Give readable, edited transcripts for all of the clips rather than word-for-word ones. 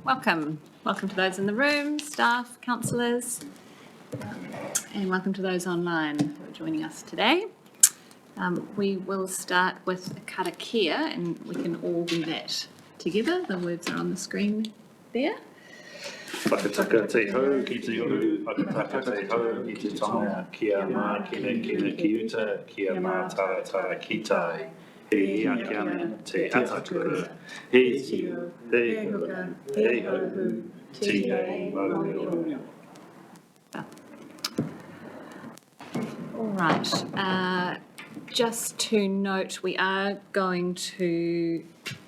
Welcome to those in the room, staff, councillors, and welcome to those online who are joining us today. We will start with karakia, and we can all do that together. The words are on the screen there. Whakataka te hau ki te uru, whakataka te hau ki te tonga, kia mā kina ki uta, kia mā tara ki tai. He ia kia mena te atakura, he tio, he huka, he hauhu, te hei maureo. All right. Just to note, we are going to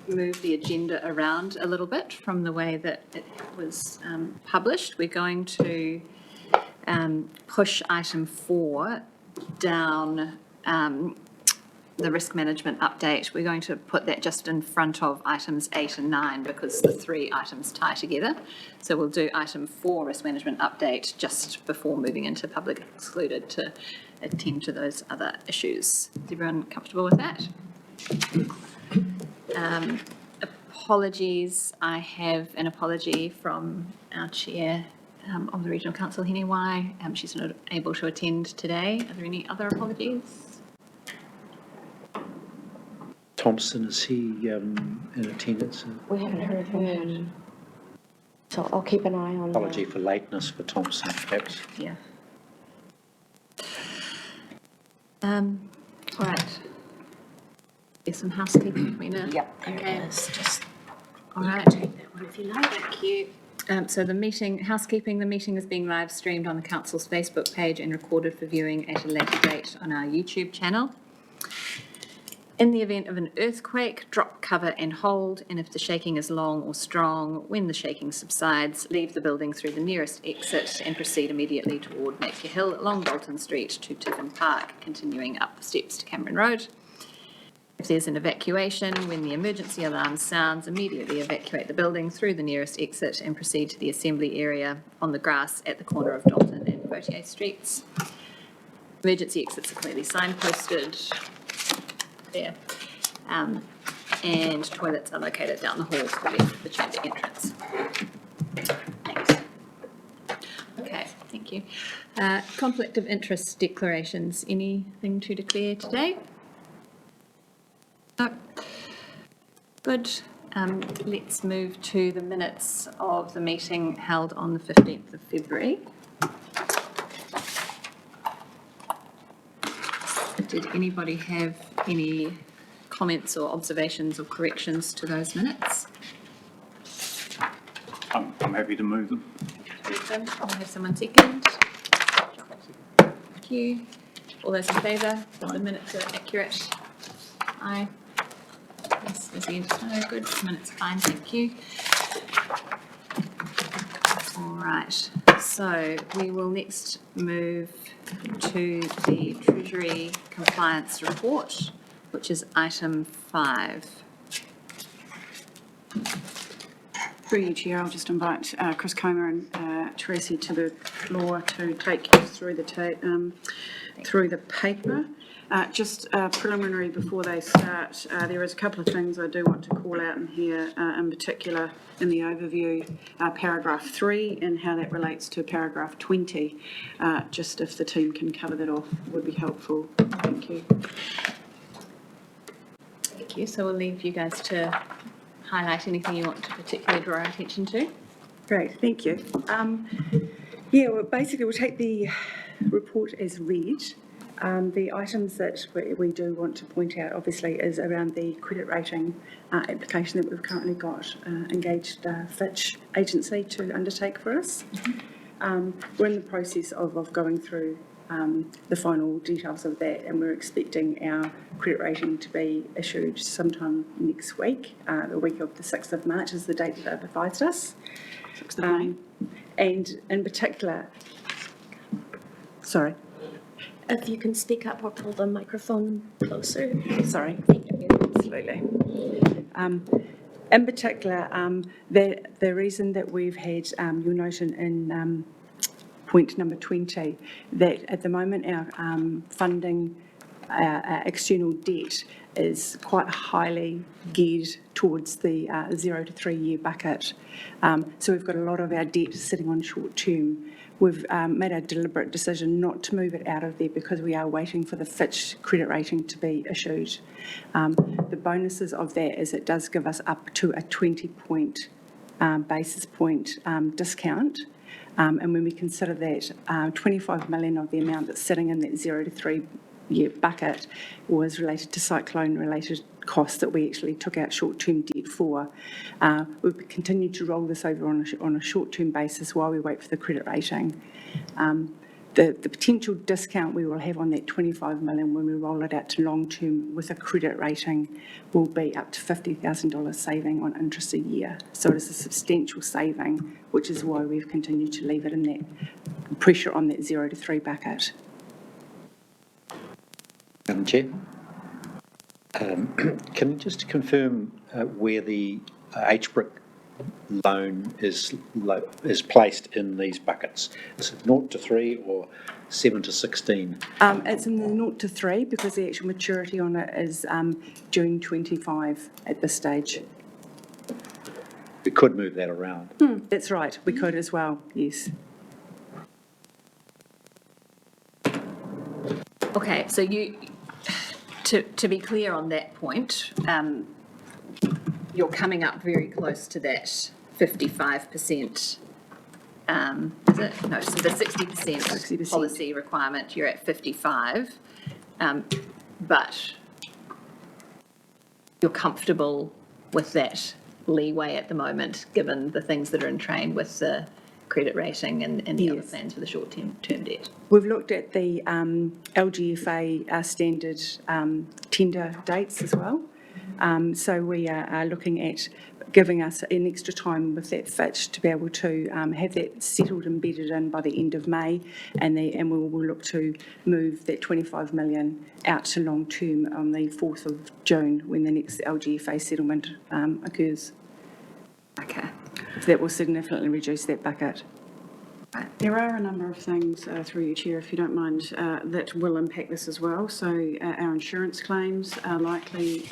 move the agenda around a little bit from the way that it was published. We're going to push item 4 down the risk management update. We're going to put that just in front of items 8 and 9 because the 3 items tie together. So we'll do item 4, risk management update, just before moving into public excluded to attend to those other issues. Is everyone comfortable with that? Apologies. I have an apology from our chair of the Regional Council, Hene Wai. She's not able to attend today. Are there any other apologies? Thompson, is he in attendance? We haven't heard from him, so I'll keep an eye on that. Apology for lateness for Thompson, perhaps. Yeah. All right. There's some housekeeping, Rena. Yep. Okay. Just All right. take that one if you like. Thank you. So the meeting is being live streamed on the Council's Facebook page and recorded for viewing at a later date on our YouTube channel. In the event of an earthquake, drop, cover and hold, and if the shaking is long or strong, when the shaking subsides, leave the building through the nearest exit and proceed immediately toward Napier Hill along Bolton Street to Tiffin Park, continuing up the steps to Cameron Road. If there's an evacuation, when the emergency alarm sounds, immediately evacuate the building through the nearest exit and proceed to the assembly area on the grass at the corner of Dalton and Gautier Streets. Emergency exits are clearly signposted there, and toilets are located down the hall to the left of the chamber entrance. Thanks. Okay, thank you. Conflict of interest declarations. Anything to declare today? No. Good. Let's move to the minutes of the meeting held on the 15th of February. Did anybody have any comments or observations or corrections to those minutes? I'm happy to move them. I'll have someone second. Thank you. All those in favour? The minutes are accurate. Aye. Yes, no, good. Minutes fine, thank you. All right, so we will next move to the Treasury Compliance Report, which is item 5. Through you, Chair, I'll just invite Chris Comer and Tracy to the floor to take you through the paper. Just preliminary before they start, there is a couple of things I do want to call out in here, in particular in the overview, paragraph 3 and how that relates to paragraph 20. Just if the team can cover that off would be helpful. Thank you. Thank you. So we'll leave you guys to highlight anything you want to particularly draw our attention to. Great, thank you. Yeah, well, basically we'll take the report as read. The items that we do want to point out, obviously, is around the credit rating application that we've currently got engaged Fitch agency to undertake for us. We're in the process of going through the final details of that, and we're expecting our credit rating to be issued sometime next week. The week of the 6th of March is the date that they've advised us. 6th of May. And in particular, sorry. If you can speak up or pull the microphone closer. Sorry, absolutely. In particular, the reason that we've had, you'll note in point number 20, that at the moment our funding, external debt is quite highly geared towards the 0 to 3 year bucket. So we've got a lot of our debt sitting on short term. We've made a deliberate decision not to move it out of there because we are waiting for the Fitch credit rating to be issued. The bonuses of that is it does give us up to a 20 basis point discount. And when we consider that 25 million of the amount that's sitting in that 0 to 3 year bucket was related to cyclone-related costs that we actually took out short-term debt for. We've continued to roll this over on a short-term basis while we wait for the credit rating. The potential discount we will have on that 25 million when we roll it out to long-term with a credit rating will be up to $50,000 saving on interest a year. So it is a substantial saving, which is why we've continued to leave it in that pressure on that 0 to 3 bucket. Madam Chair, can you just confirm where the HBRIC loan is placed in these buckets? Is it 0 to 3 or 7 to 16? It's in the 0 to 3 because the actual maturity on it is June 25 at this stage. We could move that around. That's right, we could as well, yes. Okay, so to be clear on that point, you're coming up very close to that 55%, is it? No, so the 60% policy requirement, you're at 55, but you're comfortable with that leeway at the moment, given the things that are in train with the credit rating and the other plans for the short-term debt. We've looked at the LGFA standard tender dates as well. So we are looking at giving us an extra time with that Fitch to be able to have that settled and bedded in by the end of May, and we'll look to move that 25 million out to long term on the 4th of June when the next LGFA settlement occurs. Okay. So that will significantly reduce that bucket. There are a number of things, through you, Chair, if you don't mind, that will impact this as well. So our insurance claims are likely,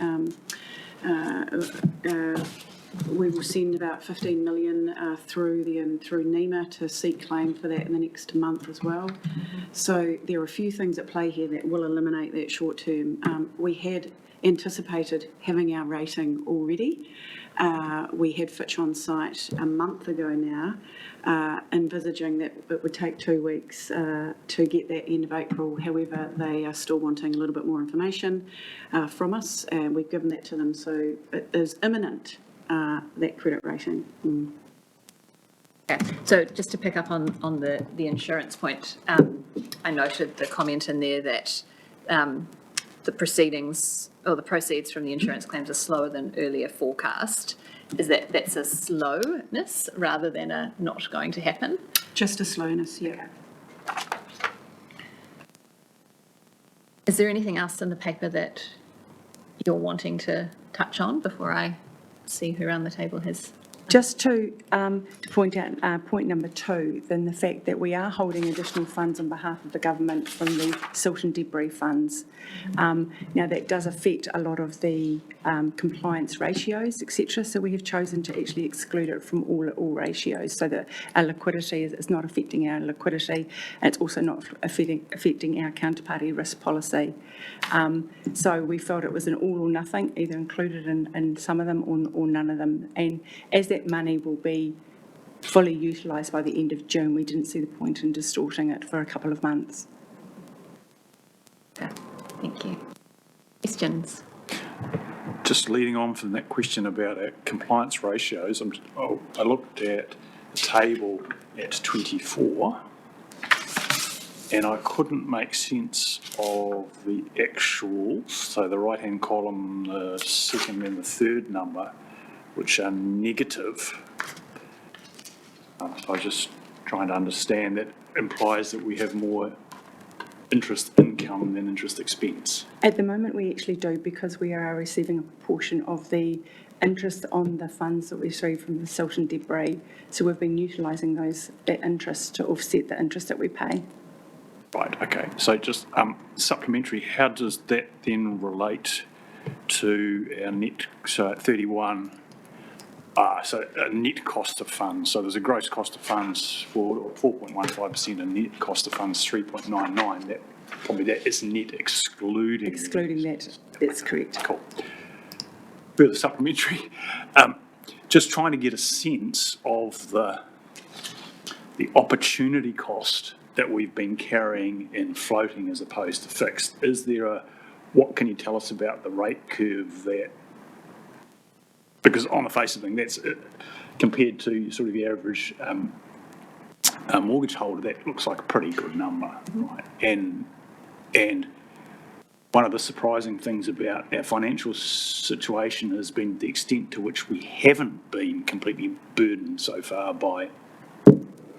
we will send about 15 million through NEMA to seek claim for that in the next month as well. So there are a few things at play here that will eliminate that short term. We had anticipated having our rating already. We had Fitch on site a month ago now, envisaging that it would take 2 weeks to get that end of April. However, they are still wanting a little bit more information from us, and we've given that to them. So it is imminent, that credit rating. Okay, so just to pick up on the insurance point, I noted the comment in there that the proceeds from the insurance claims are slower than earlier forecast. Is that's a slowness rather than a not going to happen? Just a slowness, yeah. Is there anything else in the paper that you're wanting to touch on before I see who around the table has? Just to point out point number 2, then the fact that we are holding additional funds on behalf of the government from the silt and debris funds. Now that does affect a lot of the compliance ratios, etc. So we have chosen to actually exclude it from all ratios so that our liquidity is not affecting our liquidity, and it's also not affecting our counterparty risk policy. So we felt it was an all or nothing, either included in some of them or none of them. And as that money will be fully utilised by the end of June, we didn't see the point in distorting it for a couple of months. Okay, thank you. Questions? Just leading on from that question about compliance ratios, I looked at the table at 24 and I couldn't make sense of the actuals, so the right-hand column, the second and the third number, which are negative. So I was just trying to understand, that implies that we have more interest income than interest expense. At the moment we actually do, because we are receiving a proportion of the interest on the funds that we receive from the silt and debris. So we've been utilising that interest to offset the interest that we pay. Right, okay. So just supplementary, how does that then relate to our net, so at 31, so a net cost of funds. So there's a gross cost of funds for 4.15% and net cost of funds 3.99. That is net excluding. Excluding that, that's correct. Cool. Further supplementary, just trying to get a sense of the opportunity cost that we've been carrying in floating as opposed to fixed. What can you tell us about the rate curve that, because on the face of things, that's compared to sort of the average mortgage holder, that looks like a pretty good number, right? And one of the surprising things about our financial situation has been the extent to which we haven't been completely burdened so far by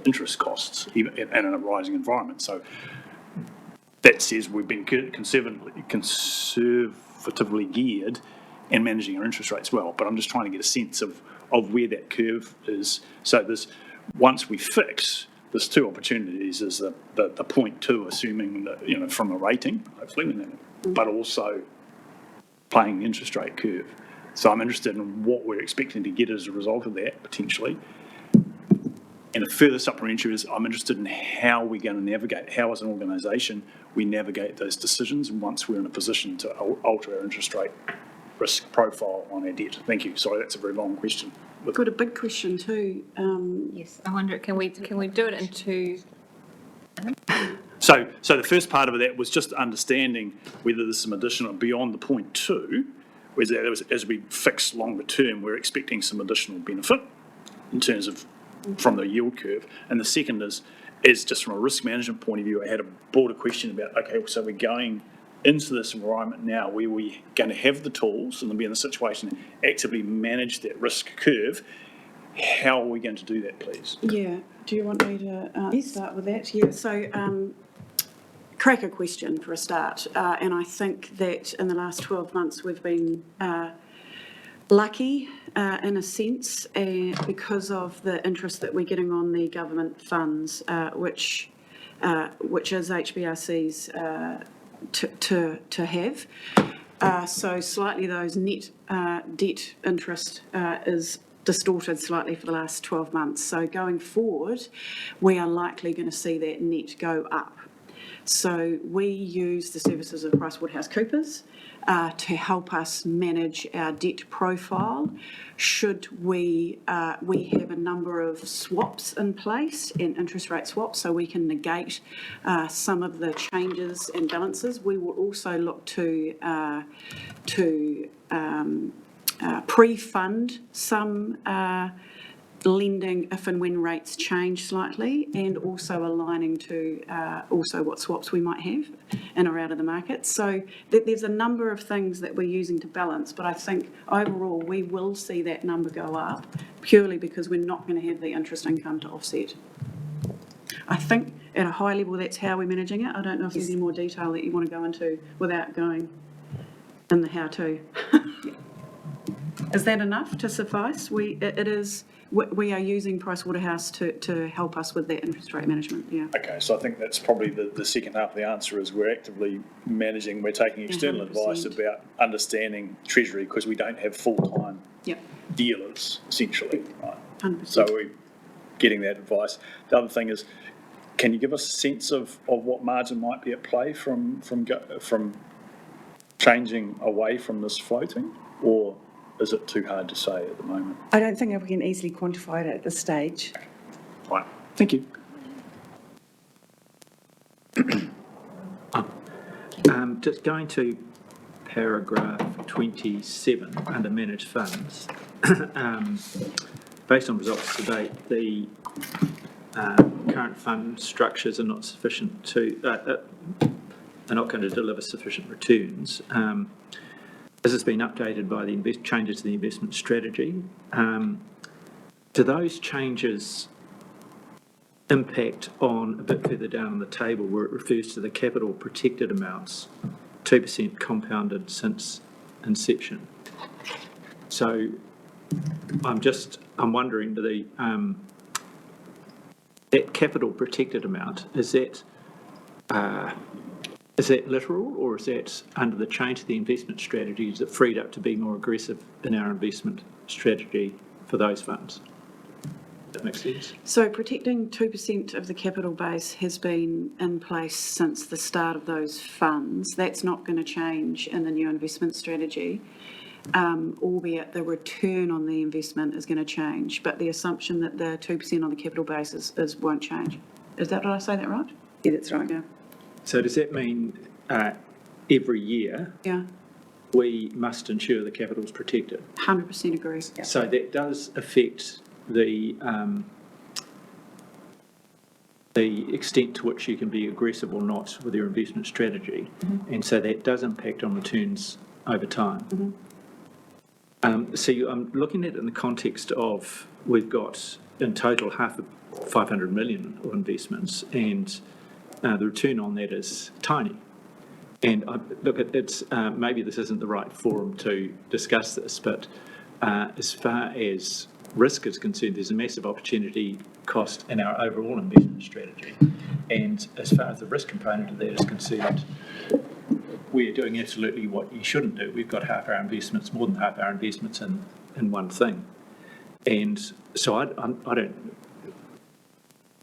interest costs, even in a rising environment. So that says we've been conservatively geared and managing our interest rates well. But I'm just trying to get a sense of where that curve is. So once we fix, there's two opportunities: is the 0.2, assuming that from a rating, hopefully, but also playing the interest rate curve. So I'm interested in what we're expecting to get as a result of that potentially. And a further supplementary is I'm interested in how we're going to navigate, how as an organisation we navigate those decisions once we're in a position to alter our interest rate risk profile on our debt. Thank you. Sorry, that's a very long question. Got a big question too. Yes, I wonder, can we do it in two? So the first part of that was just understanding whether there's some additional beyond the 0.2, whether as we fix longer term, we're expecting some additional benefit in terms of from the yield curve. And the second is just from a risk management point of view, I had a broader question about, okay, so we're going into this environment now where we're going to have the tools and be in the situation to actively manage that risk curve. How are we going to do that, please? Yeah, do you want me to start with that? Yeah, so cracker question for a start. And I think that in the last 12 months we've been lucky in a sense because of the interest that we're getting on the government funds, which is HBRC's to have. So slightly those net debt interest is distorted slightly for the last 12 months. So going forward, we are likely going to see that net go up. So we use the services of PricewaterhouseCoopers to help us manage our debt profile. Should we have a number of swaps in place and interest rate swaps so we can negate some of the changes and balances. We will also look to pre-fund some lending if and when rates change slightly, and also aligning to also what swaps we might have in or out of the market. So there's a number of things that we're using to balance, but I think overall we will see that number go up purely because we're not going to have the interest income to offset. I think at a high level that's how we're managing it. I don't know if there's any more detail that you want to go into without going in the how-to. Is that enough to suffice? We are using Pricewaterhouse to help us with that interest rate management, yeah. Okay, so I think that's probably the second half of the answer is we're actively managing, we're taking external 100%. advice about understanding Treasury because we don't have full-time dealers, essentially, right? 100%. So we're getting that advice. The other thing is, can you give us a sense of what margin might be at play from changing away from this floating, or is it too hard to say at the moment? I don't think we can easily quantify it at this stage. Right, thank you. Just going to paragraph 27 under managed funds. Based on results to date, the current fund structures are not sufficient to are not going to deliver sufficient returns. This has been updated by the changes to the investment strategy. Do those changes impact on, a bit further down on the table, where it refers to the capital protected amounts, 2% compounded since inception? So I'm wondering, that capital protected amount, is that Is that literal, or is that under the change of the investment strategy, is it freed up to be more aggressive in our investment strategy for those funds? That makes sense? So protecting 2% of the capital base has been in place since the start of those funds. That's not going to change in the new investment strategy, albeit the return on the investment is going to change. But the assumption that the 2% on the capital base is won't change. Is that, did I say that right? Yeah, that's right. Yeah. So does that mean every year Yeah, we must ensure the capital is protected? 100% agree. Yeah. So that does affect the extent to which you can be aggressive or not with your investment strategy, and so that does impact on returns over time. So I'm looking at it in the context of we've got in total 500 million of investments, and the return on that is tiny. And look, it's maybe this isn't the right forum to discuss this, but as far as risk is concerned, there's a massive opportunity cost in our overall investment strategy. And as far as the risk component of that is concerned, we're doing absolutely what you shouldn't do. We've got half our investments, more than half our investments in one thing. And so I don't,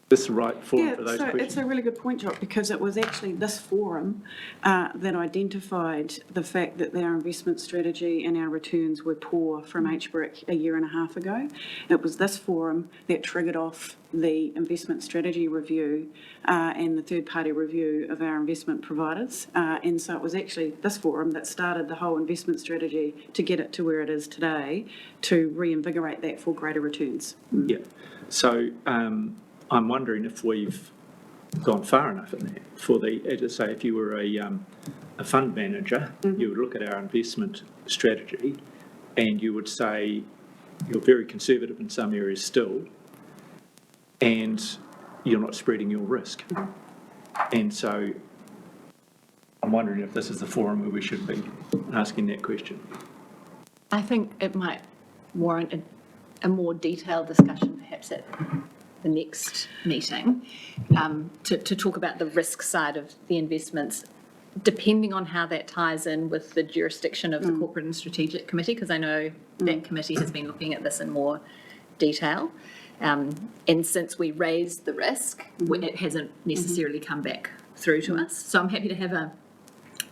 this is the right forum for those so questions. it's a really good point, Jock, because it was actually this forum that identified the fact that our investment strategy and our returns were poor from HBRIC a year and a half ago. It was this forum that triggered off the investment strategy review and the third-party review of our investment providers. And so it was actually this forum that started the whole investment strategy to get it to where it is today, to reinvigorate that for greater returns. Yeah. So I'm wondering if we've gone far enough in that for say, if you were a fund manager, you would look at our investment strategy and you would say you're very conservative in some areas still, and you're not spreading your risk. And so I'm wondering if this is the forum where we should be asking that question. I think it might warrant a more detailed discussion perhaps at the next meeting to talk about the risk side of the investments, depending on how that ties in with the jurisdiction of the Corporate and Strategic Committee, because I know that committee has been looking at this in more detail. And since we raised the risk, it hasn't necessarily come back through to us. So I'm happy to have a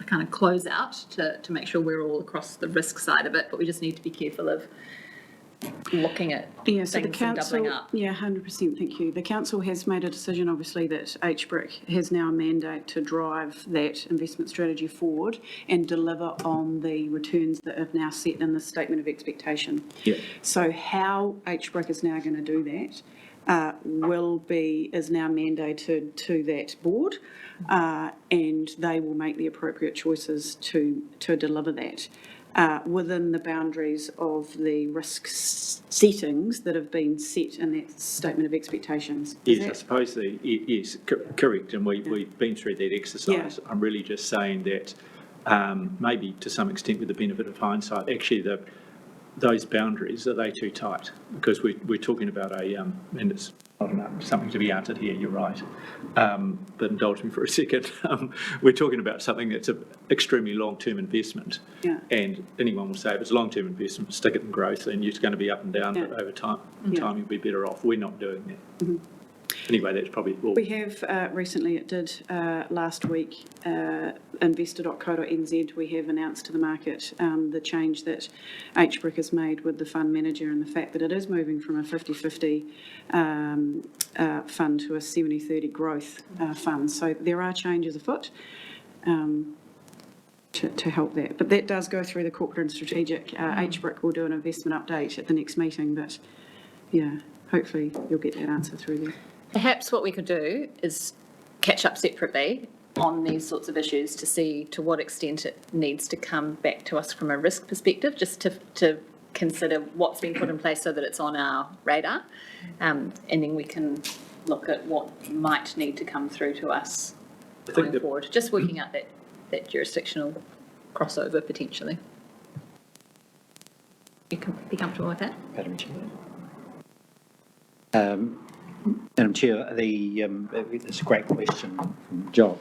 kind of close out to make sure we're all across the risk side of it, but we just need to be careful of looking at So things the and council, doubling up. yeah, 100%, thank you. The council has made a decision, obviously, that HBRIC has now a mandate to drive that investment strategy forward and deliver on the returns that are now set in the statement of expectation. Yeah. So how HBRIC is now going to do that is now mandated to that board, and they will make the appropriate choices to deliver that. Within the boundaries of the risk settings that have been set in that statement of expectations. Yes, I suppose yes, correct, and we've been through that exercise. Yeah. I'm really just saying that maybe to some extent with the benefit of hindsight, actually those boundaries, are they too tight? Because we're talking about and it's not something to be answered here, you're right, but indulge me for a second. We're talking about something that's an extremely long-term investment, and anyone will say if it's a long-term investment, stick it in growth and it's going to be up and down, but over time, you'll be better off. We're not doing that. Anyway, that's probably all. We have recently, it did last week, investor.co.nz, we have announced to the market the change that HBRIC has made with the fund manager and the fact that it is moving from a 50-50 fund to a 70-30 growth fund. So there are changes afoot to help that. But that does go through the corporate and strategic. HBRIC will do an investment update at the next meeting, but yeah, hopefully you'll get that answer through there. Perhaps what we could do is catch up separately on these sorts of issues to see to what extent it needs to come back to us from a risk perspective, just to consider what's been put in place so that it's on our radar. And then we can look at what might need to come through to us going forward, just working out that jurisdictional crossover potentially. You can be comfortable with that? Madam Chair. Madam Chair, it's a great question from Jock.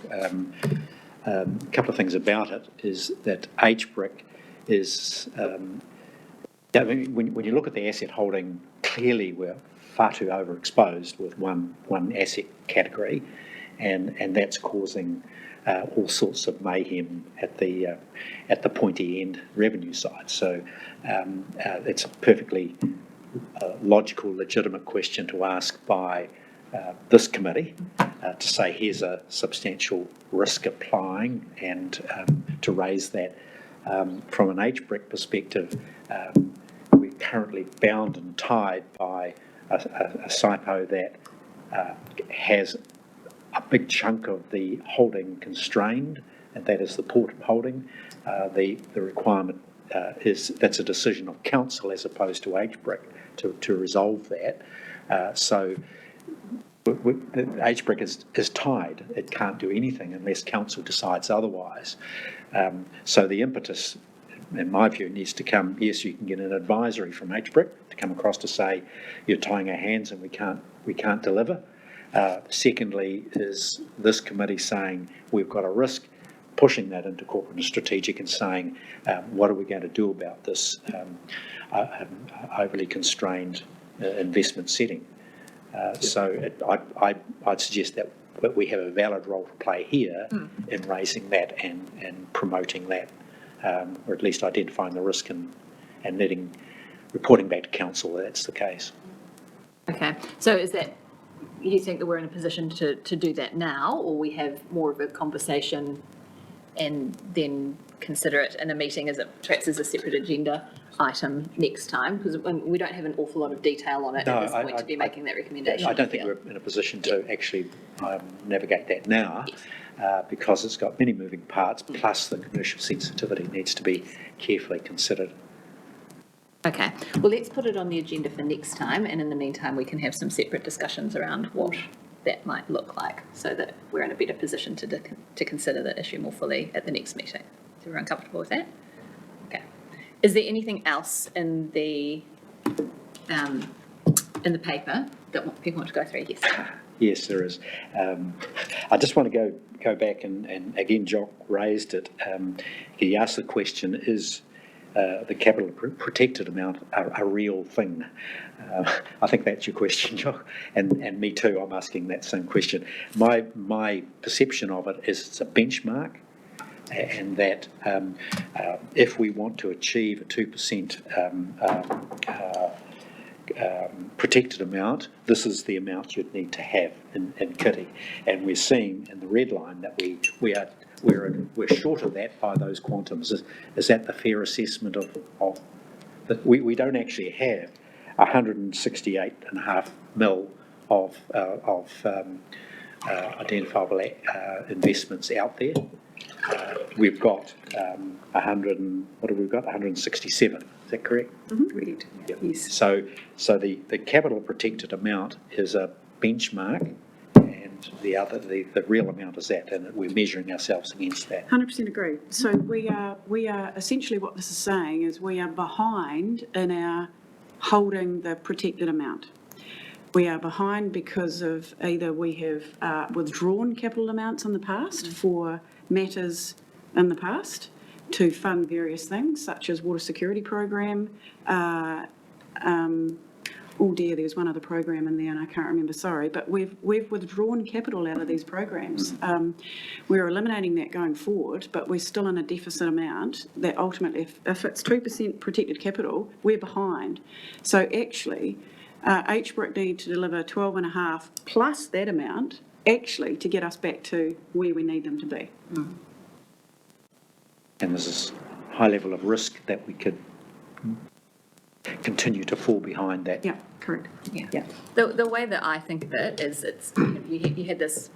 A couple of things about it is that HBRIC is, I mean, when you look at the asset holding, clearly we're far too overexposed with one asset category, and that's causing all sorts of mayhem at the pointy end revenue side. So it's a perfectly logical, legitimate question to ask by this committee to say here's a substantial risk applying, and to raise that from an HBRIC perspective. We're currently bound and tied by a SIPO that has a big chunk of the holding constrained, and that is the port holding. The requirement is that's a decision of council as opposed to HBRIC to resolve that. So the HBRIC is tied. It can't do anything unless council decides otherwise. So the impetus, in my view, needs to come, yes, you can get an advisory from HBRIC to come across to say you're tying our hands and we can't deliver. Secondly is this committee saying we've got a risk, pushing that into corporate and strategic and saying what are we going to do about this overly constrained investment setting. So I'd suggest that we have a valid role to play here in raising that and promoting that, or at least identifying the risk and reporting back to council that that's the case. Okay, so is that, you think that we're in a position to do that now, or we have more of a conversation and then consider it in a meeting as perhaps as a separate agenda item next time? Because we don't have an awful lot of detail on it at this point to be making that recommendation. I don't think we're in a position to actually navigate that now, because it's got many moving parts, plus the commercial sensitivity needs to be carefully considered. Okay, well, let's put it on the agenda for next time, and in the meantime we can have some separate discussions around what that might look like, so that we're in a better position to consider the issue more fully at the next meeting. Is everyone comfortable with that? Okay. Is there anything else in the paper that people want to go through? Yes. Yes, there is. I just want to go back and again, Jock raised it. He asked the question: is the capital protected amount a real thing? I think that's your question, Jock, and me too. I'm asking that same question. My perception of it is it's a benchmark, and that if we want to achieve a 2% protected amount, this is the amount you'd need to have in kitty. And we're seeing in the red line that we're short of that by those quantums. Is that the fair assessment of that? We don't actually have 168.5 mil of identifiable investments out there. We've got 167. Is that correct? Read. Yep. Yes. So the capital protected amount is a benchmark, and the real amount is that, and we're measuring ourselves against that. 100% agree. So we are essentially, what this is saying is we are behind in our holding the protected amount. We are behind because of either we have withdrawn capital amounts in the past for matters in the past to fund various things, such as water security program. Oh dear, there's one other program in there and I can't remember, sorry, but we've withdrawn capital out of these programs. We're eliminating that going forward, but we're still in a deficit amount that ultimately, if it's 2% protected capital, we're behind. So actually, HBRIC need to deliver 12.5 plus that amount, actually, to get us back to where we need them to be. And there's this high level of risk that we could continue to fall behind that. Yeah, correct. Yeah. The way that I think of it is you had this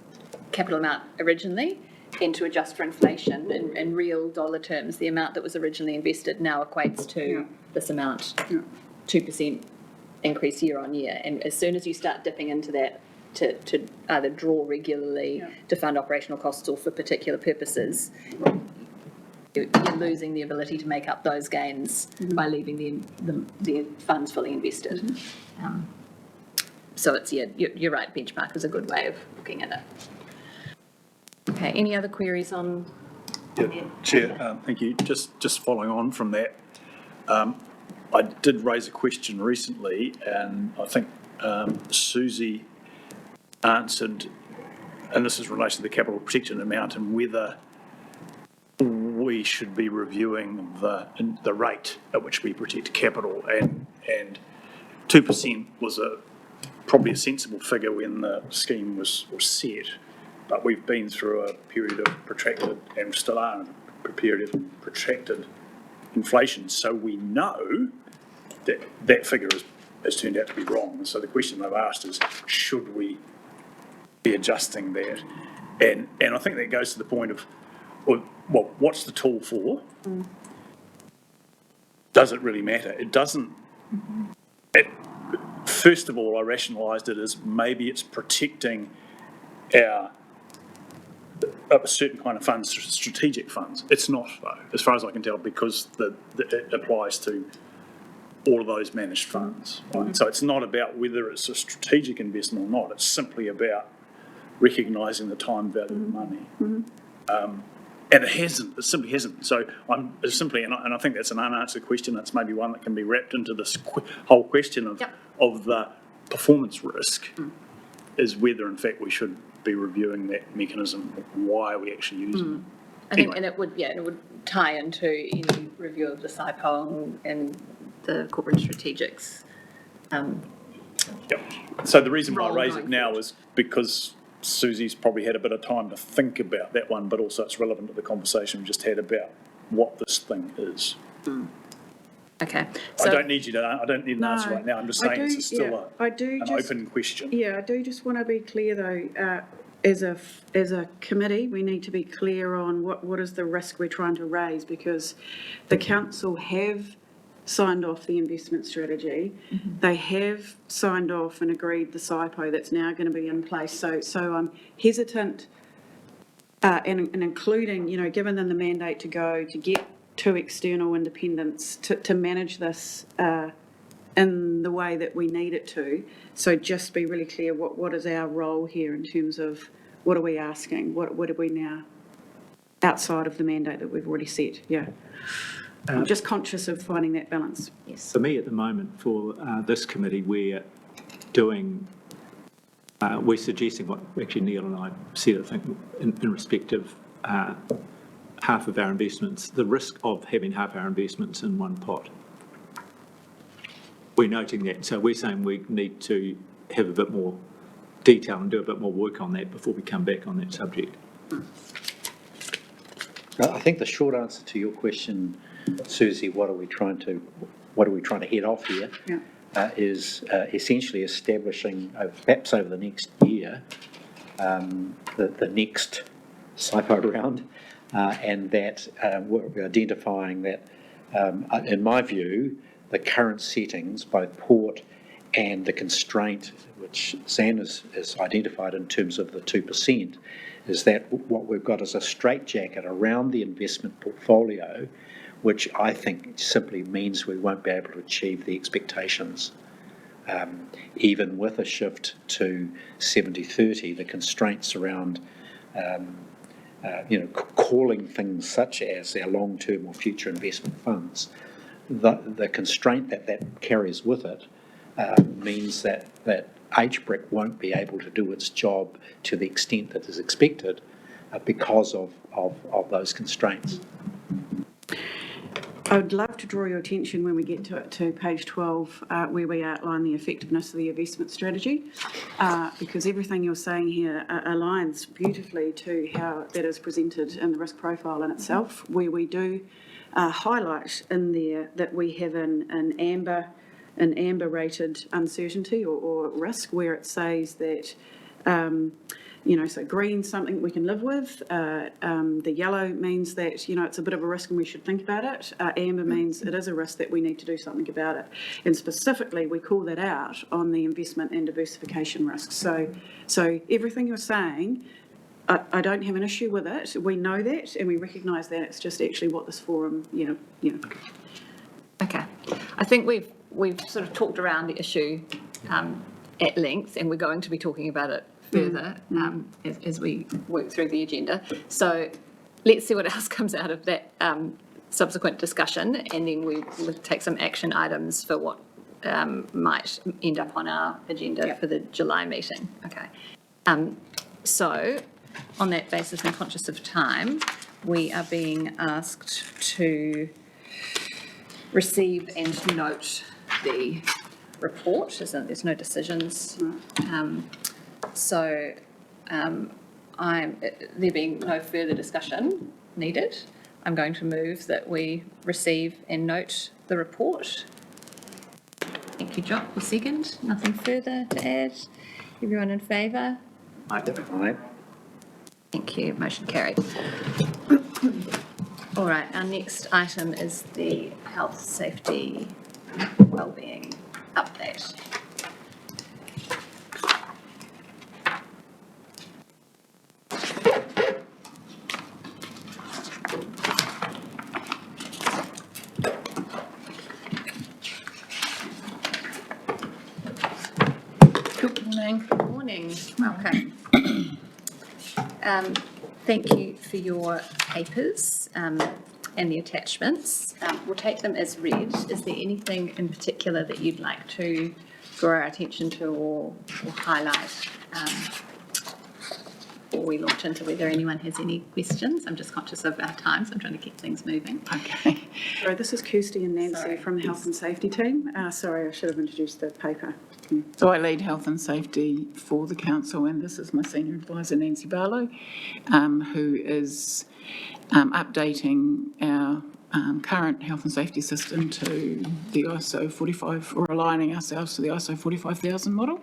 capital amount originally, and to adjust for inflation in real dollar terms, the amount that was originally invested now equates to this amount, 2% increase year on year. And as soon as you start dipping into that to either draw regularly to fund operational costs or for particular purposes, you're losing the ability to make up those gains by leaving the funds fully invested. So it's, you're right, benchmark is a good way of looking at it. Okay, any other queries on? Yeah, Chair, thank you. Just following on from that, I did raise a question recently, and I think Susie answered, and this is in relation to the capital protection amount and whether we should be reviewing the rate at which we protect capital, and 2% was probably a sensible figure when the scheme was set. But we've been through a period of protracted, and still are in a period of protracted inflation. So we know that that figure has turned out to be wrong. And so the question I've asked is, should we be adjusting that? And I think that goes to the point of, well, what's the tool for? Does it really matter? It doesn't. First of all, I rationalised it as maybe it's protecting a certain kind of funds, strategic funds. It's not, though, as far as I can tell, because it applies to all of those managed funds. Right? So it's not about whether it's a strategic investment or not. It's simply about recognising the time value of money. And it simply hasn't. So I'm simply, and I think that's an unanswered question. That's maybe one that can be wrapped into this whole question of the performance risk, is whether in fact we should be reviewing that mechanism. Why are we actually using it? I think, and it would tie into any review of the SIPO and the corporate strategics. So the reason why I Role raise it going now forward. is because Susie's probably had a bit of time to think about that one, but also it's relevant to the conversation we just had about what this thing is. Okay. I don't need an answer right now. I'm just saying it's still an just open question. Yeah, I do just want to be clear though, as a committee, we need to be clear on what is the risk we're trying to raise, because the council have signed off the investment strategy. They have signed off and agreed the SIPO that's now going to be in place. So I'm hesitant, and including, given them the mandate to go to get to external independents to manage this in the way that we need it to. So just be really clear, what is our role here in terms of what are we asking? What are we now outside of the mandate that we've already set? Yeah. I'm just conscious of finding that balance. Yes. For me at the moment, for this committee, we're suggesting what actually Neil and I said, I think, in respect of half of our investments, the risk of having half our investments in one pot. We're noting that, so we're saying we need to have a bit more detail and do a bit more work on that before we come back on that subject. I think the short answer to your question, Susie, what are we trying to head off here? Is essentially establishing, perhaps over the next year, the next SIPO round, and that we're identifying that, in my view, the current settings, both port and the constraint which Zan has identified in terms of the 2%, is that what we've got is a straitjacket around the investment portfolio, which I think simply means we won't be able to achieve the expectations. Even with a shift to 70-30, the constraints around calling things such as our long-term or future investment funds, the constraint that carries with it means that HBRIC won't be able to do its job to the extent that is expected because of those constraints. I would love to draw your attention when we get to page 12, where we outline the effectiveness of the investment strategy, because everything you're saying here aligns beautifully to how that is presented in the risk profile in itself, where we do highlight in there that we have an amber rated uncertainty or risk, where it says that so green's something we can live with. The yellow means that, it's a bit of a risk and we should think about it. Amber means it is a risk that we need to do something about it. And specifically, we call that out on the investment and diversification risks. So everything you're saying, I don't have an issue with it. We know that and we recognise that. It's just actually what this forum, Okay. I think we've sort of talked around the issue at length, and we're going to be talking about it further as we work through the agenda. So let's see what else comes out of that subsequent discussion, and then we'll take some action items for what might end up on our agenda for the July meeting. Okay. So on that basis, and conscious of time, we are being asked to receive and note the report. There's no decisions. There being no further discussion needed, I'm going to move that we receive and note the report. Thank you, Jock, for second. Nothing further to add. Everyone in favour? Aye. Thank you. Motion carried. All right, our next item is the health, safety, wellbeing update. Good morning. Good morning. Welcome. Thank you for your papers and the attachments. We'll take them as read. Is there anything in particular that you'd like to draw our attention to or highlight before we launch into whether anyone has any questions? I'm just conscious of our time, so I'm trying to keep things moving. Okay. Sorry, this is Kirsty and Nancy Sorry. from the Health and Safety team. Sorry, I should have introduced the paper. So I lead health and safety for the council, and this is my senior advisor, Nancy Barlow, who is updating our current health and safety system to the ISO 45, or aligning ourselves to the ISO 45,000 model,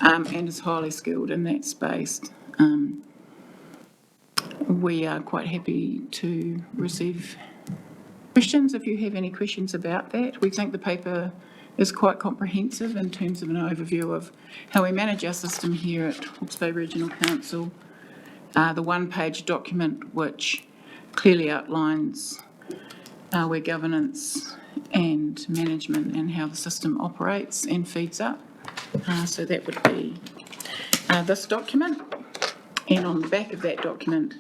and is highly skilled in that space. We are quite happy to receive questions if you have any questions about that. We think the paper is quite comprehensive in terms of an overview of how we manage our system here at Hawke's Bay Regional Council. The one-page document which clearly outlines where governance and management and how the system operates and feeds up. So that would be this document. And on the back of that document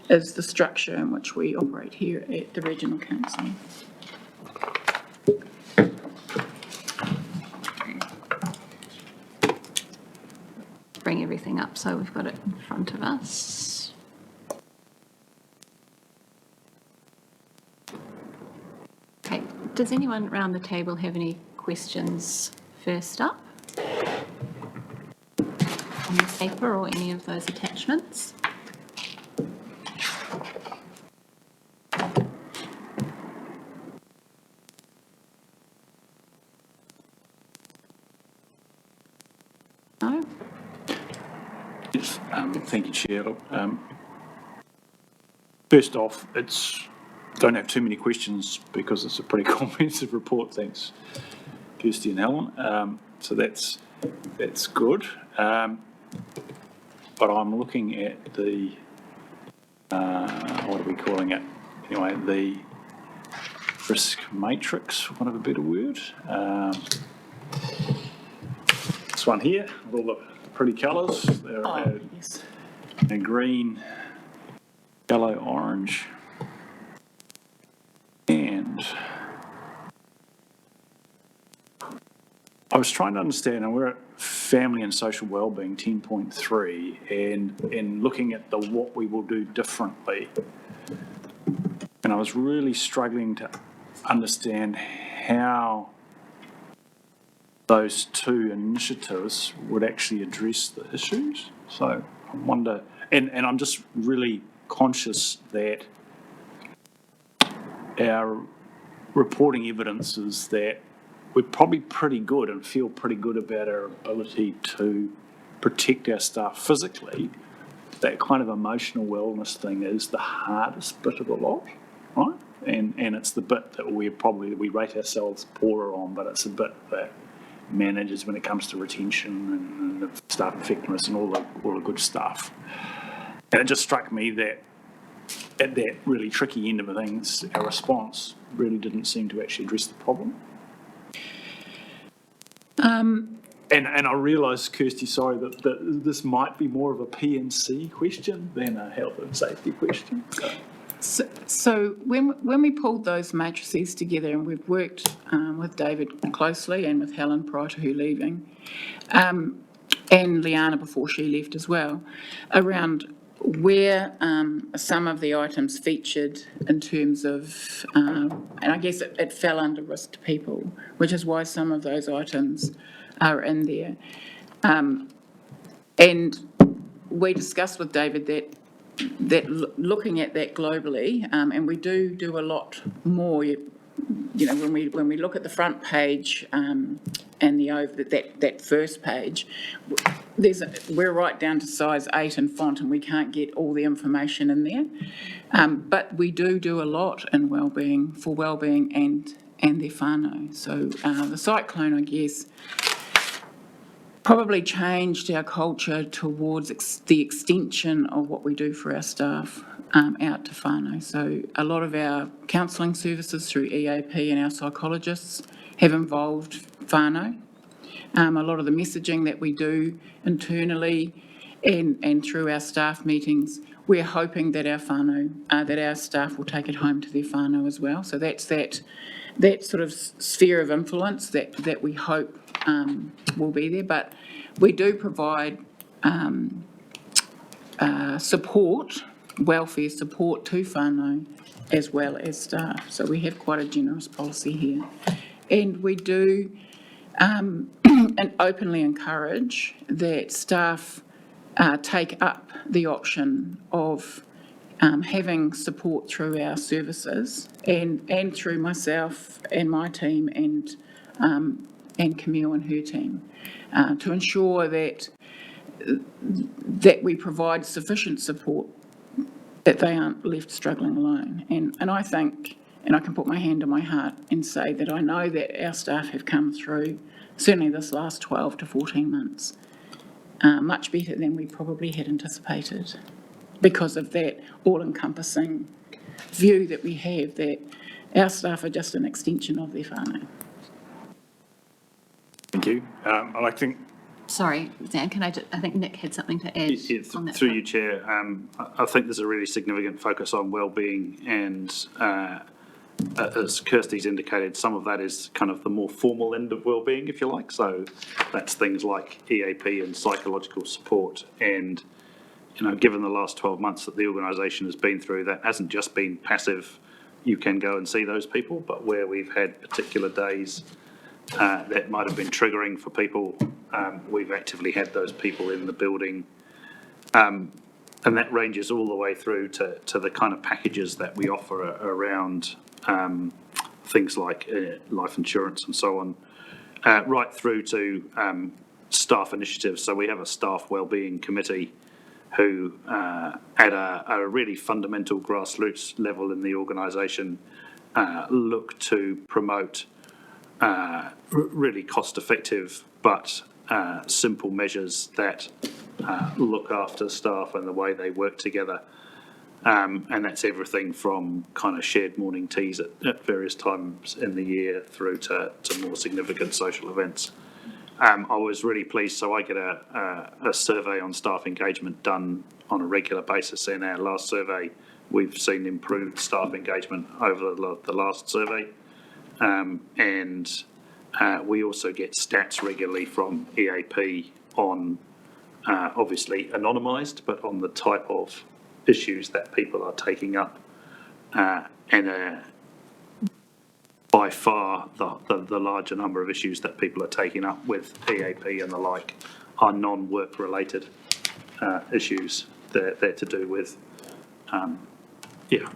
is the structure in which we operate here at the Regional Council. Bring everything up so we've got it in front of us. Okay, does anyone around the table have any questions first up? On the paper or any of those attachments? No? Yes, thank you, Chair. Look, first off, don't have too many questions because it's a pretty comprehensive report. Thanks, Kirsty and Helen. So that's good. But I'm looking at the what are we calling it? Anyway, the risk matrix, for want of a better word. This one here, with all the pretty colours. Yes. Green, yellow, orange, and I was trying to understand, and we're at family and social wellbeing 10.3, and looking at the what we will do differently. And I was really struggling to understand how those two initiatives would actually address the issues. So I wonder, and I'm just really conscious that our reporting evidence is that we're probably pretty good and feel pretty good about our ability to protect our staff physically. That kind of emotional wellness thing is the hardest bit of the lot, right? And it's the bit that we rate ourselves poorer on, but it's a bit that manages when it comes to retention and staff effectiveness and all the good stuff. And it just struck me that at that really tricky end of things, our response really didn't seem to actually address the problem. And I realise, Kirsty, sorry, that this might be more of a P&C question than a health and safety question. So when we pulled those matrices together, and we've worked with David closely and with Helen prior to her leaving, and Liana before she left as well, around where some of the items featured in terms of, and I guess it fell under risk to people, which is why some of those items are in there. And we discussed with David that looking at that globally, and we do a lot more. You know, when we look at the front page and that first page, we're right down to size 8 in font, and we can't get all the information in there. But we do a lot in wellbeing and their whānau. So the cyclone, I guess, probably changed our culture towards the extension of what we do for our staff out to whānau. So a lot of our counselling services through EAP and our psychologists have involved whānau. A lot of the messaging that we do internally and through our staff meetings, we're hoping that our whānau, that our staff will take it home to their whānau as well. So that's that sort of sphere of influence that we hope will be there. But we do provide support, welfare support to whānau as well as staff. So we have quite a generous policy here. And we do and openly encourage that staff take up the option of having support through our services and through myself and my team and Camille and her team to ensure that we provide sufficient support, that they aren't left struggling alone. And I think, and I can put my hand on my heart and say that I know that our staff have come through, certainly this last 12 to 14 months, much better than we probably had anticipated, because of that all-encompassing view that we have that our staff are just an extension of their whānau. Thank you. I think Sorry, Dan, I think Nick had something to add on that. Through you, Chair, I think there's a really significant focus on wellbeing, and as Kirsty's indicated, some of that is kind of the more formal end of wellbeing, if you like. So that's things like EAP and psychological support. And, you know, given the last 12 months that the organisation has been through, that hasn't just been passive, you can go and see those people, but where we've had particular days that might have been triggering for people, we've actively had those people in the building. And that ranges all the way through to the kind of packages that we offer around things like life insurance and so on, right through to staff initiatives. So we have a staff wellbeing committee who, at a really fundamental grassroots level in the organisation, look to promote really cost-effective but simple measures that look after staff and the way they work together. And that's everything from kind of shared morning teas at various times in the year through to more significant social events. I was really pleased, so I get a survey on staff engagement done on a regular basis. In our last survey, we've seen improved staff engagement over the last survey. And we also get stats regularly from EAP on, obviously anonymised, but on the type of issues that people are taking up. And by far, the larger number of issues that people are taking up with EAP and the like are non-work related issues. They're to do with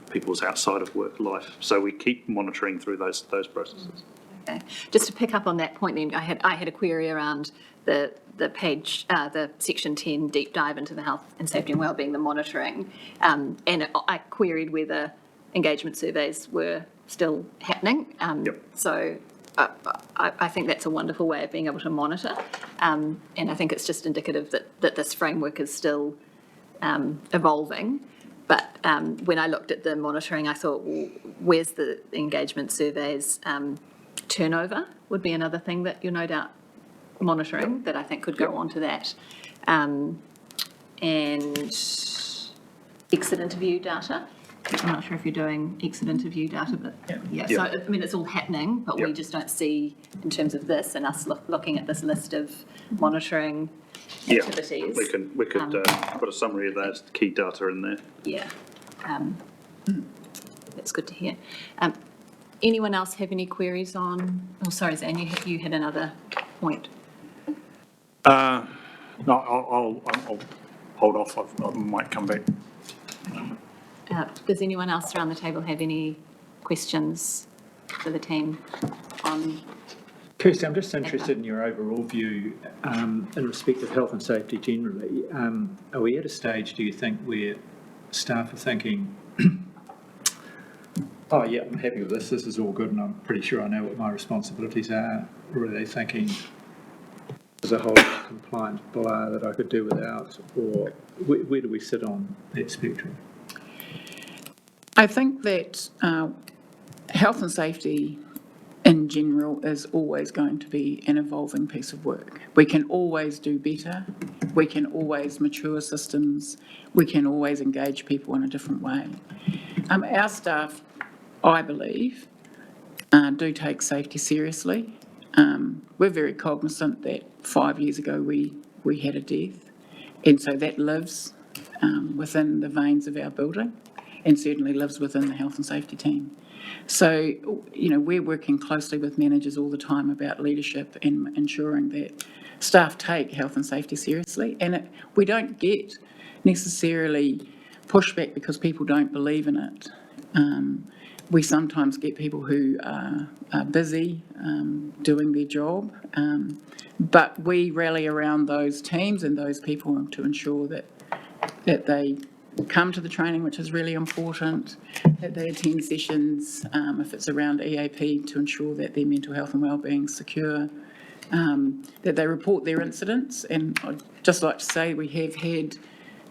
people's outside of work life. So we keep monitoring through those processes. Okay. Just to pick up on that point then, I had a query around the page, the section 10 deep dive into the health and safety and wellbeing, the monitoring, and I queried whether engagement surveys were still happening. Yep. So I think that's a wonderful way of being able to monitor, and I think it's just indicative that this framework is still evolving. But when I looked at the monitoring, I thought, well, where's the engagement surveys? Turnover would be another thing that you'll no doubt monitoring that I think could go on to that. And exit interview data. I'm not sure if you're doing exit interview data, but yeah. So, I mean, it's all happening, but we just don't see, in terms of this and us looking at this list of monitoring activities. We could put a summary of those key data in there. Yeah. That's good to hear. Anyone else have any queries on, oh, sorry, Zan, you had another point. No, I'll hold off. I might come back. Does anyone else around the table have any questions for the team on? Kirsty, I'm just interested in your overall view in respect of health and safety generally. Are we at a stage, do you think, where staff are thinking, oh yeah, I'm happy with this is all good and I'm pretty sure I know what my responsibilities are, or are they thinking there's a whole compliant blah that I could do without, or where do we sit on that spectrum? I think that health and safety in general is always going to be an evolving piece of work. We can always do better. We can always mature systems. We can always engage people in a different way. Our staff, I believe, do take safety seriously. We're very cognizant that 5 years ago we had a death, and so that lives within the veins of our building and certainly lives within the health and safety team. So, you know, we're working closely with managers all the time about leadership and ensuring that staff take health and safety seriously. And we don't get necessarily pushback because people don't believe in it. We sometimes get people who are busy doing their job, but we rally around those teams and those people to ensure that they come to the training, which is really important, that they attend sessions, if it's around EAP, to ensure that their mental health and wellbeing is secure, that they report their incidents. And I'd just like to say we have had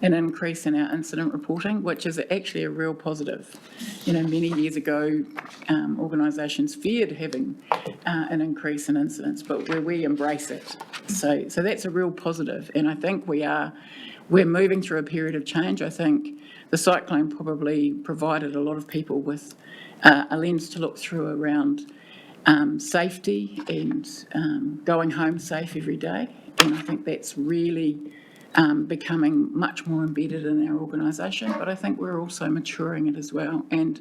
an increase in our incident reporting, which is actually a real positive. You know, many years ago, organisations feared having an increase in incidents, but we embrace it. So that's a real positive, and I think we're moving through a period of change. I think the cyclone probably provided a lot of people with a lens to look through around safety and going home safe every day. And I think that's really becoming much more embedded in our organisation, but I think we're also maturing it as well. And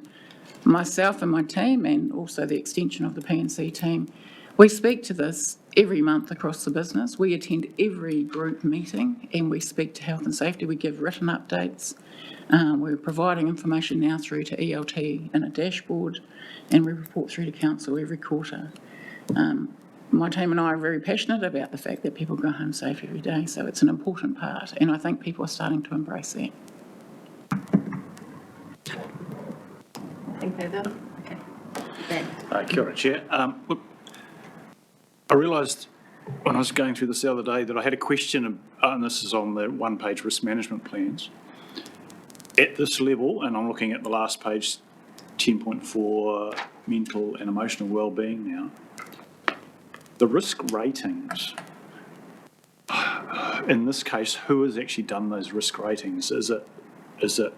myself and my team, and also the extension of the P&C team, we speak to this every month across the business. We attend every group meeting and we speak to health and safety. We give written updates. We're providing information now through to ELT in a dashboard, and we report through to council every quarter. My team and I are very passionate about the fact that people go home safe every day, so it's an important part, and I think people are starting to embrace that. Nothing further? Okay. Ben. Kia ora, Chair. Look, I realised when I was going through this the other day that I had a question, and this is on the one-page risk management plans. At this level, and I'm looking at the last page, 10.4, mental and emotional wellbeing now, the risk ratings, in this case, who has actually done those risk ratings? Is it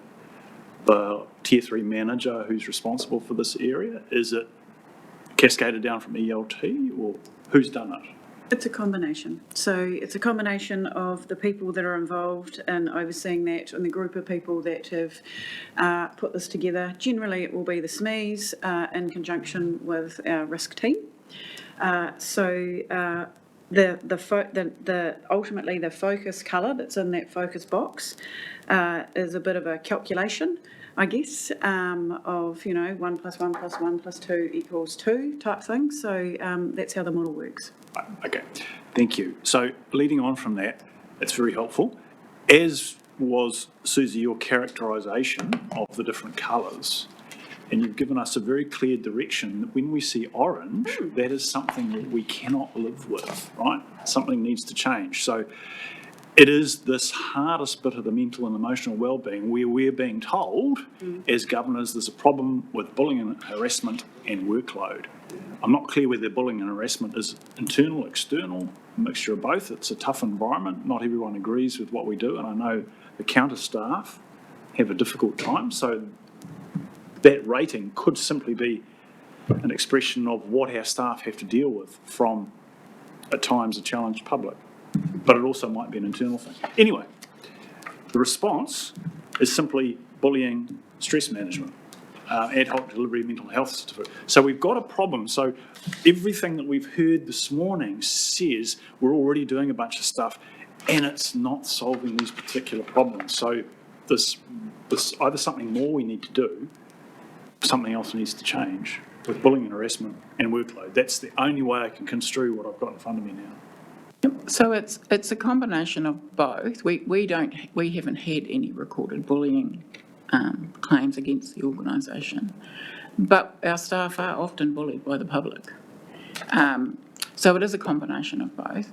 the Tier 3 manager who's responsible for this area? Is it cascaded down from ELT, or who's done it? It's a combination. So it's a combination of the people that are involved in overseeing that and the group of people that have put this together. Generally, it will be the SMEs in conjunction with our risk team. Ultimately the focus colour that's in that focus box is a bit of a calculation, I guess, of 1 + 1 + 1 + 2 = 2 type thing. So that's how the model works. Okay, thank you. So leading on from that, it's very helpful, as was, Susie, your characterisation of the different colours. And you've given us a very clear direction that when we see orange, that is something that we cannot live with, right? Something needs to change. So it is this hardest bit of the mental and emotional wellbeing where we're being told as governors there's a problem with bullying and harassment and workload. I'm not clear whether bullying and harassment is internal, external, a mixture of both. It's a tough environment. Not everyone agrees with what we do, and I know the counter staff have a difficult time. So that rating could simply be an expression of what our staff have to deal with from, at times, a challenged public. But it also might be an internal thing. Anyway, the response is simply bullying, stress management, ad hoc delivery, mental health certificate. So we've got a problem. So everything that we've heard this morning says we're already doing a bunch of stuff and it's not solving these particular problems. So this either something more we need to do, something else needs to change with bullying and harassment and workload. That's the only way I can construe what I've got in front of me now. So it's a combination of both. We haven't had any recorded bullying claims against the organisation, but our staff are often bullied by the public. So it is a combination of both.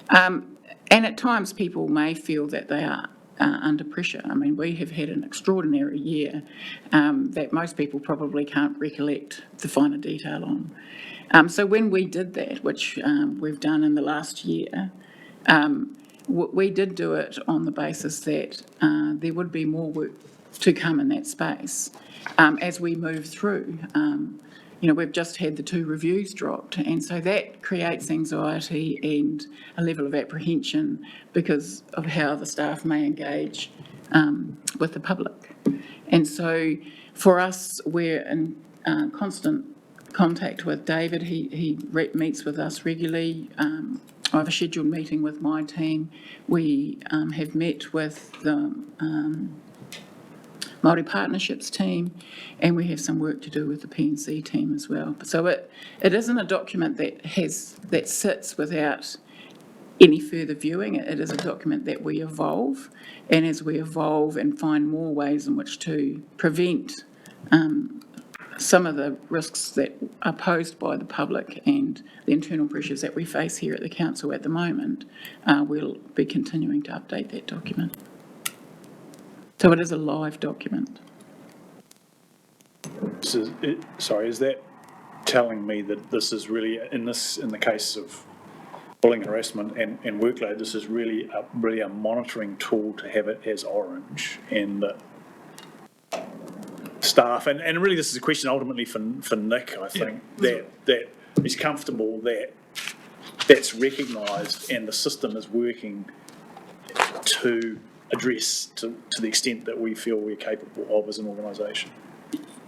And at times people may feel that they are under pressure. I mean, we have had an extraordinary year that most people probably can't recollect the finer detail on. So when we did that, which we've done in the last year, we did do it on the basis that there would be more work to come in that space as we move through. We've just had the 2 reviews dropped, and so that creates anxiety and a level of apprehension because of how the staff may engage with the public. And so for us, we're in constant contact with David. He meets with us regularly. I have a scheduled meeting with my team. We have met with the Māori Partnerships team, and we have some work to do with the P&C team as well. So it isn't a document that sits without any further viewing. It is a document that we evolve, and as we evolve and find more ways in which to prevent some of the risks that are posed by the public and the internal pressures that we face here at the council at the moment, we'll be continuing to update that document. So it is a live document. Sorry, is that telling me that this is really, in the case of bullying, harassment and workload, this is really a monitoring tool to have it as orange, and that staff, and really this is a question ultimately for Nick, I think, that he's comfortable that that's recognised and the system is working to address to the extent that we feel we're capable of as an organisation.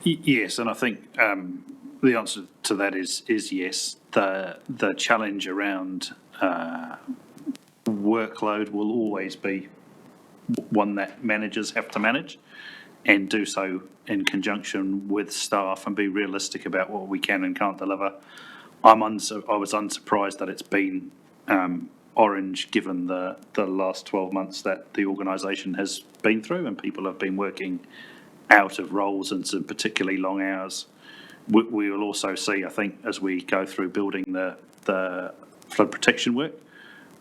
Yes, and I think the answer to that is yes. The challenge around workload will always be one that managers have to manage, and do so in conjunction with staff and be realistic about what we can and can't deliver. I was unsurprised that it's been orange given the last 12 months that the organisation has been through, and people have been working out of roles and some particularly long hours. We will also see, I think, as we go through building the flood protection work,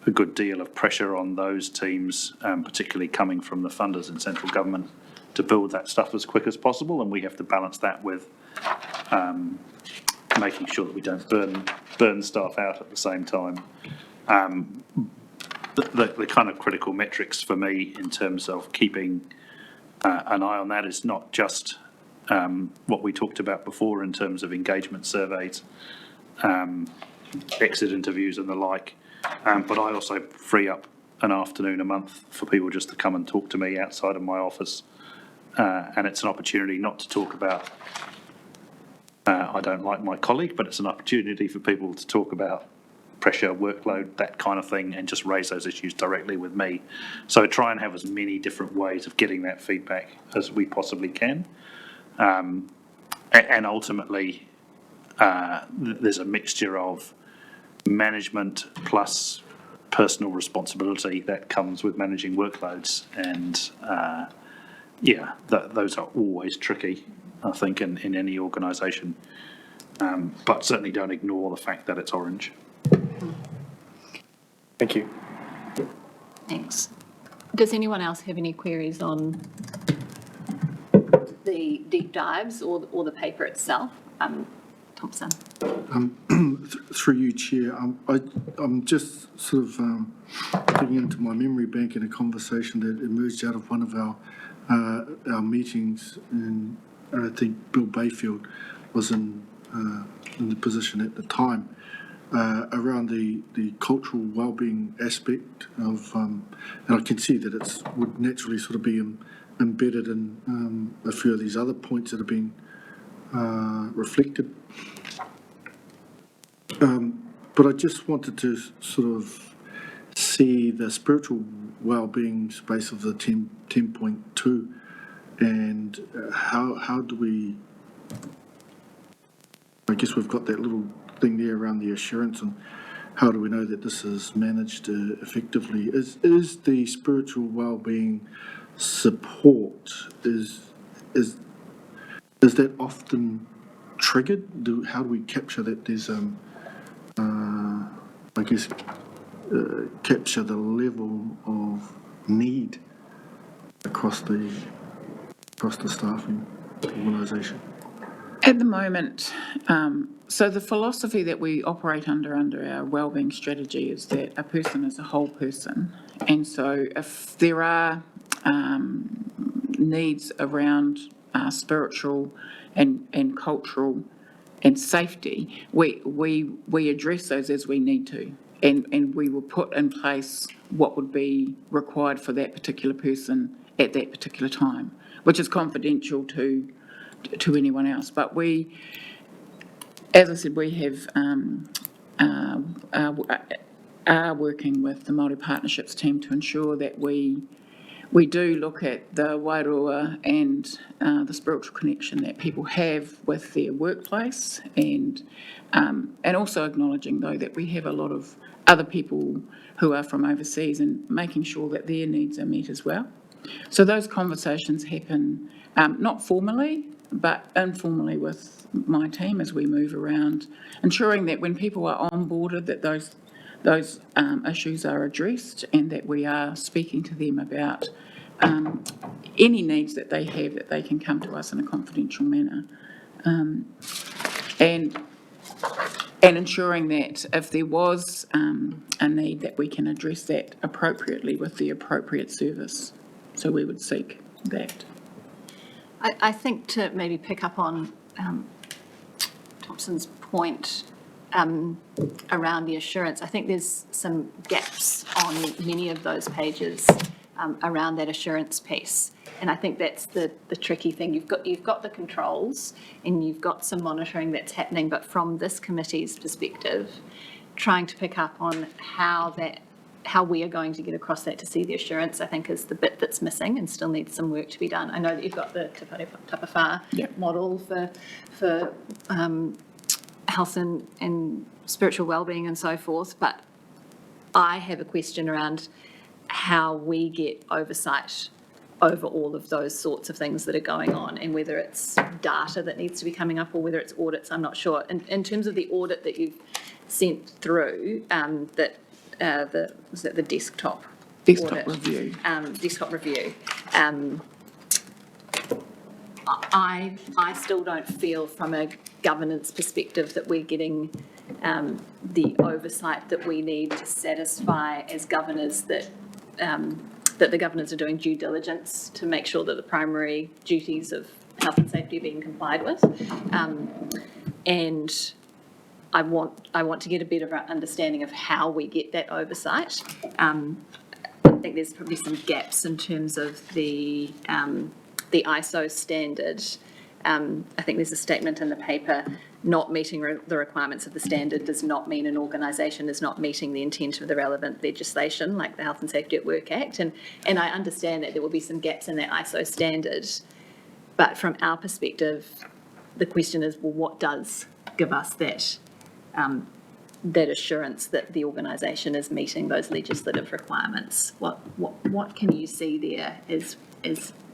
a good deal of pressure on those teams, particularly coming from the funders in central government, to build that stuff as quick as possible, and we have to balance that with making sure that we don't burn staff out at the same time. The kind of critical metrics for me in terms of keeping an eye on that is not just what we talked about before in terms of engagement surveys, exit interviews and the like, but I also free up an afternoon a month for people just to come and talk to me outside of my office, and it's an opportunity not to talk about I don't like my colleague, but it's an opportunity for people to talk about pressure, workload, that kind of thing, and just raise those issues directly with me. So try and have as many different ways of getting that feedback as we possibly can. And ultimately, there's a mixture of management plus personal responsibility that comes with managing workloads. And those are always tricky, I think, in any organisation. But certainly don't ignore the fact that it's orange. Thank you. Thanks. Does anyone else have any queries on the deep dives or the paper itself? Thompson. Through you, Chair, I'm just sort of digging into my memory bank in a conversation that emerged out of one of our meetings, and I think Bill Bayfield was in the position at the time, around the cultural wellbeing aspect of, and I can see that it would naturally sort of be embedded in a few of these other points that are being reflected. But I just wanted to sort of see the spiritual well-being space of the 10.2, and how do we, I guess we've got that little thing there around the assurance, and how do we know that this is managed effectively? Is the spiritual well-being support, is that often triggered? How do we capture that there's I guess, capture the level of need across the staffing organisation? At the moment, so the philosophy that we operate under our wellbeing strategy is that a person is a whole person. And so if there are needs around spiritual and cultural and safety, we address those as we need to. And we will put in place what would be required for that particular person at that particular time, which is confidential to anyone else. But we, as I said, we have are working with the Māori Partnerships team to ensure that we do look at the wairua and the spiritual connection that people have with their workplace, and also acknowledging, though, that we have a lot of other people who are from overseas, and making sure that their needs are met as well. So those conversations happen not formally, but informally with my team as we move around, ensuring that when people are onboarded, that those issues are addressed, and that we are speaking to them about any needs that they have, that they can come to us in a confidential manner. And ensuring that if there was a need, that we can address that appropriately with the appropriate service. So we would seek that. I think to maybe pick up on Thompson's point around the assurance, I think there's some gaps on many of those pages around that assurance piece. And I think that's the tricky thing. You've got the controls and you've got some monitoring that's happening, but from this committee's perspective, trying to pick up on how we are going to get across that to see the assurance, I think, is the bit that's missing and still needs some work to be done. I know that you've got the Te Tapawha model for health and spiritual wellbeing and so forth, but I have a question around how we get oversight over all of those sorts of things that are going on, and whether it's data that needs to be coming up or whether it's audits, I'm not sure. In terms of the audit that you've sent through, was that the desktop audit? Review. Desktop review. I still don't feel from a governance perspective that we're getting the oversight that we need to satisfy as governors that the governors are doing due diligence to make sure that the primary duties of health and safety are being complied with. And I want to get a better understanding of how we get that oversight. I think there's probably some gaps in terms of the ISO standard. I think there's a statement in the paper, not meeting the requirements of the standard does not mean an organisation is not meeting the intent of the relevant legislation, like the Health and Safety at Work Act. And I understand that there will be some gaps in that ISO standard, but from our perspective, the question is, well, what does give us that assurance that the organisation is meeting those legislative requirements? What can you see there as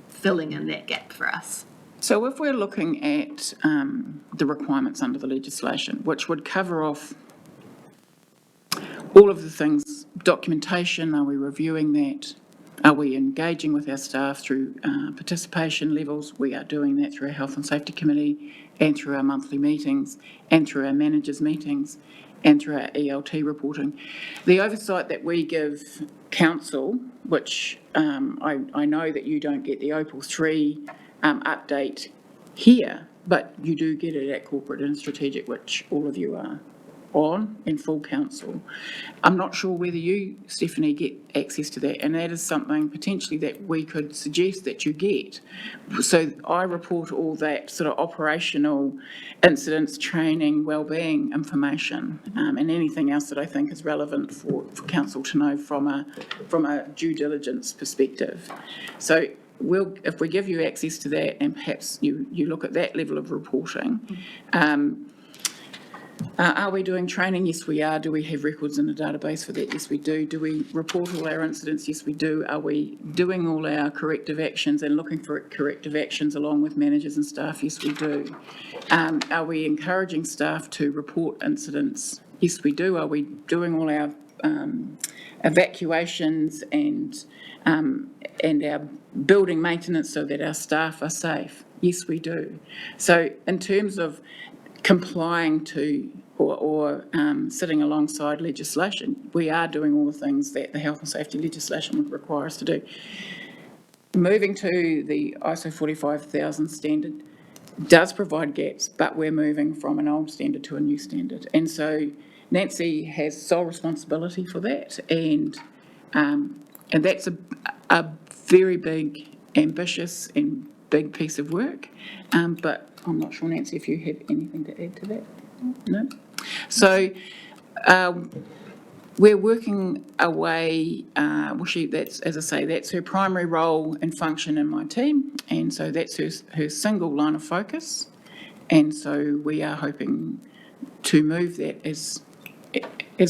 filling in that gap for us? So if we're looking at the requirements under the legislation, which would cover off all of the things, documentation, are we reviewing that? Are we engaging with our staff through participation levels? We are doing that through our Health and Safety Committee and through our monthly meetings and through our managers' meetings and through our ELT reporting. The oversight that we give council, which I know that you don't get the Opal 3 update here, but you do get it at corporate and strategic, which all of you are on in full council. I'm not sure whether you, Stephanie, get access to that, and that is something potentially that we could suggest that you get. So I report all that sort of operational incidents, training, wellbeing information, and anything else that I think is relevant for council to know from a due diligence perspective. So if we give you access to that, and perhaps you look at that level of reporting. Are we doing training? Yes, we are. Do we have records in a database for that? Yes, we do. Do we report all our incidents? Yes, we do. Are we doing all our corrective actions and looking for corrective actions along with managers and staff? Yes, we do. Are we encouraging staff to report incidents? Yes, we do. Are we doing all our evacuations and our building maintenance so that our staff are safe? Yes, we do. So in terms of complying to or sitting alongside legislation, we are doing all the things that the health and safety legislation would require us to do. Moving to the ISO 45000 standard does provide gaps, but we're moving from an old standard to a new standard. And so Nancy has sole responsibility for that, and that's a very big, ambitious and big piece of work, but I'm not sure, Nancy, if you have anything to add to that. No? So we're working away, that's, as I say, that's her primary role and function in my team, and so that's her single line of focus, and so we are hoping to move that as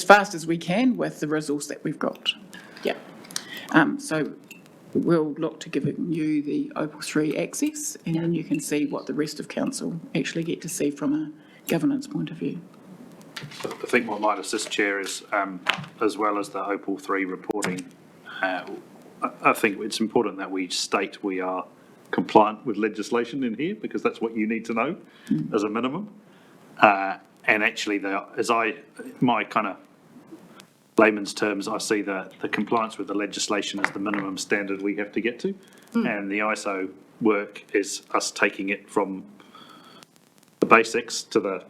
fast as we can with the resource that we've got. Yeah. So we'll look to giving you the Opal 3 access, and then you can see what the rest of council actually get to see from a governance point of view. I think what might assist, Chair, is as well as the Opal 3 reporting, I think it's important that we state we are compliant with legislation in here, because that's what you need to know as a minimum. And actually, my kind of layman's terms, I see the compliance with the legislation as the minimum standard we have to get to. And the ISO work is us taking it from the basics to the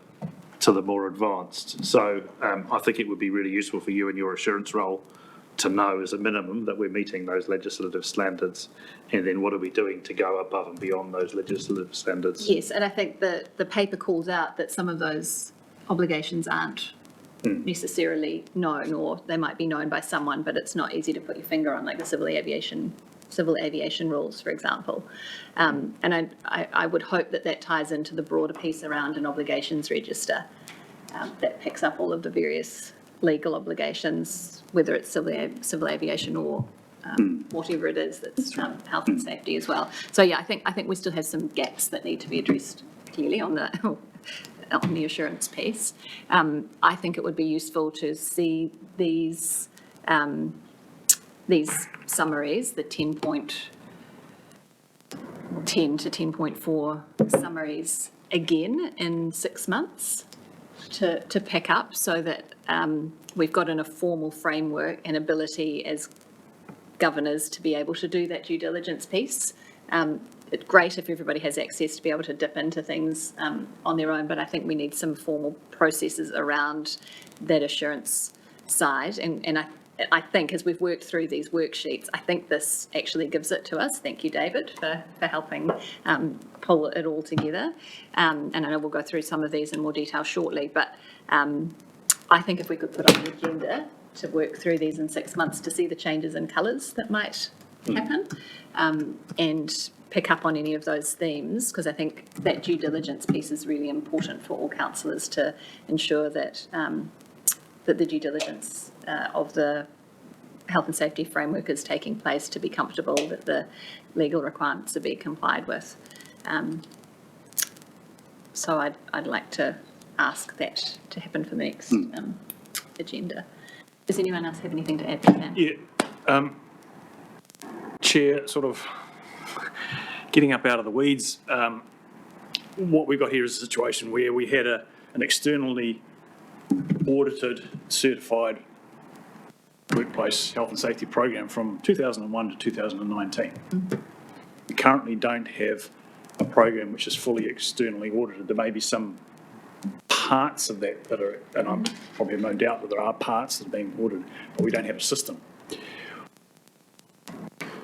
more advanced. So I think it would be really useful for you in your assurance role to know as a minimum that we're meeting those legislative standards, and then what are we doing to go above and beyond those legislative standards. Yes, and I think the paper calls out that some of those obligations aren't necessarily known, or they might be known by someone, but it's not easy to put your finger on, like the civil aviation rules, for example. And I would hope that ties into the broader piece around an obligations register that picks up all of the various legal obligations, whether it's civil aviation or whatever it is that's health and safety as well. So yeah, I think we still have some gaps that need to be addressed clearly on the assurance piece. I think it would be useful to see these summaries, the 10.10 to 10.4 summaries again in 6 months to pick up, so that we've got in a formal framework and ability as governors to be able to do that due diligence piece. It's great if everybody has access to be able to dip into things on their own, but I think we need some formal processes around that assurance side. And I think as we've worked through these worksheets, I think this actually gives it to us. Thank you, David, for helping pull it all together. And I know we'll go through some of these in more detail shortly, but I think if we could put on the agenda to work through these in 6 months to see the changes in colours that might happen, and pick up on any of those themes, because I think that due diligence piece is really important for all councillors to ensure that that the due diligence of the health and safety framework is taking place, to be comfortable that the legal requirements are being complied with. So I'd like to ask that to happen for the next agenda. Does anyone else have anything to add to that? Yeah. Chair, sort of getting up out of the weeds, what we've got here is a situation where we had an externally audited, certified workplace health and safety program from 2001 to 2019. We currently don't have a program which is fully externally audited. There may be some parts of that that are, and I probably have no doubt that there are parts that are being audited, but we don't have a system.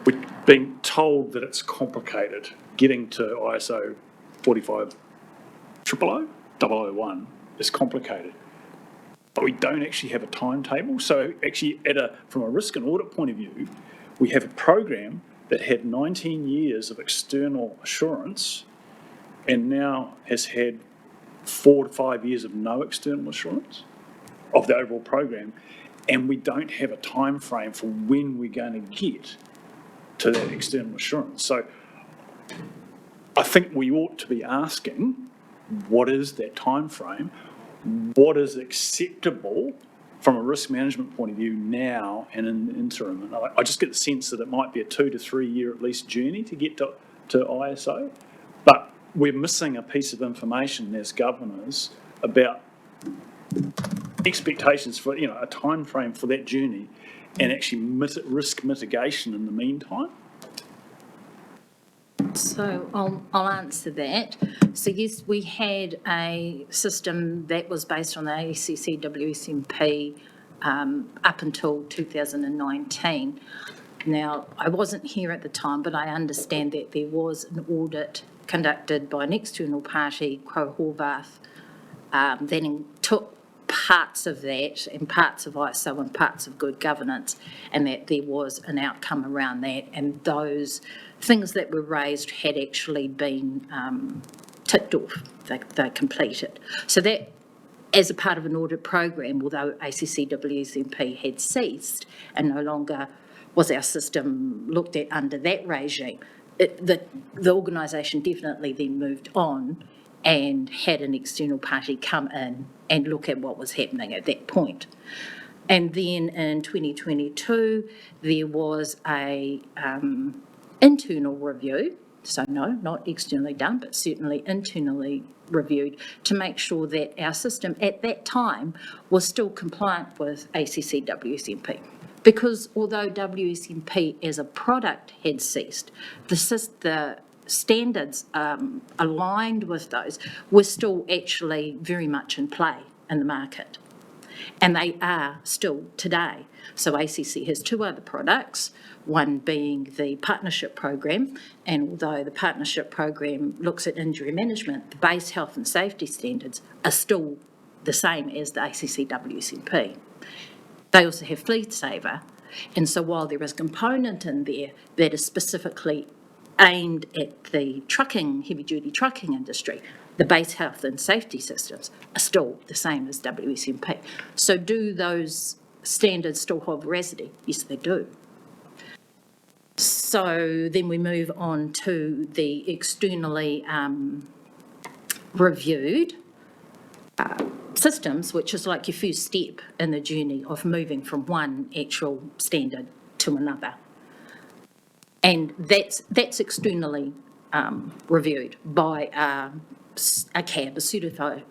We're being told that it's complicated. Getting to ISO 45001 is complicated. But we don't actually have a timetable. So actually, from a risk and audit point of view, we have a program that had 19 years of external assurance and now has had 4 to 5 years of no external assurance of the overall program, and we don't have a time frame for when we're going to get to that external assurance. So I think we ought to be asking, what is that time frame? What is acceptable from a risk management point of view now and in the interim? And I just get the sense that it might be a 2 to 3 year at least journey to get to ISO, but we're missing a piece of information as governors about expectations for, a time frame for that journey and actually risk mitigation in the meantime. So I'll answer that. So yes, we had a system that was based on the ACC WSMP up until 2019. Now, I wasn't here at the time, but I understand that there was an audit conducted by an external party, Crowe Horvath, that took parts of that and parts of ISO and parts of good governance, and that there was an outcome around that, and those things that were raised had actually been ticked off, they completed. So that, as a part of an audit program, although ACC WSMP had ceased and no longer was our system looked at under that regime, the organisation definitely then moved on and had an external party come in and look at what was happening at that point. And then in 2022, there was a internal review, so no, not externally done, but certainly internally reviewed to make sure that our system at that time was still compliant with ACC WSMP. Because although WSMP as a product had ceased, the standards aligned with those were still actually very much in play in the market. And they are still today. So ACC has 2 other products, one being the partnership program, and although the partnership program looks at injury management, the base health and safety standards are still the same as the ACC WSMP. They also have Fleet Saver, and so while there is a component in there that is specifically aimed at the heavy-duty trucking industry, the base health and safety systems are still the same as WSMP. So do those standards still hold veracity? Yes, they do. So then we move on to the externally reviewed systems, which is like your first step in the journey of moving from one actual standard to another. And that's externally reviewed by a CAB, a certified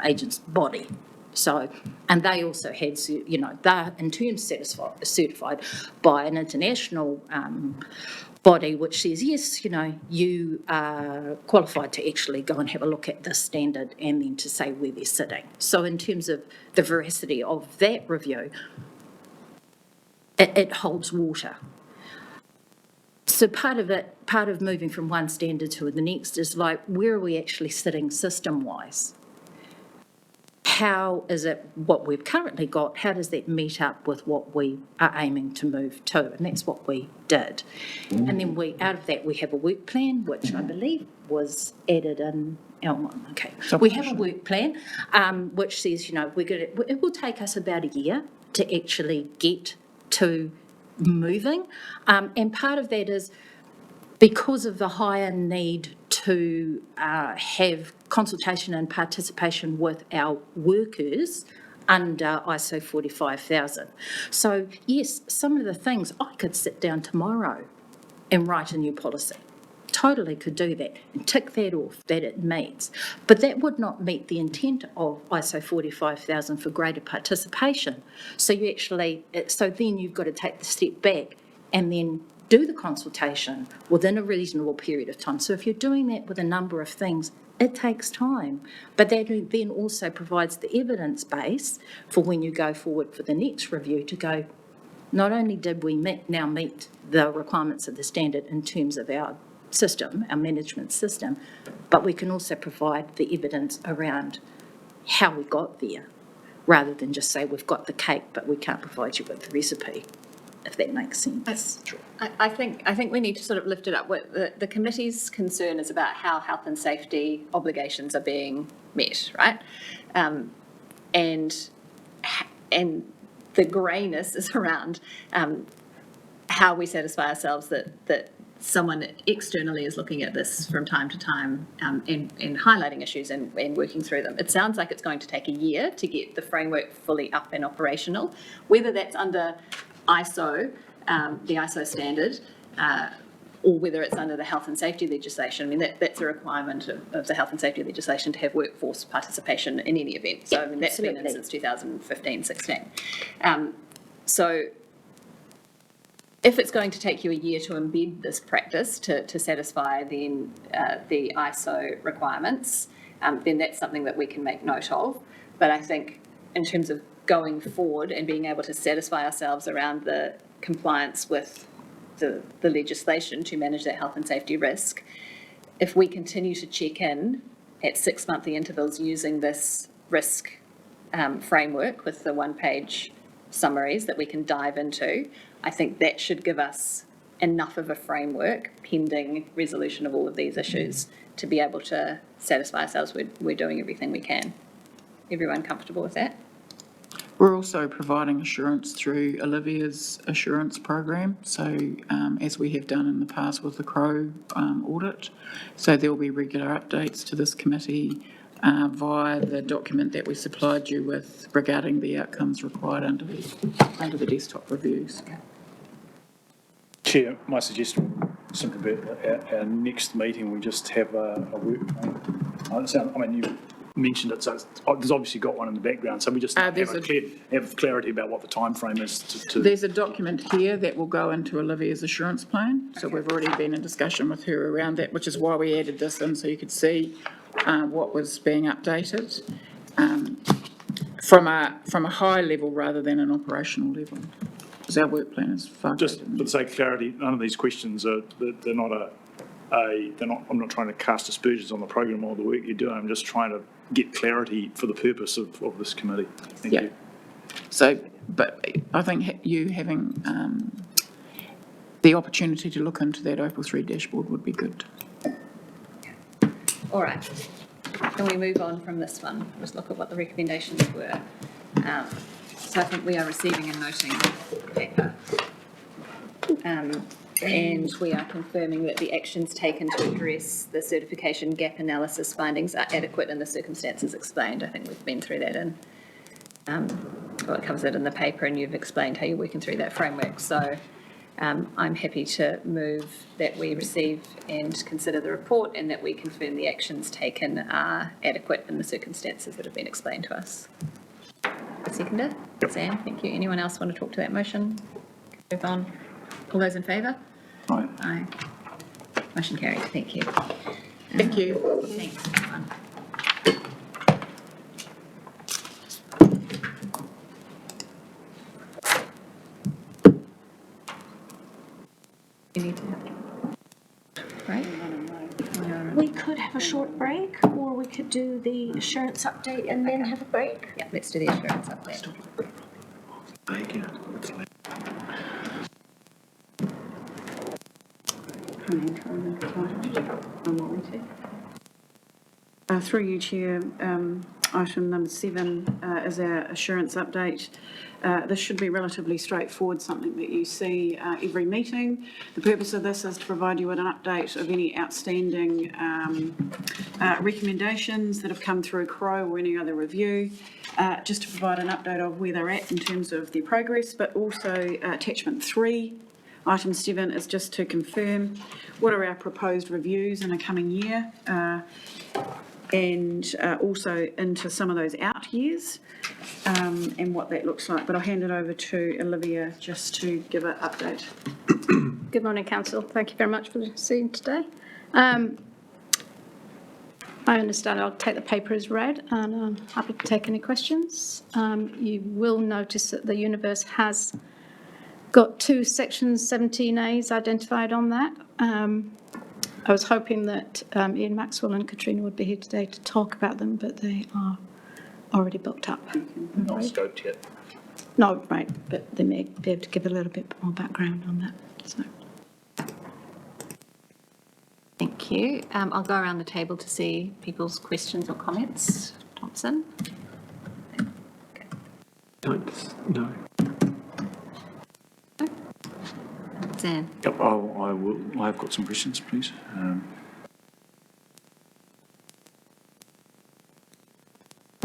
agents body. So, and they also had, they're in turn certified by an international body which says, yes, you are qualified to actually go and have a look at this standard and then to say where they're sitting. So in terms of the veracity of that review, it holds water. So part of moving from one standard to the next is like, where are we actually sitting system-wise? How is it, what we've currently got, how does that meet up with what we are aiming to move to? And that's what we did. And then out of that, we have a work plan, which I believe was added in L1. Okay. We have a work plan, which says, it will take us about a year to actually get to moving. And part of that is because of the higher need to have consultation and participation with our workers under ISO 45,000. So yes, some of the things I could sit down tomorrow and write a new policy. Totally could do that and tick that off that it meets. But that would not meet the intent of ISO 45000 for greater participation. So then you've got to take the step back and then do the consultation within a reasonable period of time. So if you're doing that with a number of things, it takes time. But that then also provides the evidence base for when you go forward for the next review to go, not only did we now meet the requirements of the standard in terms of our system, our management system, but we can also provide the evidence around how we got there, rather than just say we've got the cake, but we can't provide you with the recipe, if that makes sense. I think we need to sort of lift it up. The committee's concern is about how health and safety obligations are being met, right? And the greyness is around how we satisfy ourselves that someone externally is looking at this from time to time and highlighting issues and working through them. It sounds like it's going to take a year to get the framework fully up and operational, whether that's under ISO, the ISO standard, or whether it's under the health and safety legislation. I mean, that's a requirement of the health and safety legislation to have workforce participation in any event. So, I mean, that's been in since 2015-16. So if it's going to take you a year to embed this practice to satisfy the ISO requirements, then that's something that we can make note of. But I think in terms of going forward and being able to satisfy ourselves around the compliance with the legislation to manage that health and safety risk, if we continue to check in at 6-monthly intervals using this risk framework with the one-page summaries that we can dive into, I think that should give us enough of a framework pending resolution of all of these issues to be able to satisfy ourselves we're doing everything we can. Everyone comfortable with that? We're also providing assurance through Olivia's assurance program, so as we have done in the past with the Crow audit. So there will be regular updates to this committee via the document that we supplied you with regarding the outcomes required under the desktop reviews. Chair, my suggestion simply be at our next meeting, we just have a work plan. I mean, you mentioned it, so there's obviously got one in the background, so we just have clarity about what the time frame is to... There's a document here that will go into Olivia's assurance plan, so we've already been in discussion with her around that, which is why we added this in, so you could see what was being updated from a high level rather than an operational level. Because our work plan is far just for the sake of clarity, none of these questions are, they're not I'm not trying to cast aspersions on the program or the work you're doing. I'm just trying to get clarity for the purpose of this committee. Thank you. So, but I think you having the opportunity to look into that Opal 3 dashboard would be good. All right. Can we move on from this one? Just look at what the recommendations were. So I think we are receiving and noting paper. And we are confirming that the actions taken to address the certification gap analysis findings are adequate in the circumstances explained. I think we've been through that and it covers it in the paper, and you've explained how you're working through that framework. So I'm happy to move that we receive and consider the report and that we confirm the actions taken are adequate in the circumstances that have been explained to us. Seconder? Yep. Sam, thank you. Anyone else want to talk to that motion? Move on. All those in favour? Aye. Aye. Motion carried. Thank you. Thank you. Thanks. You need to right? We could have a short break, or we could do the assurance update and then have a break. Yeah, let's do the assurance update. Through you, Chair, item number 7 is our assurance update. This should be relatively straightforward, something that you see every meeting. The purpose of this is to provide you with an update of any outstanding recommendations that have come through Crow or any other review, just to provide an update of where they're at in terms of their progress, but also attachment 3 Item 7 is just to confirm what are our proposed reviews in the coming year, and also into some of those out years, and what that looks like. But I'll hand it over to Olivia just to give an update. Good morning, Council. Thank you very much for seeing today. I understand I'll take the paper as read, and I'm happy to take any questions. You will notice that the universe has got 2 sections 17As identified on that. I was hoping that Ian Maxwell and Katrina would be here today to talk about them, but they are already booked up. Not scoped yet. No, right, but they may be able to give a little bit more background on that. So. Thank you. I'll go around the table to see people's questions or comments. Thompson? No. Zan? Yep, I've got some questions, please.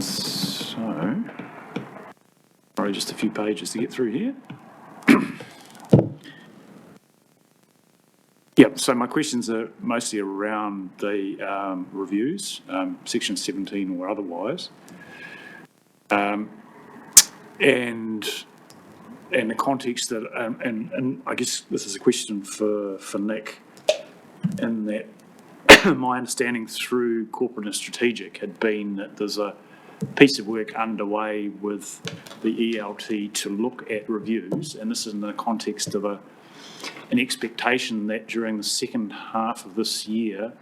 So, probably just a few pages to get through here. Yep, so my questions are mostly around the reviews, section 17 or otherwise. And the context that, and I guess this is a question for Nick, in that my understanding through corporate and strategic had been that there's a piece of work underway with the ELT to look at reviews, and this is in the context of an expectation that during the second half of this year,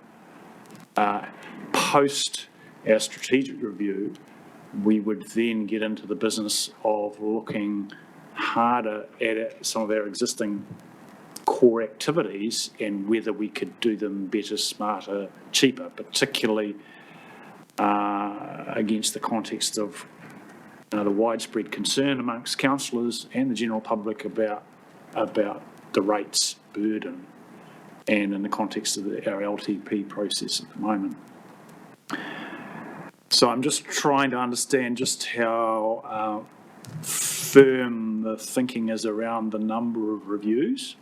post our strategic review, we would then get into the business of looking harder at some of our existing core activities and whether we could do them better, smarter, cheaper, particularly against the context of the widespread concern amongst councillors and the general public about the rates burden, and in the context of our LTP process at the moment. So I'm just trying to understand just how firm the thinking is around the number of reviews,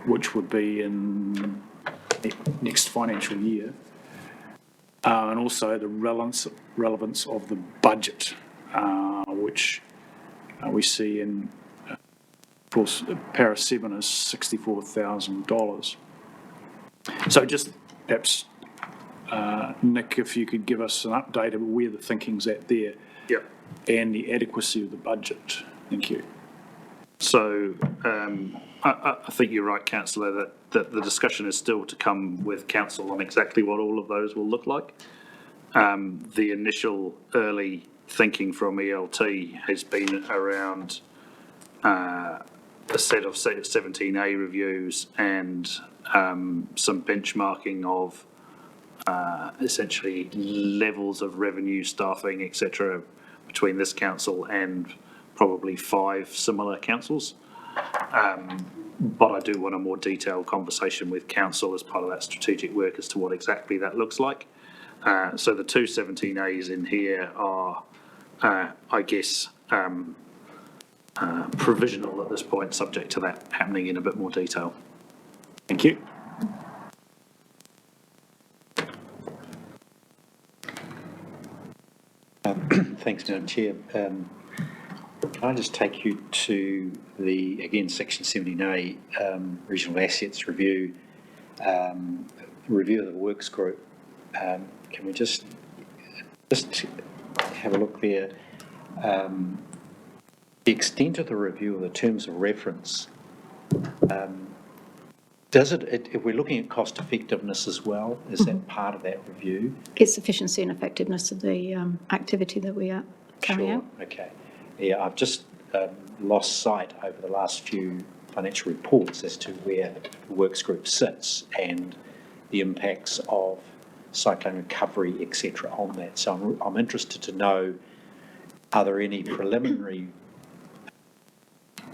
which would be in next financial year, and also the relevance of the budget, which we see in, of course, para 7 is $64,000. So just perhaps, Nick, if you could give us an update of where the thinking's at there. Yep. And the adequacy of the budget. Thank you. So I think you're right, Councillor, that the discussion is still to come with Council on exactly what all of those will look like. The initial early thinking from ELT has been around a set of 17A reviews and some benchmarking of essentially levels of revenue, staffing, etc., between this council and probably 5 similar councils. But I do want a more detailed conversation with council as part of that strategic work as to what exactly that looks like. So the 2 17As in here are, I guess, provisional at this point, subject to that happening in a bit more detail. Thank you. Thanks, Madam Chair. Can I just take you to the, again, section 17A, regional assets review, review of the works group. Can we just have a look there? The extent of the review of the terms of reference, does it, if we're looking at cost effectiveness as well, is that part of that review? It's efficiency and effectiveness of the activity that we are carrying out. Okay. Yeah, I've just lost sight over the last few financial reports as to where the works group sits and the impacts of cyclone recovery, etc., on that. So I'm interested to know, are there any preliminary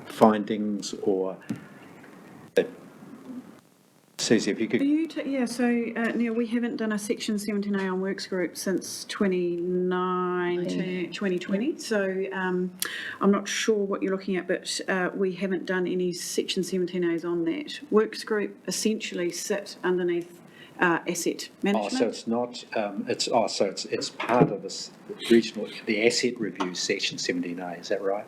findings or Susie, if you Are could, you, Neil, we haven't done a section 17A on works group since 2020. So I'm not sure what you're looking at, but we haven't done any section 17As on that. Works group essentially sit underneath asset management. so it's not, it's part of this regional, the asset review section 17A, is that right?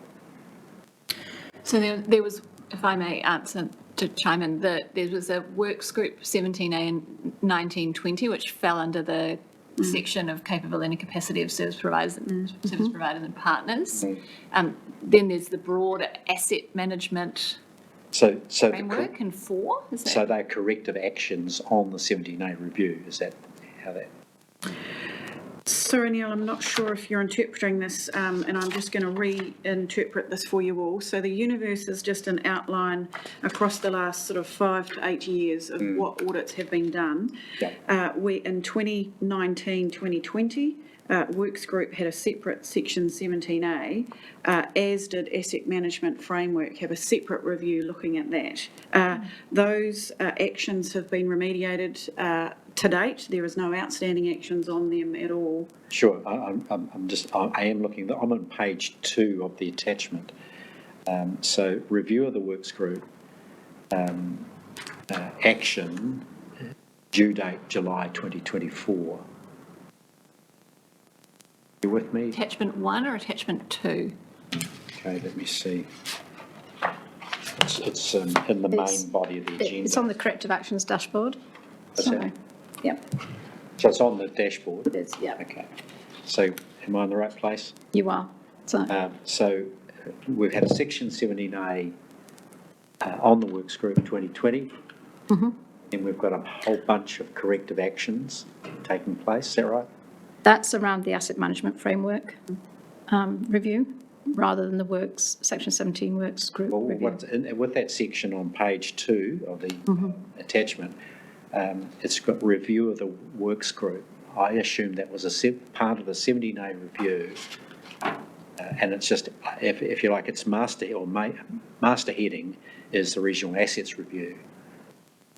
So there was, if I may answer to chime in, there was a works group 17A and 1920, which fell under the section of capability and capacity of service providers and partners. Then there's the broader asset management So framework in 4. Is that? So they're corrective actions on the 17A review, is that how that? Sorry, Neil, I'm not sure if you're interpreting this, and I'm just going to reinterpret this for you all. So the universe is just an outline across the last sort of 5 to 8 years of what audits have been done. Yep. We in 2019, 2020, Works Group had a separate section 17A, as did Asset Management Framework have a separate review looking at that. Those actions have been remediated to date. There is no outstanding actions on them at all. Sure, I am looking, I'm on page 2 of the attachment. So review of the works group, action, due date July 2024. You with me? Attachment 1 or attachment 2? Okay, let me see. It's in the main body of the agenda. It's on the corrective actions dashboard. What's So, that? yep, So it's on the dashboard? it is, yeah, Okay. So am I in the right place? you are. So, So we've had a section 17A on the works group 2020. And we've got a whole bunch of corrective actions taking place, is that right? that's around the asset management framework review, rather than the works, section 17 works group Well, review. with that section on page 2 of the attachment, it's got review of the works group. I assume that was part of the 17A review, and it's just, if you like, its master heading is the regional assets review,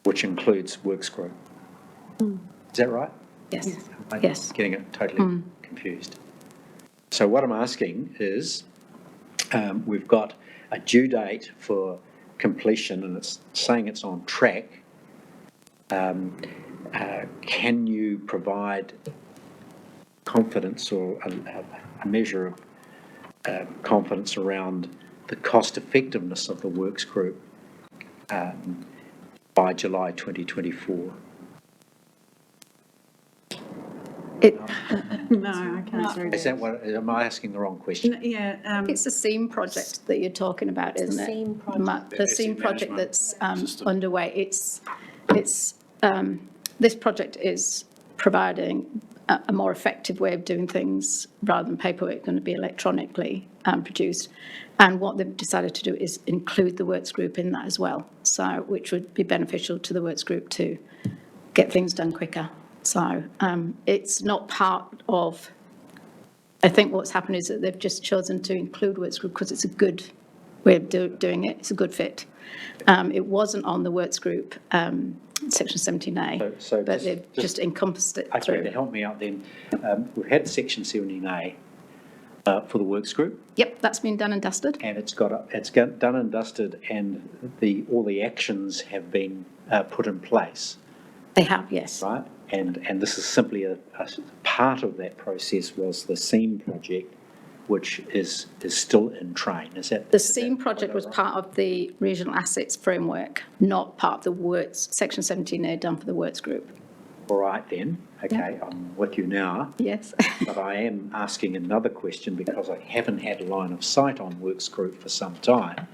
which includes works group. Is that right? Yes, I'm yes. getting it totally confused. So what I'm asking is, we've got a due date for completion, and it's saying it's on track. Can you provide confidence or a measure of confidence around the cost effectiveness of the works group by July 2024? No, I can't do Is that what, am I asking the wrong question? Yeah, It's the SEAM project that you're talking about, isn't it? SEAM project. The SEAM project that's underway. This project is providing a more effective way of doing things rather than paperwork, going to be electronically produced. And what they've decided to do is include the works group in that as well, so which would be beneficial to the works group to get things done quicker. So it's not part of, I think what's happened is that they've just chosen to include works group because it's a good way of doing it. It's a good fit. It wasn't on the works group section 17A, So but they've just encompassed it Okay, to through. help me out then, we've had section 17A for the works group, Yep, that's been done and dusted. and it's done and dusted, and all the actions have been put in place, They have, yes. right? And this is simply a part of that process was the SEAM project, which is still in train. Is that The SEAM project was part of the regional assets framework, not part of the works, section 17A done for the works group. all right then? Okay, I'm with you now. Yes. But I am asking another question because I haven't had a line of sight on works group for some time.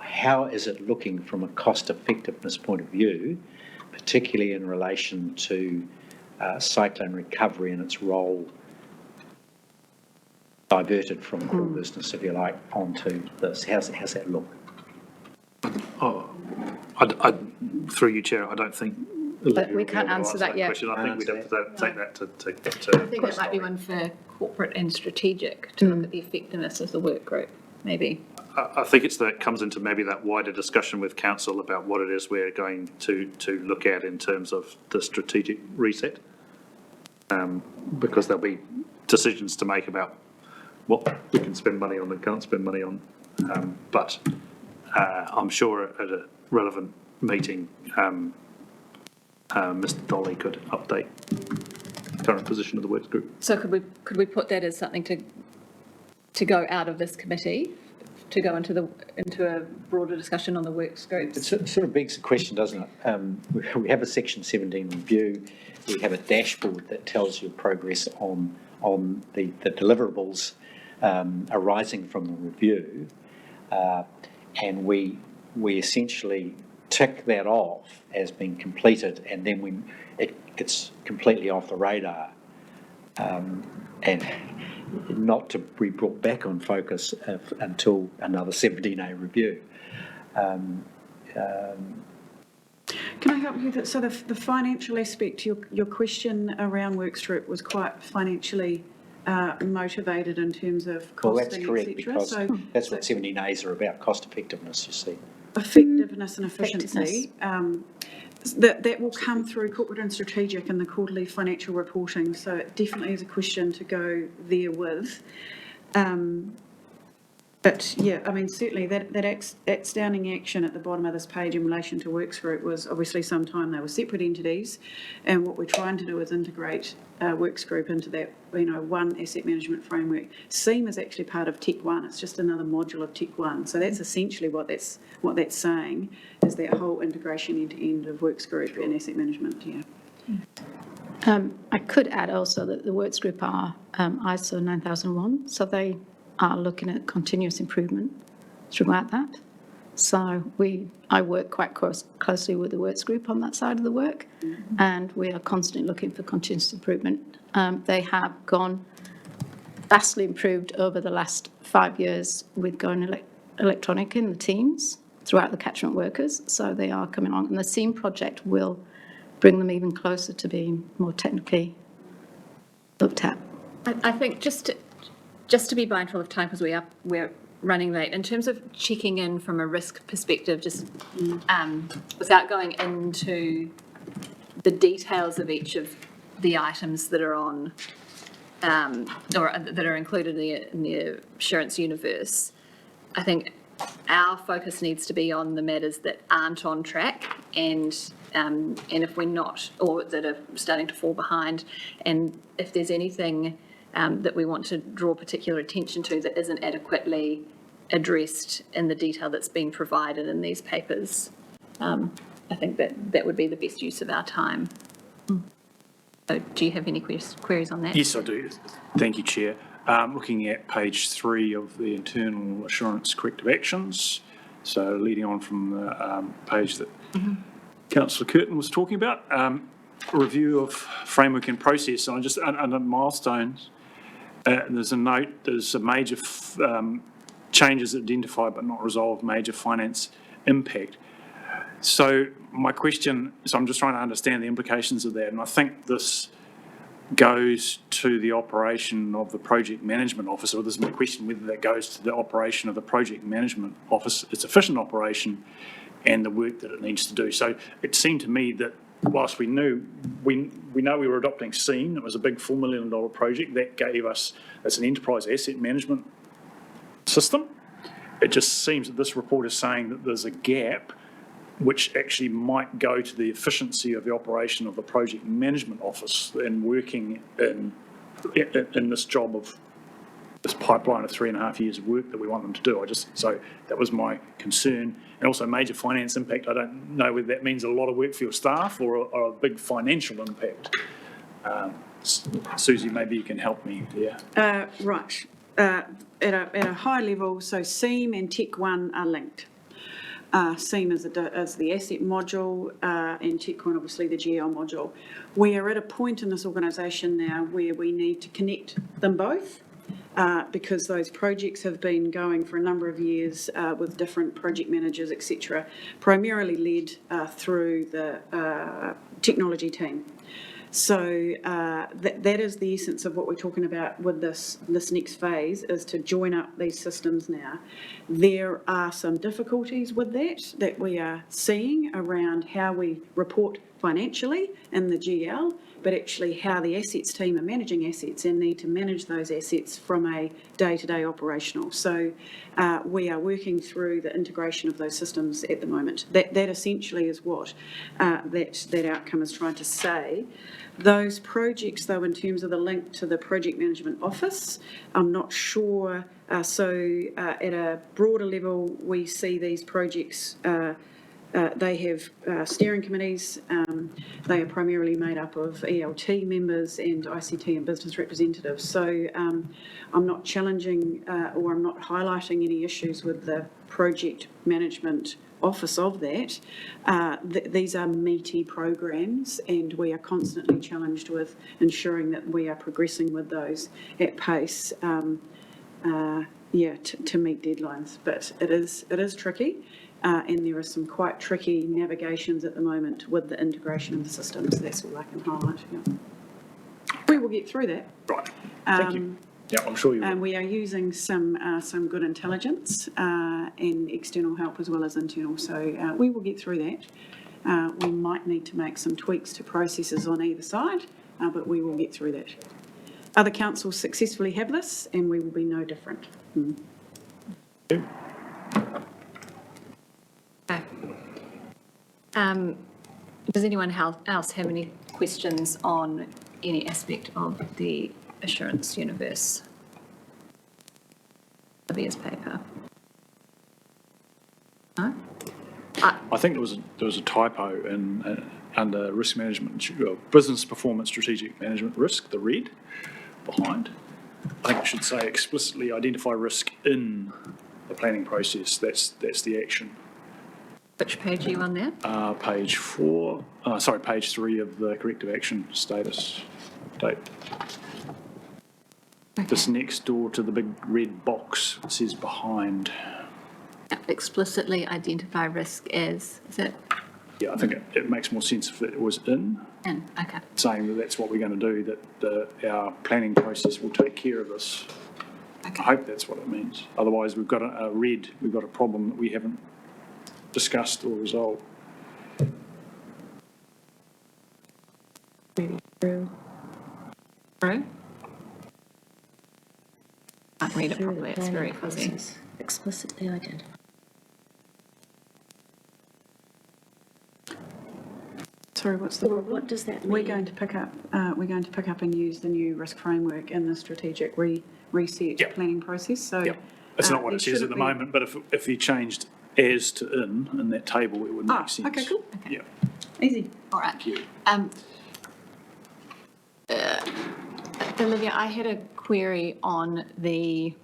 How is it looking from a cost effectiveness point of view, particularly in relation to cyclone recovery and its role diverted from core business, if you like, onto this? How's that look? Through you, Chair, I don't think. But we can't answer that yet. Question. I think we'd have to take that to. I think it might be one for corporate and strategic to look at the effectiveness of the work group, maybe. I think that comes into maybe that wider discussion with council about what it is we're going to look at in terms of the strategic reset. Because there'll be decisions to make about what we can spend money on and can't spend money on. But I'm sure at a relevant meeting, Mr. Dolly could update the current position of the works group. So could we put that as something to go out of this committee, to go into a broader discussion on the works groups? It sort of begs the question, doesn't it? We have a Section 17 review. We have a dashboard that tells you progress on the deliverables arising from the review, and we essentially tick that off as being completed, and then it's completely off the radar, and not to be brought back on focus until another 17A review. Can I help you with that? So the financial aspect, your question around workgroup was quite financially motivated in terms of Well, costing, that's correct, etc. because So that's what 17As are about, cost effectiveness, you see. effectiveness and efficiency. That will come through corporate and strategic and the quarterly financial reporting. So it definitely is a question to go there with. But yeah, I mean, certainly that outstanding action at the bottom of this page in relation to works group was obviously some time they were separate entities, and what we're trying to do is integrate works group into that, one asset management framework. SEAM is actually part of Tech One. It's just another module of Tech One. So that's essentially what that's saying, is that whole integration end to end of works group and asset management. Yeah. I could add also that the works group are ISO 9001, so they are looking at continuous improvement throughout that. So I work quite closely with the works group on that side of the work, and we are constantly looking for continuous improvement. They have gone vastly improved over the last 5 years with going electronic in the teams throughout the catchment workers, so they are coming on, and the SEAM project will bring them even closer to being more technically looked at. I think just to be mindful of time, because we're running late, in terms of checking in from a risk perspective, just without going into the details of each of the items that are on or that are included in the assurance universe, I think our focus needs to be on the matters that aren't on track, and if we're not, or that are starting to fall behind, and if there's anything that we want to draw particular attention to that isn't adequately addressed in the detail that's been provided in these papers. I think that would be the best use of our time. So do you have any queries on that? Yes, I do. Thank you, Chair. Looking at page 3 of the internal assurance corrective actions, so leading on from the page that Councillor Curtin was talking about, review of framework and process. And under milestones, there's a note, there's a major changes identified but not resolved, major finance impact. So my question, I'm just trying to understand the implications of that, and I think this goes to the operation of the project management office, or this is my question, whether that goes to the operation of the project management office, its efficient operation, and the work that it needs to do. So it seemed to me that whilst we know we were adopting SEAM, it was a big $4 million project that gave us, as an enterprise asset management system. It just seems that this report is saying that there's a gap which actually might go to the efficiency of the operation of the project management office and working in this job of this pipeline of 3.5 years of work that we want them to do. So that was my concern. And also major finance impact. I don't know whether that means a lot of work for your staff or a big financial impact. Susie, maybe you can help me there. Right. At a high level, so SEAM and Tech One are linked. SEAM is the asset module, and Tech One obviously the GL module. We are at a point in this organisation now where we need to connect them both, because those projects have been going for a number of years with different project managers, etc., primarily led through the technology team. So that is the essence of what we're talking about with this next phase, is to join up these systems now. There are some difficulties with that we are seeing around how we report financially in the GL, but actually how the assets team are managing assets and need to manage those assets from a day-to-day operational. So we are working through the integration of those systems at the moment. That essentially is what that outcome is trying to say. Those projects, though, in terms of the link to the project management office, I'm not sure. So at a broader level, we see these projects, they have steering committees. They are primarily made up of ELT members and ICT and business representatives. So I'm not challenging or I'm not highlighting any issues with the project management office of that. These are meaty programs, and we are constantly challenged with ensuring that we are progressing with those at pace, to meet deadlines. But it is tricky, and there are some quite tricky navigations at the moment with the integration of the systems. That's all I can highlight. Yeah. We will get through that. Right, thank you. Yeah, I'm sure you will. And we are using some good intelligence and external help as well as internal. So we will get through that. We might need to make some tweaks to processes on either side, but we will get through that. Other councils successfully have this, and we will be no different. Okay. Does anyone else have any questions on any aspect of the Assurance Universe Olivia's paper? No? I think there was a typo under risk management, business performance strategic management risk, the red behind. I think it should say explicitly identify risk in the planning process. That's the action. Which page are you on there? Page 3 of the corrective action status update. Okay. This next door to the big red box, it says behind. Explicitly identify risk as, is it? Yeah, I think it makes more sense if it was in. In, okay. Saying that that's what we're going to do, that our planning process will take care of this. Okay. I hope that's what it means. Otherwise, we've got we've got a problem that we haven't discussed or resolved. Maybe through. Through? I can't read it properly, it's very fuzzy. Explicitly identified. Sorry, what's the problem? What does that mean? We're going to pick up and use the new risk framework in the strategic reset planning process. So It's not what it says at the moment, but if you changed as to in that table, it would make sense. Okay, cool. Yeah. Easy. All right. Olivia, I had a query on the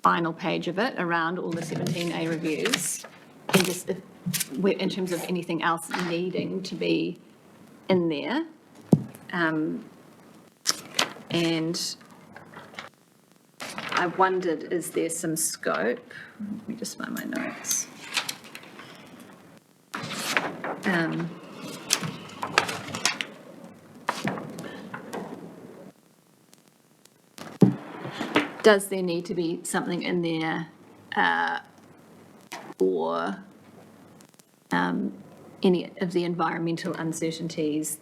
final page of it around all the 17A reviews, and just in terms of anything else needing to be in there. And I wondered, is there some scope? Let me just find my notes. Does there need to be something in there for any of the environmental uncertainties,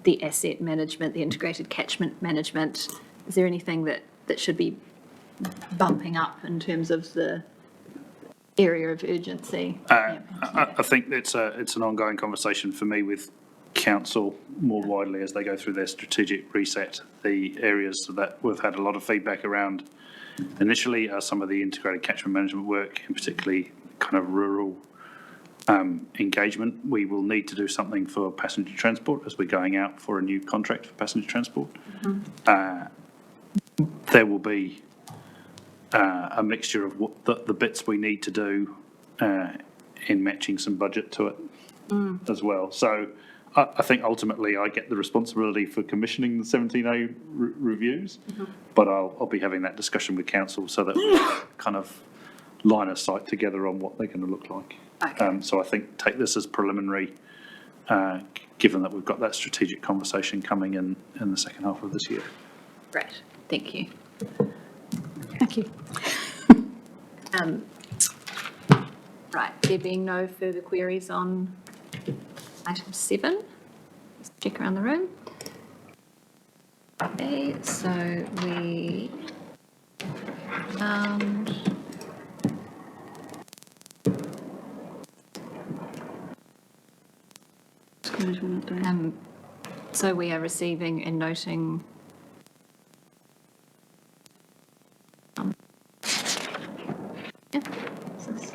the asset management, the integrated catchment management? Is there anything that should be bumping up in terms of the area of urgency? I think it's an ongoing conversation for me with council more widely as they go through their strategic reset. The areas that we've had a lot of feedback around initially are some of the integrated catchment management work, and particularly kind of rural engagement. We will need to do something for passenger transport as we're going out for a new contract for passenger transport. There will be a mixture of what the bits we need to do in matching some budget to it as well. So I think ultimately I get the responsibility for commissioning the 17A reviews, but I'll be having that discussion with council so that we kind of line of sight together on what they're going to look like. Okay. So I think take this as preliminary given that we've got that strategic conversation coming in the second half of this year. Great, thank you. Thank you. Right, there being no further queries on item 7, just check around the room. Okay, so we so we are receiving and noting yeah, is this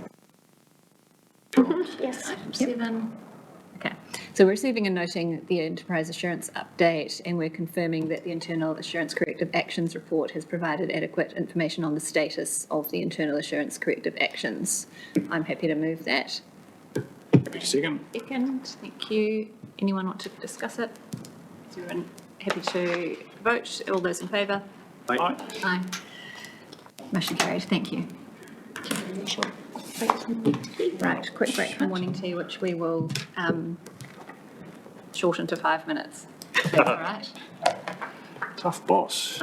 Yes. item 7? Okay, so we're receiving and noting the enterprise assurance update, and we're confirming that the internal assurance corrective actions report has provided adequate information on the status of the internal assurance corrective actions. I'm happy to move that. Happy to second. Second, thank you. Anyone want to discuss it? Is everyone happy to vote? All those in favour? Aye. Aye. Motion carried, thank you. Right, quick break for morning tea, which we will shorten to 5 minutes. That's all right. Tough boss.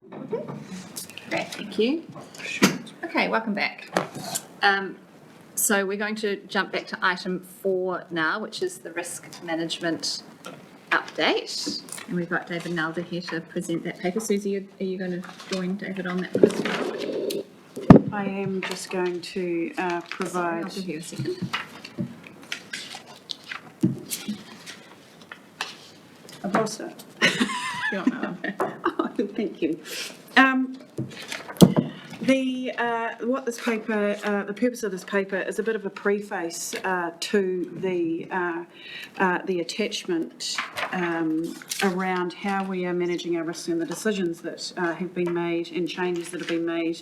Great, thank you. Okay, welcome back. So we're going to jump back to item 4 now, which is the risk management update. And we've got David Nalder here to present that paper. Susie, are you going to join David on that one? I am just going to provide. I'll give you a second. I've lost it. You want that one? Oh, thank you. What this paper, the purpose of this paper is a bit of a preface to the attachment around how we are managing our risks and the decisions that have been made and changes that have been made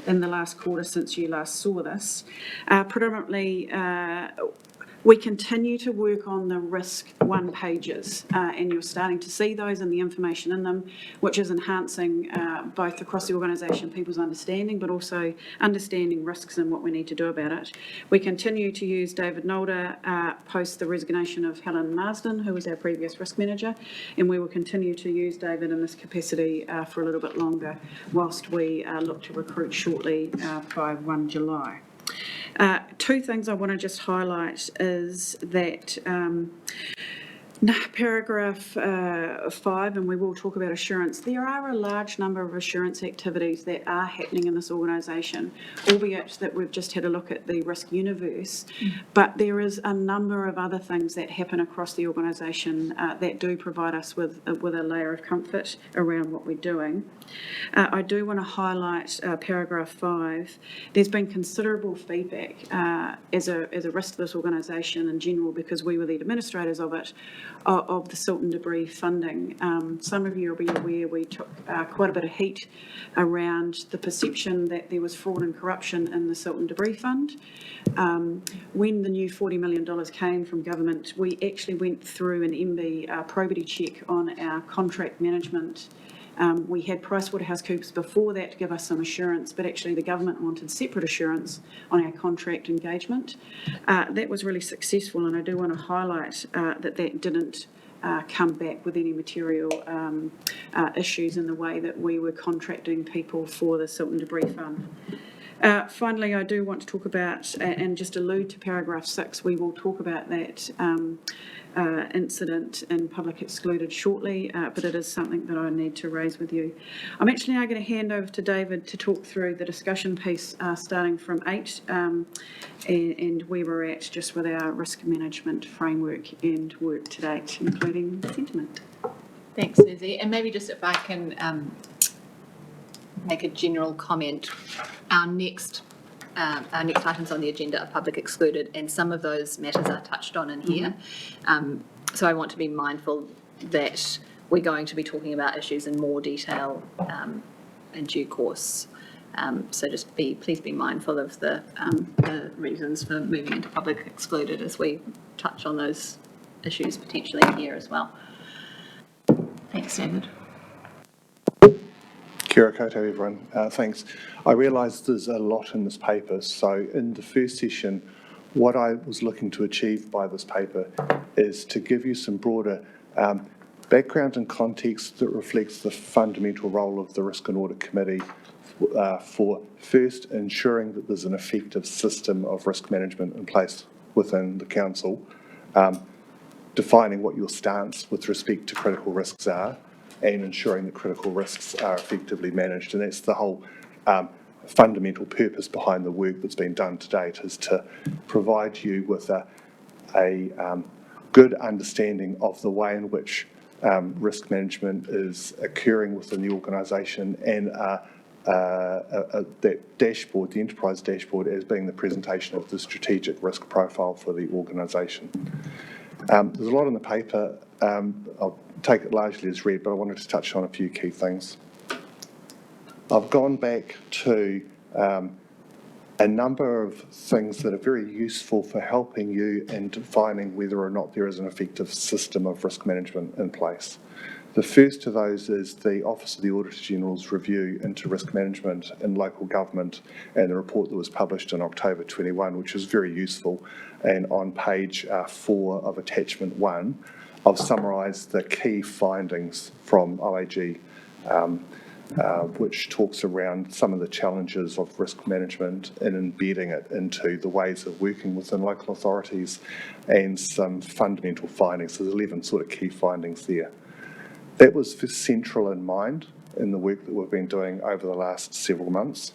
in the last quarter since you last saw this. Predominantly, we continue to work on the risk one pages, and you're starting to see those and the information in them, which is enhancing both across the organisation people's understanding, but also understanding risks and what we need to do about it. We continue to use David Nalder post the resignation of Helen Marsden, who was our previous risk manager, and we will continue to use David in this capacity for a little bit longer whilst we look to recruit shortly by 1 July. Two things I want to just highlight is that paragraph 5, and we will talk about assurance, there are a large number of assurance activities that are happening in this organisation, albeit that we've just had a look at the risk universe, but there is a number of other things that happen across the organisation that do provide us with a layer of comfort around what we're doing. I do want to highlight paragraph 5. There's been considerable feedback as a risk to this organisation in general, because we were the administrators of it, of the silt and debris funding. Some of you will be aware we took quite a bit of heat around the perception that there was fraud and corruption in the silt and debris fund. When the new $40 million came from government, we actually went through an MB probity check on our contract management. We had PricewaterhouseCoopers before that to give us some assurance, but actually the government wanted separate assurance on our contract engagement. That was really successful, and I do want to highlight that didn't come back with any material issues in the way that we were contracting people for the silt and debris fund. Finally, I do want to talk about, and just allude to paragraph 6, we will talk about that incident in public excluded shortly, but it is something that I need to raise with you. I'm actually now going to hand over to David to talk through the discussion piece starting from 8 and where we're at just with our risk management framework and work to date, including sentiment. Thanks, Susie. And maybe just if I can make a general comment, our next items on the agenda are public excluded, and some of those matters are touched on in here. So I want to be mindful that we're going to be talking about issues in more detail in due course. So just please be mindful of the reasons for moving into public excluded as we touch on those issues potentially here as well. Thanks, David. Kia ora koutou, everyone. Thanks. I realise there's a lot in this paper, so in the first session, what I was looking to achieve by this paper is to give you some broader background and context that reflects the fundamental role of the Risk and Audit Committee for first ensuring that there's an effective system of risk management in place within the Council, defining what your stance with respect to critical risks are, and ensuring that critical risks are effectively managed. And that's the whole fundamental purpose behind the work that's been done to date, is to provide you with a good understanding of the way in which risk management is occurring within the organisation, and that dashboard, the enterprise dashboard, as being the presentation of the strategic risk profile for the organisation. There's a lot in the paper. I'll take it largely as read, but I wanted to touch on a few key things. I've gone back to a number of things that are very useful for helping you in defining whether or not there is an effective system of risk management in place. The first of those is the Office of the Auditor General's review into risk management in local government, and the report that was published in October 21, which is very useful. And on page 4 of attachment 1, I've summarised the key findings from OAG which talks around some of the challenges of risk management and embedding it into the ways of working within local authorities and some fundamental findings. So there's 11 sort of key findings there. That was for central in mind in the work that we've been doing over the last several months.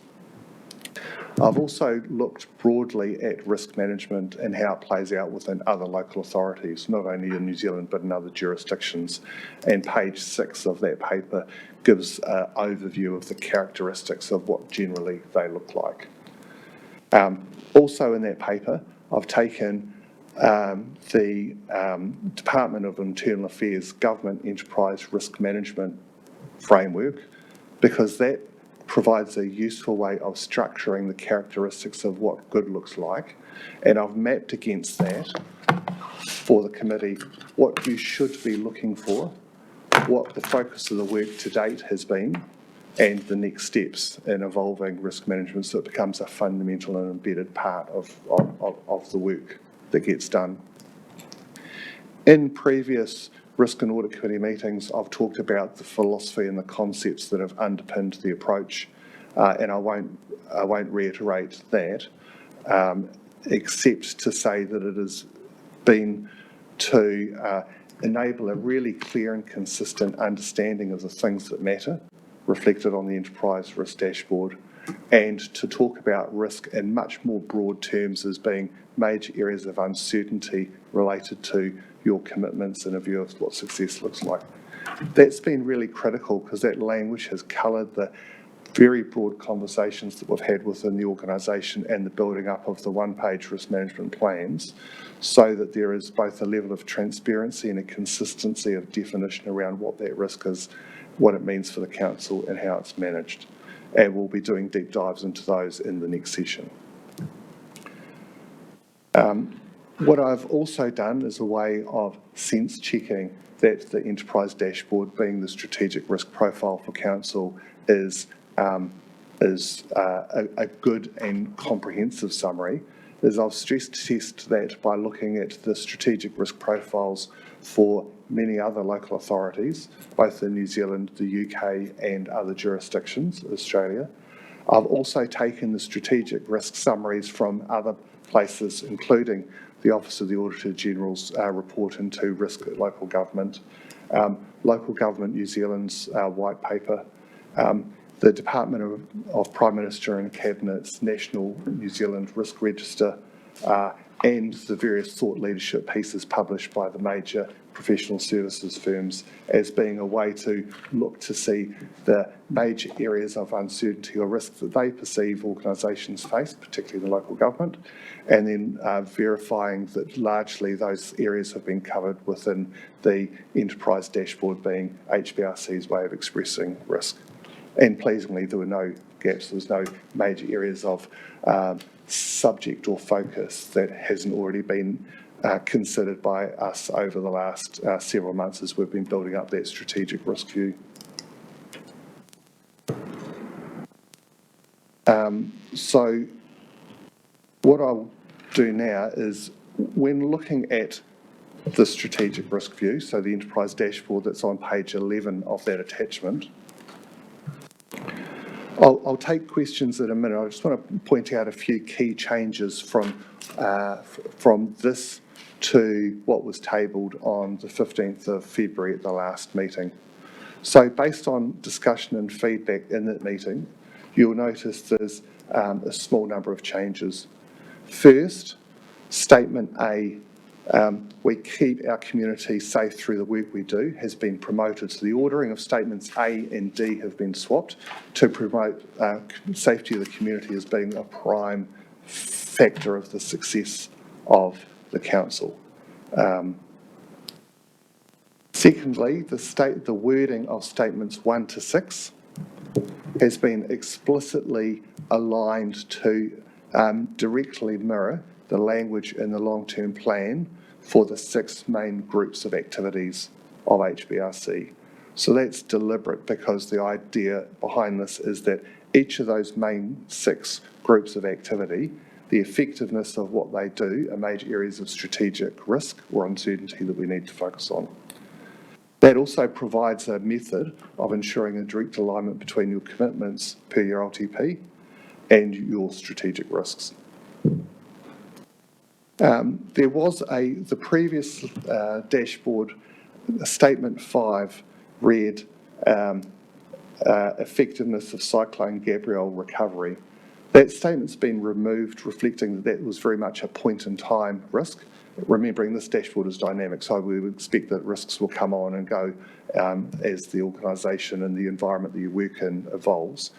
I've also looked broadly at risk management and how it plays out within other local authorities, not only in New Zealand but in other jurisdictions. And page 6 of that paper gives an overview of the characteristics of what generally they look like. Also in that paper, I've taken the Department of Internal Affairs Government Enterprise Risk Management Framework, because that provides a useful way of structuring the characteristics of what good looks like. And I've mapped against that for the committee what you should be looking for, what the focus of the work to date has been, and the next steps in evolving risk management so it becomes a fundamental and embedded part of the work that gets done. In previous Risk and Audit Committee meetings, I've talked about the philosophy and the concepts that have underpinned the approach, and I won't reiterate that, except to say that it has been to enable a really clear and consistent understanding of the things that matter, reflected on the enterprise risk dashboard, and to talk about risk in much more broad terms as being major areas of uncertainty related to your commitments and a view of what success looks like. That's been really critical because that language has coloured the very broad conversations that we've had within the organisation and the building up of the one-page risk management plans, so that there is both a level of transparency and a consistency of definition around what that risk is, what it means for the council and how it's managed. And we'll be doing deep dives into those in the next session. What I've also done is a way of sense checking that the enterprise dashboard, being the strategic risk profile for council, is a good and comprehensive summary. Is I've stress tested that by looking at the strategic risk profiles for many other local authorities, both in New Zealand, the UK and other jurisdictions, Australia. I've also taken the strategic risk summaries from other places, including the Office of the Auditor General's report into risk at local government, Local Government New Zealand's white paper, the Department of Prime Minister and Cabinet's National New Zealand Risk Register, and the various thought leadership pieces published by the major professional services firms as being a way to look to see the major areas of uncertainty or risk that they perceive organisations face, particularly the local government, and then verifying that largely those areas have been covered within the enterprise dashboard, being HBRC's way of expressing risk. And pleasingly, there were no gaps, there was no major areas of subject or focus that hasn't already been considered by us over the last several months as we've been building up that strategic risk view. So what I'll do now is, when looking at the strategic risk view, so the enterprise dashboard that's on page 11 of that attachment, I'll take questions in a minute. I just want to point out a few key changes from this to what was tabled on the 15th of February at the last meeting. So based on discussion and feedback in that meeting, you'll notice there's a small number of changes. First, statement A, we keep our community safe through the work we do, has been promoted. So the ordering of statements A and D have been swapped to promote safety of the community as being a prime factor of the success of the council. Secondly, the wording of statements 1 to 6 has been explicitly aligned to directly mirror the language in the long-term plan for the 6 main groups of activities of HBRC. So that's deliberate, because the idea behind this is that each of those main 6 groups of activity, the effectiveness of what they do are major areas of strategic risk or uncertainty that we need to focus on. That also provides a method of ensuring a direct alignment between your commitments per your LTP and your strategic risks. There was the previous dashboard, statement 5 read effectiveness of Cyclone Gabrielle recovery. That statement's been removed, reflecting that was very much a point-in-time risk. Remembering this dashboard is dynamic, so we would expect that risks will come on and go as the organisation and the environment that you work in evolves.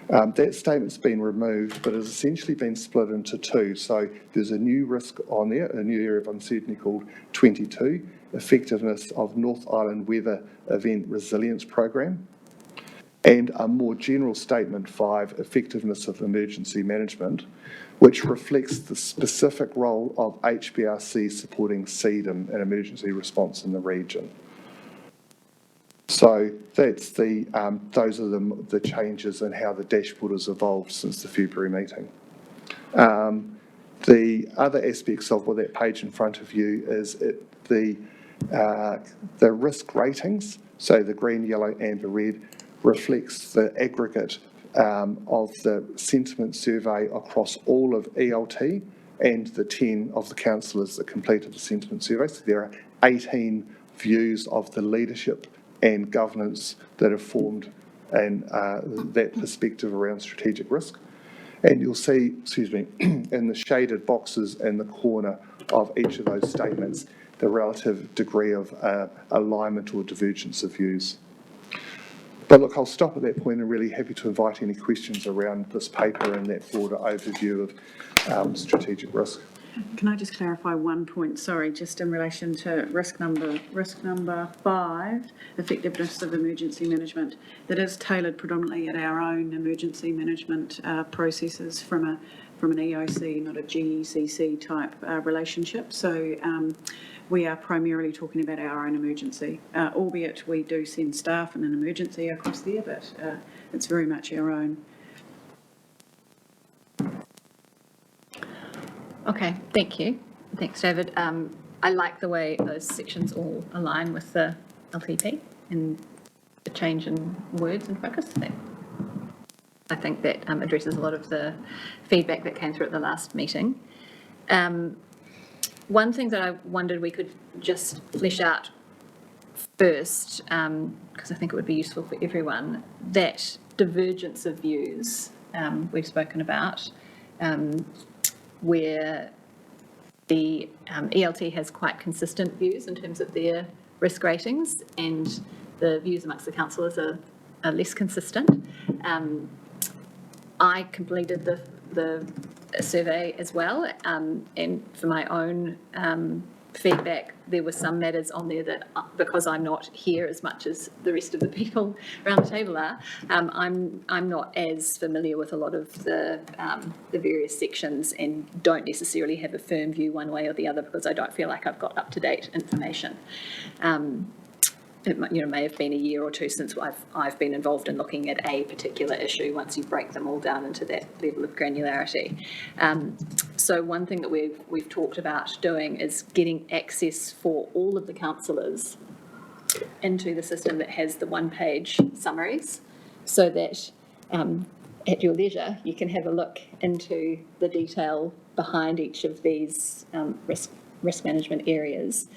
That statement's been removed, but has essentially been split into two. So there's a new risk on there, a new area of uncertainty called 22, effectiveness of North Island Weather Event Resilience Program, and a more general statement 5, effectiveness of emergency management, which reflects the specific role of HBRC supporting CEDAM and emergency response in the region. So that's those are the changes in how the dashboard has evolved since the February meeting. The other aspects of that page in front of you is the risk ratings. So the green, yellow, amber, red reflects the aggregate of the sentiment survey across all of ELT and the 10 of the councillors that completed the sentiment survey. So there are 18 views of the leadership and governance that have formed and that perspective around strategic risk. And you'll see, in the shaded boxes in the corner of each of those statements, the relative degree of alignment or divergence of views. But look, I'll stop at that point and really happy to invite any questions around this paper and that broader overview of strategic risk. Can I just clarify one point? Sorry, just in relation to risk number 5, effectiveness of emergency management. That is tailored predominantly at our own emergency management processes from an EOC, not a GECC type relationship. So we are primarily talking about our own emergency, albeit we do send staff in an emergency across there, but it's very much our own. Okay, thank you. Thanks, David. I like the way those sections all align with the LTP and the change in words and focus. I think that addresses a lot of the feedback that came through at the last meeting. One thing that I wondered we could just flesh out first, because I think it would be useful for everyone, that divergence of views we've spoken about, where the ELT has quite consistent views in terms of their risk ratings, and the views amongst the councillors are less consistent. I completed the survey as well, and for my own feedback, there were some matters on there that, because I'm not here as much as the rest of the people around the table are, I'm not as familiar with a lot of the various sections and don't necessarily have a firm view one way or the other because I don't feel like I've got up-to-date information. It may have been a year or two since I've been involved in looking at a particular issue once you break them all down into that level of granularity. So one thing that we've talked about doing is getting access for all of the councillors into the system that has the one-page summaries, so that at your leisure you can have a look into the detail behind each of these risk management areas.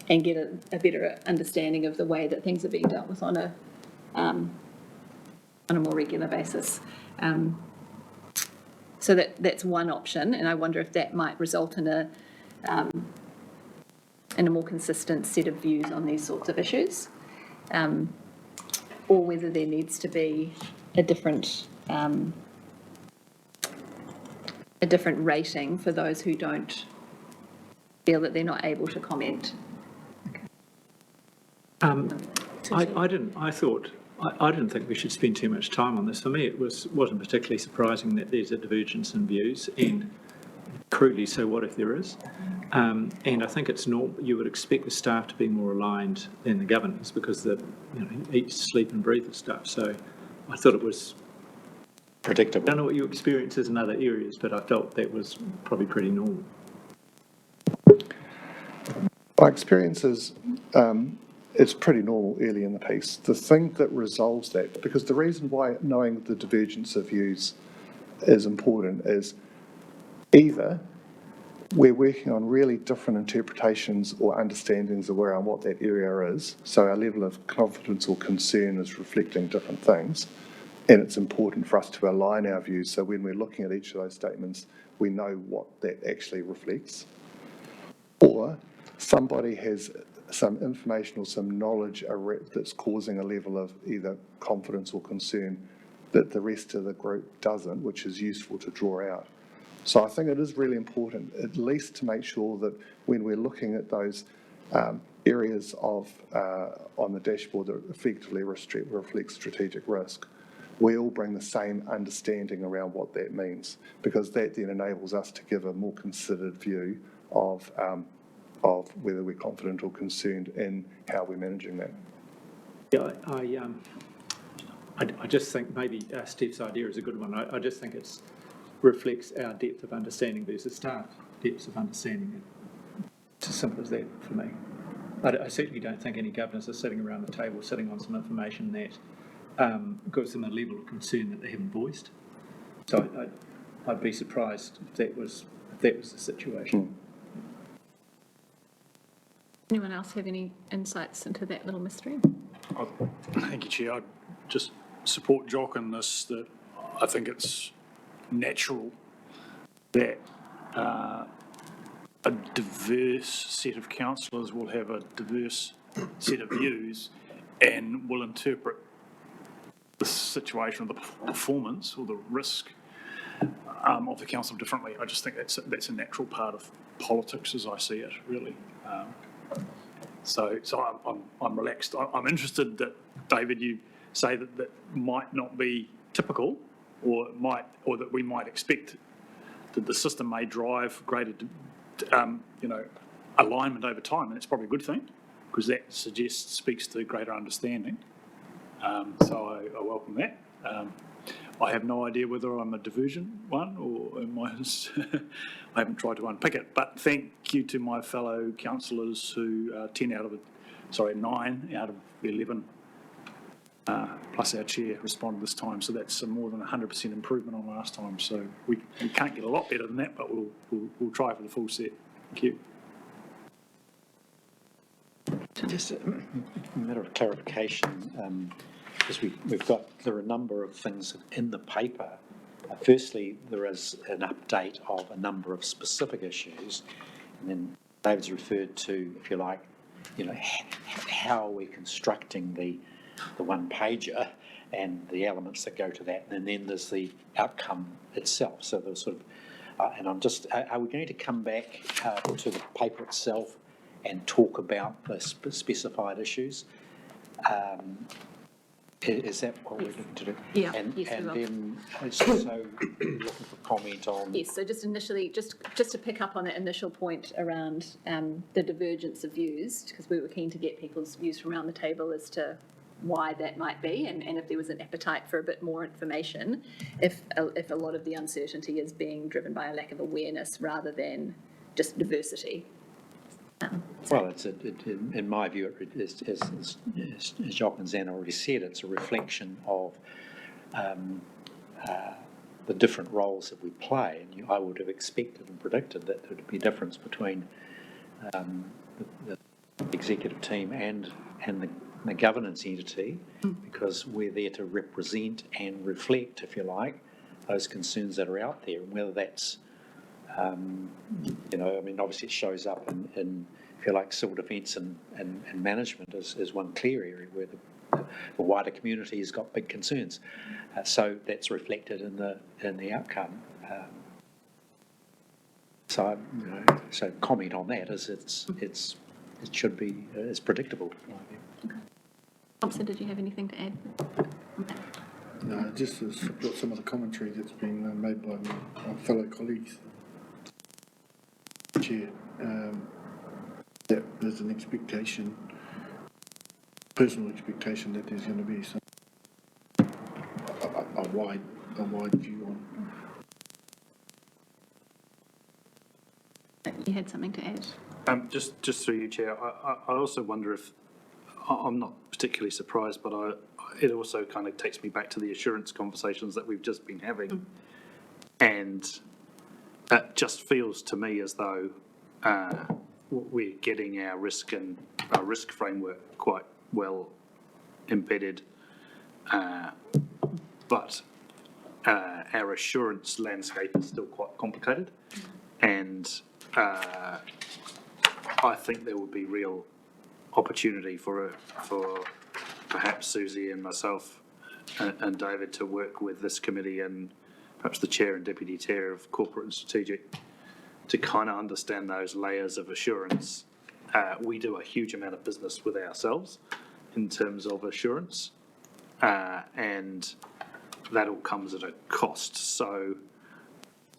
And get a better understanding of the way that things are being dealt with on a more regular basis. So that's one option, and I wonder if that might result in a more consistent set of views on these sorts of issues, or whether there needs to be a different rating for those who don't feel that they're not able to comment. I didn't think we should spend too much time on this. For me, it wasn't particularly surprising that there's a divergence in views, and crudely, so what if there is? And I think it's normal. You would expect the staff to be more aligned than the governors because they eat, sleep, and breathe the stuff. So I thought it was predictable. I don't know what your experience is in other areas, but I felt that was probably pretty normal. My experience is it's pretty normal early in the piece. The thing that resolves that, because the reason why knowing the divergence of views is important is either we're working on really different interpretations or understandings around what that area is, so our level of confidence or concern is reflecting different things, and it's important for us to align our views so when we're looking at each of those statements, we know what that actually reflects. Or somebody has some information or some knowledge that's causing a level of either confidence or concern that the rest of the group doesn't, which is useful to draw out. So I think it is really important, at least to make sure that when we're looking at those areas of on the dashboard that effectively reflect strategic risk, we all bring the same understanding around what that means, because that then enables us to give a more considered view of whether we're confident or concerned in how we're managing that. Yeah, I just think maybe Steve's idea is a good one. I just think it reflects our depth of understanding versus staff depth of understanding. It's as simple as that for me. I certainly don't think any governors are sitting around the table sitting on some information that gives them a level of concern that they haven't voiced. So I'd be surprised if that was the situation. Anyone else have any insights into that little mystery? Thank you, Chair. I'd just support Jock in this, that I think it's natural that a diverse set of councillors will have a diverse set of views and will interpret the situation or the performance or the risk of the council differently. I just think that's a natural part of politics as I see it, really. So I'm relaxed. I'm interested that, David, you say that might not be typical, or that we might expect that the system may drive greater, alignment over time, and it's probably a good thing because that speaks to greater understanding. So I welcome that. I have no idea whether I'm a diversion one or am I haven't tried to unpick it. But thank you to my fellow councillors who 9 out of 11 plus our chair responded this time. So that's more than 100% improvement on last time. So we can't get a lot better than that, but we'll try for the full set. Thank you. Just a matter of clarification, because there are a number of things in the paper. Firstly, there is an update of a number of specific issues, and then David's referred to, if you like, how are we constructing the one-pager and the elements that go to that, and then there's the outcome itself. So there's sort of, and I'm just, are we going to come back to the paper itself and talk about the specified issues? Is that what we're looking to do? Yeah. And yes, we will. then also looking for comment on... Yes, so just initially, just to pick up on that initial point around the divergence of views, because we were keen to get people's views from around the table as to why that might be, and if there was an appetite for a bit more information, if a lot of the uncertainty is being driven by a lack of awareness rather than just diversity. Well, in my view, as Jock and Zan already said, it's a reflection of the different roles that we play. And I would have expected and predicted that there would be a difference between the executive team and the governance entity, because we're there to represent and reflect, if you like, those concerns that are out there, and whether that's obviously it shows up in if you like, civil defence and management is one clear area where the wider community has got big concerns. So that's reflected in the outcome. So comment on that is it should be as predictable. Okay. Thompson, did you have anything to add? Okay. No, just to support some of the commentary that's been made by my fellow colleagues. Chair, that there's an expectation, personal expectation, that there's going to be a wide view on. You had something to add? Just through you, Chair, I also wonder if I'm not particularly surprised, but it also kind of takes me back to the assurance conversations that we've just been having. And it just feels to me as though we're getting our risk framework quite well embedded, but our assurance landscape is still quite complicated. And I think there would be real opportunity for perhaps Susie and myself and David to work with this committee and perhaps the chair and deputy chair of corporate and strategic to kind of understand those layers of assurance. We do a huge amount of business with ourselves in terms of assurance, and that all comes at a cost. So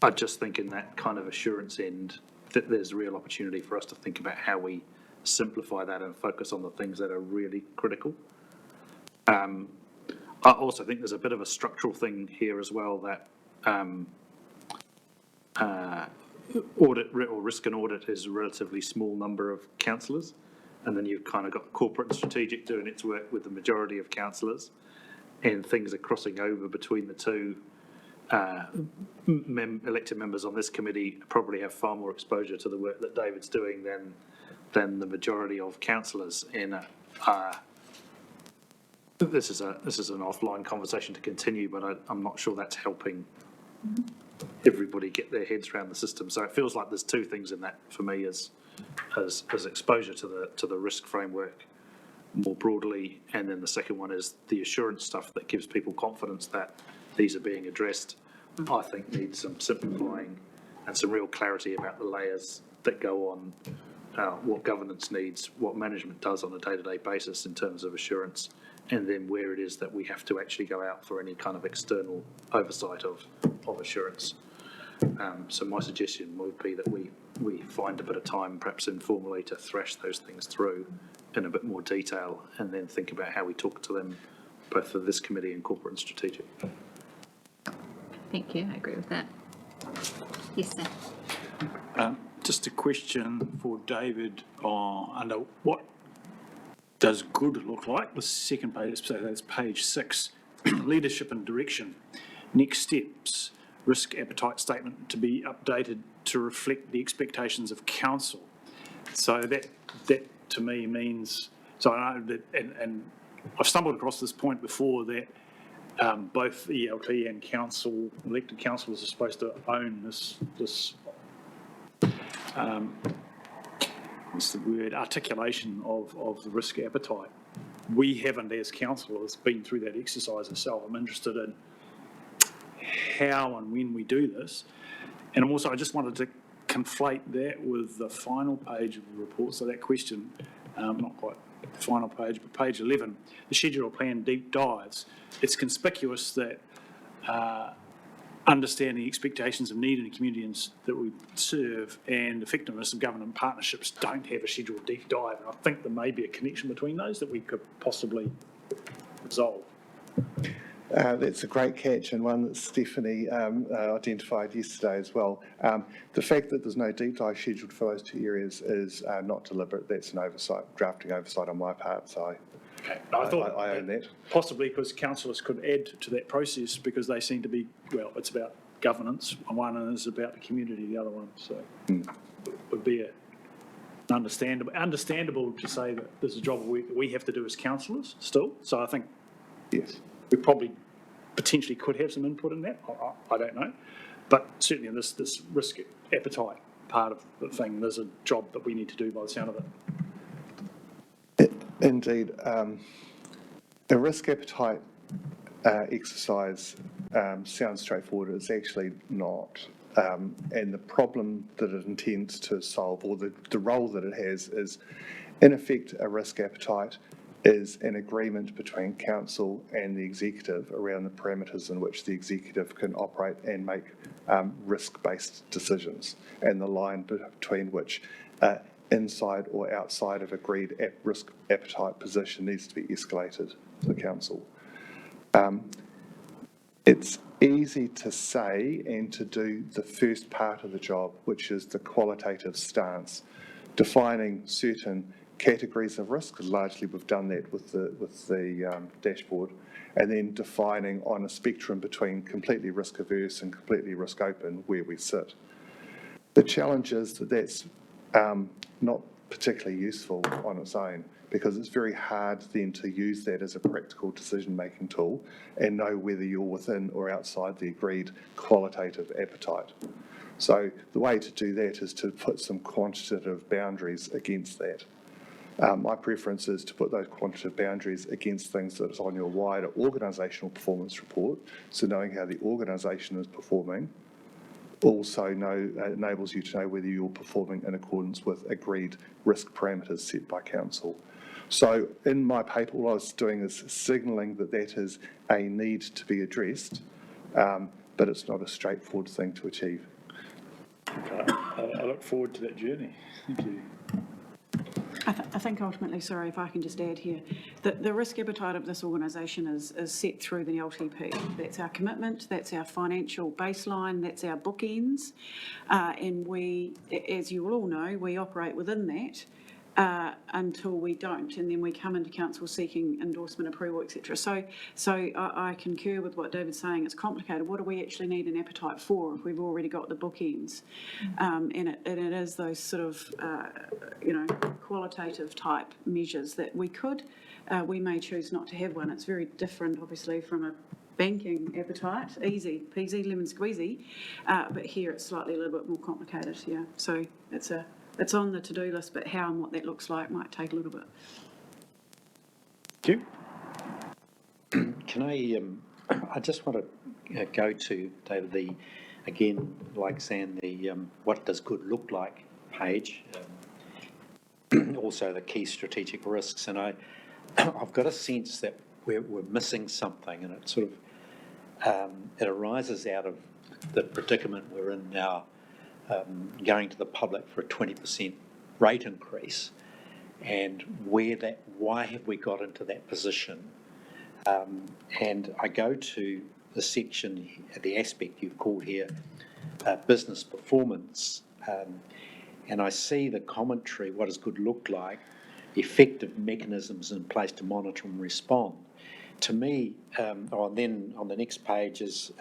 I just think in that kind of assurance end that there's real opportunity for us to think about how we simplify that and focus on the things that are really critical. I also think there's a bit of a structural thing here as well that audit or risk and audit is a relatively small number of councillors, and then you've kind of got corporate and strategic doing its work with the majority of councillors, and things are crossing over between the two. Elected members on this committee probably have far more exposure to the work that David's doing than the majority of councillors. This is an offline conversation to continue, but I'm not sure that's helping everybody get their heads around the system. So it feels like there's two things in that for me: as exposure to the risk framework more broadly, and then the second one is the assurance stuff that gives people confidence that these are being addressed. I think needs some simplifying and some real clarity about the layers that go on, what governance needs, what management does on a day-to-day basis in terms of assurance, and then where it is that we have to actually go out for any kind of external oversight of assurance. So my suggestion would be that we find a bit of time, perhaps informally, to thrash those things through in a bit more detail, and then think about how we talk to them, both for this committee and corporate and strategic. Thank you, I agree with that. Yes, sir. Just a question for David under what does good look like? The second page, so that's page 6, leadership and direction. Next steps, risk appetite statement to be updated to reflect the expectations of council. So that to me means, so I know that, and I've stumbled across this point before that both ELT and council, elected councillors are supposed to own this what's the word, articulation of the risk appetite. We haven't, as councillors, been through that exercise ourselves. I'm interested in how and when we do this. And also, I just wanted to conflate that with the final page of the report. So that question, not quite the final page, but page 11, the schedule plan deep dives. It's conspicuous that understanding expectations of need in the communities that we serve and effectiveness of government partnerships don't have a scheduled deep dive. And I think there may be a connection between those that we could possibly resolve. That's a great catch, and one that Stephanie identified yesterday as well. The fact that there's no deep dive scheduled for those two areas is not deliberate. That's an oversight, drafting oversight on my part, so okay. I thought I own that. Possibly because councillors could add to that process because they seem to be, well, it's about governance, one is about the community, the other one. So it would be understandable to say that this is a job we have to do as councillors still. So I think yes, we probably potentially could have some input in that. I don't know. But certainly in this risk appetite part of the thing, there's a job that we need to do by the sound of it. Indeed. A risk appetite exercise sounds straightforward. It's actually not. And the problem that it intends to solve, or the role that it has, is in effect a risk appetite is an agreement between council and the executive around the parameters in which the executive can operate and make risk-based decisions, and the line between which inside or outside of agreed risk appetite position needs to be escalated to the council. It's easy to say and to do the first part of the job, which is the qualitative stance, defining certain categories of risk, largely we've done that with the dashboard, and then defining on a spectrum between completely risk averse and completely risk open where we sit. The challenge is that that's not particularly useful on its own, because it's very hard then to use that as a practical decision-making tool and know whether you're within or outside the agreed qualitative appetite. So the way to do that is to put some quantitative boundaries against that. My preference is to put those quantitative boundaries against things that is on your wider organisational performance report, so knowing how the organisation is performing also enables you to know whether you're performing in accordance with agreed risk parameters set by council. So in my paper, all I was doing is signalling that that is a need to be addressed, but it's not a straightforward thing to achieve. Okay. I look forward to that journey. Thank you. I think ultimately, sorry, if I can just add here, that the risk appetite of this organisation is set through the LTP. That's our commitment, that's our financial baseline, that's our bookends, and we, as you will all know, we operate within that until we don't, and then we come into council seeking endorsement, approval, etc. So I concur with what David's saying. It's complicated. What do we actually need an appetite for if we've already got the bookends? And it is those sort of qualitative type measures that we may choose not to have one. It's very different, obviously, from a banking appetite, easy peasy lemon squeezy, but here it's slightly a little bit more complicated. Yeah, so it's on the to-do list, but how and what that looks like might take a little bit. Thank you. Can I just want to go to, David, again, like saying what does good look like page, also the key strategic risks, and I've got a sense that we're missing something, and it sort of, it arises out of the predicament we're in now, going to the public for a 20% rate increase, and why have we got into that position? And I go to the section, the aspect you've called here, business performance, and I see the commentary, what does good look like, effective mechanisms in place to monitor and respond. To me, and then on the next page is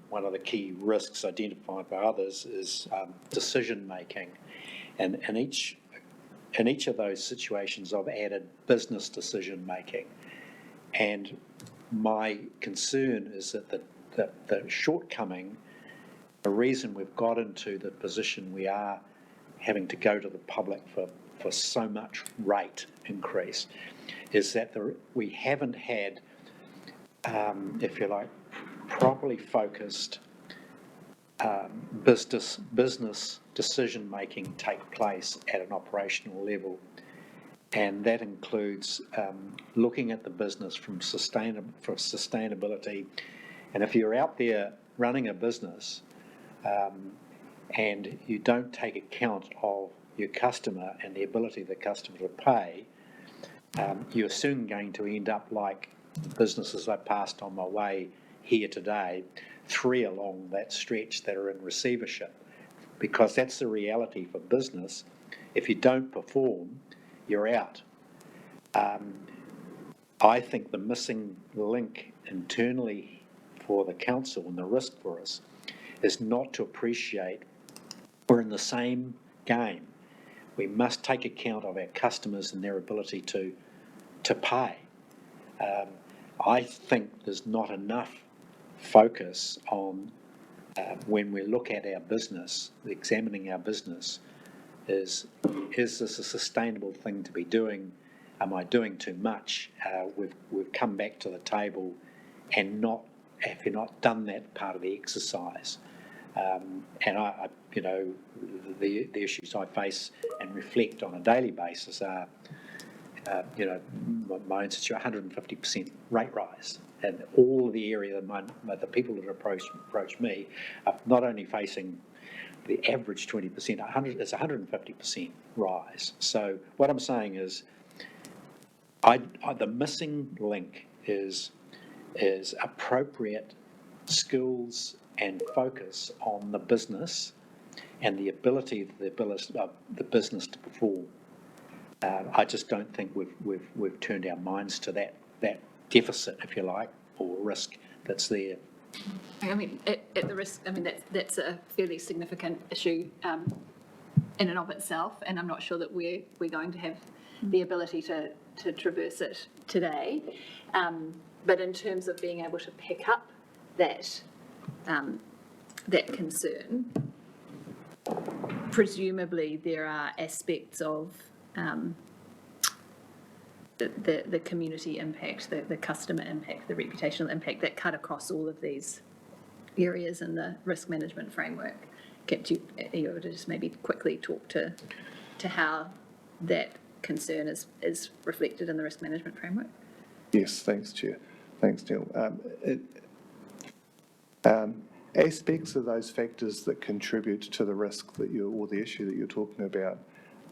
one of the key risks identified by others is decision making, and in each of those situations I've added business decision making, and my concern is that the shortcoming, the reason we've got into the position we are having to go to the public for so much rate increase, is that we haven't had, if you like, properly focused business decision making take place at an operational level, and that includes looking at the business for sustainability. And if you're out there running a business and you don't take account of your customer and the ability of the customer to pay, you're soon going to end up like the businesses I passed on my way here today, 3 along that stretch that are in receivership, because that's the reality for business. If you don't perform, you're out. I think the missing link internally for the council and the risk for us is not to appreciate we're in the same game. We must take account of our customers and their ability to pay. I think there's not enough focus on when we look at our business, examining our business, is this a sustainable thing to be doing? Am I doing too much? We've come back to the table and have you not done that part of the exercise? And I the issues I face and reflect on a daily basis are, my own situation, 150% rate rise, and all the area that the people that approach me are not only facing the average 20%, it's 150% rise. So what I'm saying is, the missing link is appropriate skills and focus on the business and the ability of the business to perform. I just don't think we've turned our minds to that deficit, if you like, or risk that's there. I mean, at the risk, I mean, that's a fairly significant issue in and of itself, and I'm not sure that we're going to have the ability to traverse it today. But in terms of being able to pick up that concern, presumably there are aspects of the community impact, the customer impact, the reputational impact that cut across all of these areas in the risk management framework. Are you able to just maybe quickly talk to how that concern is reflected in the risk management framework? Yes, thanks, Chair. Thanks, Neil. Aspects of those factors that contribute to the risk or the issue that you're talking about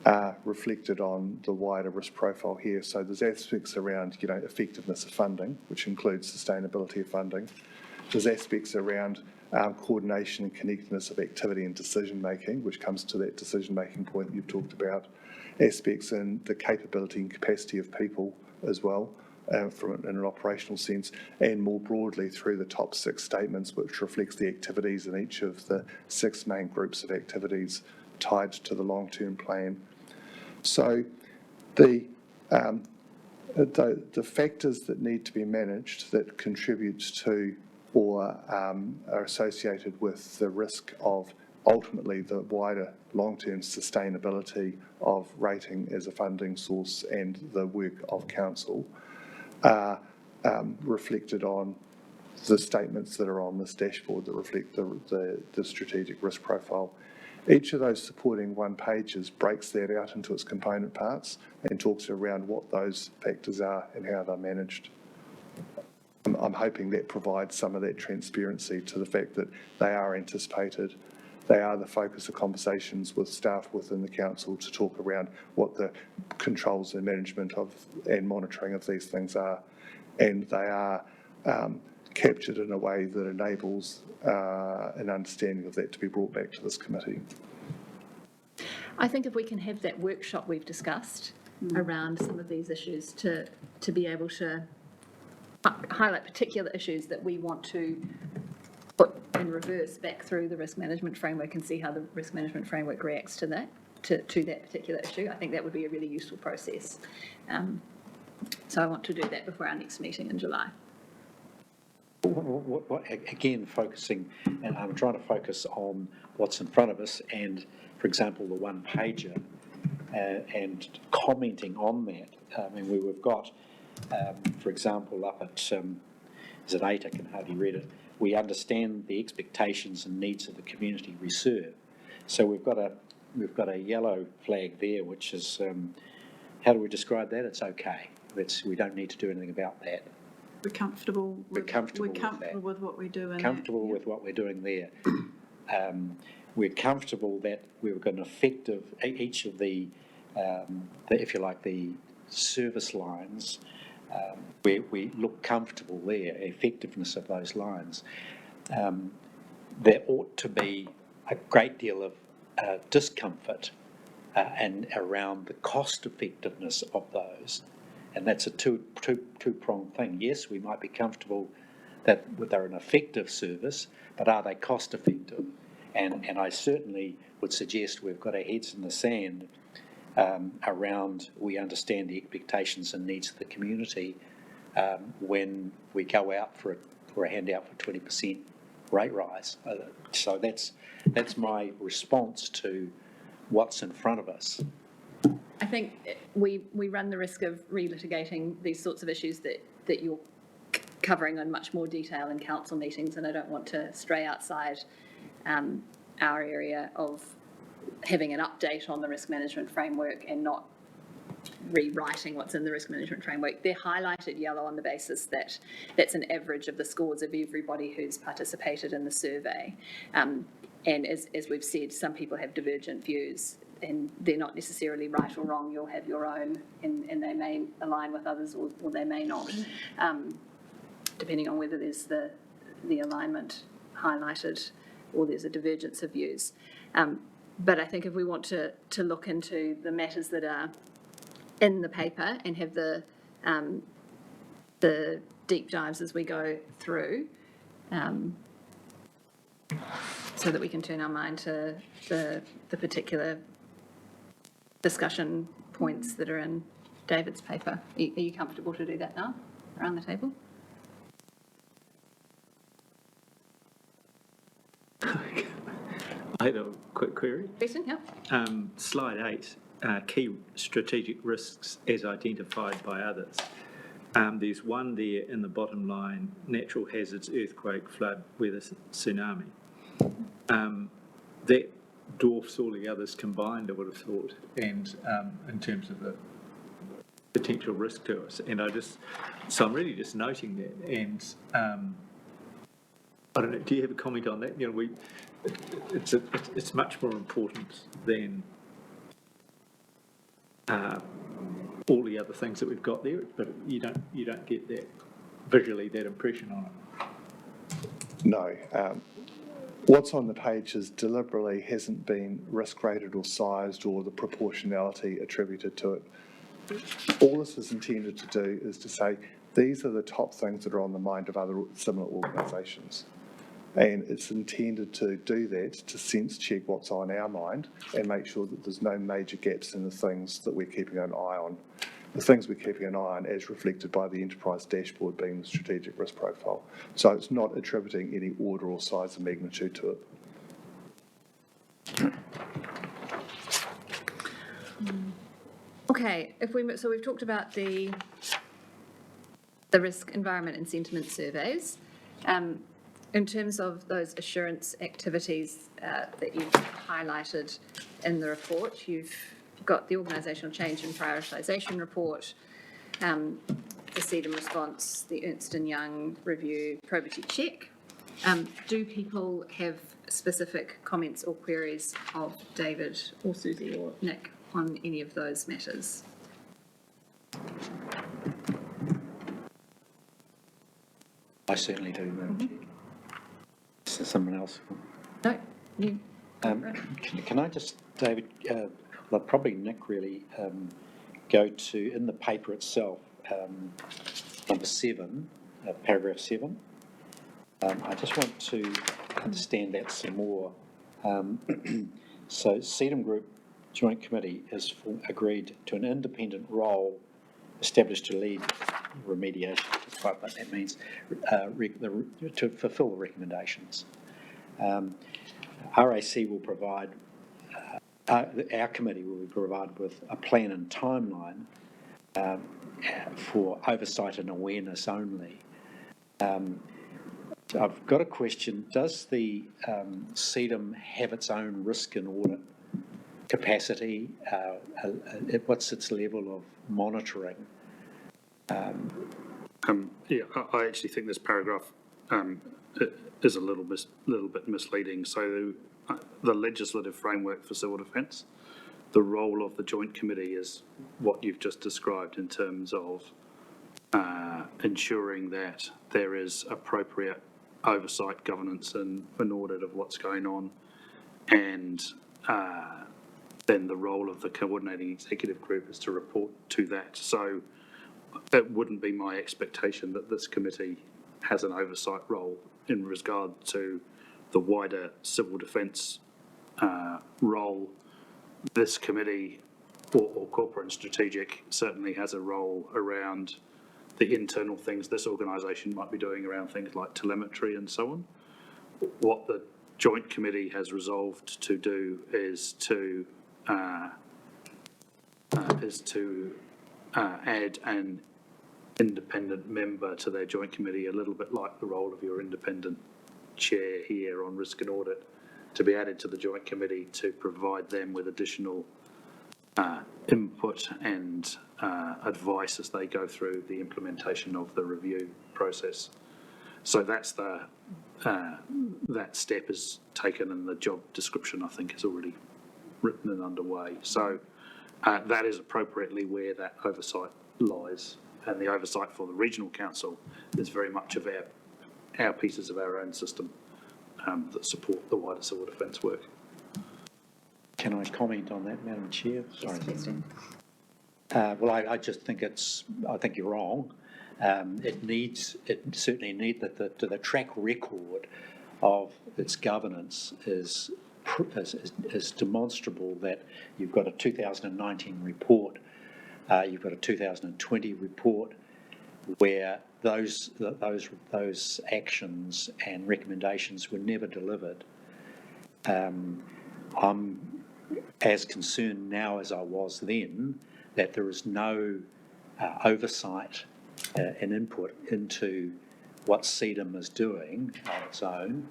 are reflected on the wider risk profile here. So there's aspects around, effectiveness of funding, which includes sustainability of funding. There's aspects around coordination and connectedness of activity and decision-making, which comes to that decision-making point that you've talked about. Aspects in the capability and capacity of people as well, in an operational sense, and more broadly through the top 6 statements, which reflects the activities in each of the 6 main groups of activities tied to the long-term plan. So the factors that need to be managed that contribute to or are associated with the risk of ultimately the wider long-term sustainability of rating as a funding source and the work of council are reflected on the statements that are on this dashboard that reflect the strategic risk profile. Each of those supporting one pages breaks that out into its component parts and talks around what those factors are and how they're managed. I'm hoping that provides some of that transparency to the fact that they are anticipated. They are the focus of conversations with staff within the council to talk around what the controls and management of and monitoring of these things are. And they are captured in a way that enables an understanding of that to be brought back to this committee. I think if we can have that workshop we've discussed around some of these issues to be able to highlight particular issues that we want to put in reverse back through the risk management framework and see how the risk management framework reacts to that, to that particular issue, I think that would be a really useful process. So I want to do that before our next meeting in July. Again, focusing, and I'm trying to focus on what's in front of us and, for example, the one pager and commenting on that. I mean, we've got, for example, up at, is it 8? I can hardly read it. We understand the expectations and needs of the community we serve. So we've got a yellow flag there, which is, how do we describe that? It's okay. We don't need to do anything about that. We're comfortable with what we do. Comfortable with what we're doing there. We're comfortable that we've got an effective, each of the if you like, the service lines, we look comfortable there, effectiveness of those lines. There ought to be a great deal of discomfort and around the cost effectiveness of those. And that's a two-pronged thing. Yes, we might be comfortable that they're an effective service, but are they cost effective? And I certainly would suggest we've got our heads in the sand around we understand the expectations and needs of the community when we go out for a handout for 20% rate rise. So that's my response to what's in front of us. I think we run the risk of relitigating these sorts of issues that you're covering in much more detail in council meetings, and I don't want to stray outside our area of having an update on the risk management framework and not rewriting what's in the risk management framework. They're highlighted yellow on the basis that that's an average of the scores of everybody who's participated in the survey. And as we've said, some people have divergent views, and they're not necessarily right or wrong. You'll have your own, and they may align with others or they may not, depending on whether there's the alignment highlighted or there's a divergence of views. But I think if we want to look into the matters that are in the paper and have the deep dives as we go through, so that we can turn our mind to the particular discussion points that are in David's paper. Are you comfortable to do that now, around the table? I had a quick query. Jason, yeah. Slide 8, key strategic risks as identified by others. There's one there in the bottom line, natural hazards, earthquake, flood, weather, tsunami. That dwarfs all the others combined, I would have thought, and in terms of the potential risk to us. And so I'm really just noting that. And I don't know, do you have a comment on that? You know, it's much more important than all the other things that we've got there, but you don't get that visually, that impression on it. No. What's on the page is deliberately hasn't been risk rated or sized or the proportionality attributed to it. All this is intended to do is to say these are the top things that are on the mind of other similar organisations. And it's intended to do that, to sense check what's on our mind and make sure that there's no major gaps in the things that we're keeping an eye on. The things we're keeping an eye on as reflected by the enterprise dashboard being the strategic risk profile. So it's not attributing any order or size or magnitude to it. Okay, so we've talked about the risk, environment and sentiment surveys. In terms of those assurance activities that you've highlighted in the report, you've got the organisational change and prioritisation report, the CEDAM response, the Ernst & Young review, probity check. Do people have specific comments or queries of David or Susie or Nick on any of those matters? I certainly do, Madam Chair. Is there someone else? No, you. Can I just, David, well, probably Nick really, go to, in the paper itself, number 7, paragraph 7. I just want to understand that some more. So CEDAM Group Joint Committee has agreed to an independent role established to lead remediation, despite what that means, to fulfil the recommendations. RAC will provide, our committee will be provided with a plan and timeline for oversight and awareness only. I've got a question. Does the CEDAM have its own risk and audit capacity? What's its level of monitoring? Yeah, I actually think this paragraph is a little bit misleading. So the legislative framework for civil defence, the role of the Joint Committee is what you've just described in terms of ensuring that there is appropriate oversight, governance and an audit of what's going on, and then the role of the coordinating executive group is to report to that. So it wouldn't be my expectation that this committee has an oversight role in regard to the wider civil defence role. This committee, or corporate and strategic, certainly has a role around the internal things this organisation might be doing around things like telemetry and so on. What the Joint Committee has resolved to do is to add an independent member to their Joint Committee, a little bit like the role of your independent chair here on risk and audit, to be added to the Joint Committee to provide them with additional input and advice as they go through the implementation of the review process. So that's that step is taken, and the job description, I think, is already written and underway. So that is appropriately where that oversight lies, and the oversight for the regional council is very much of our pieces of our own system that support the wider civil defence work. Can I comment on that, Madam Chair? Sorry. Yes, please do. Well, I just think I think you're wrong. It certainly needs the track record of its governance is demonstrable, that you've got a 2019 report, you've got a 2020 report, where those actions and recommendations were never delivered. I'm as concerned now as I was then that there is no oversight and input into what CEDAM is doing on its own,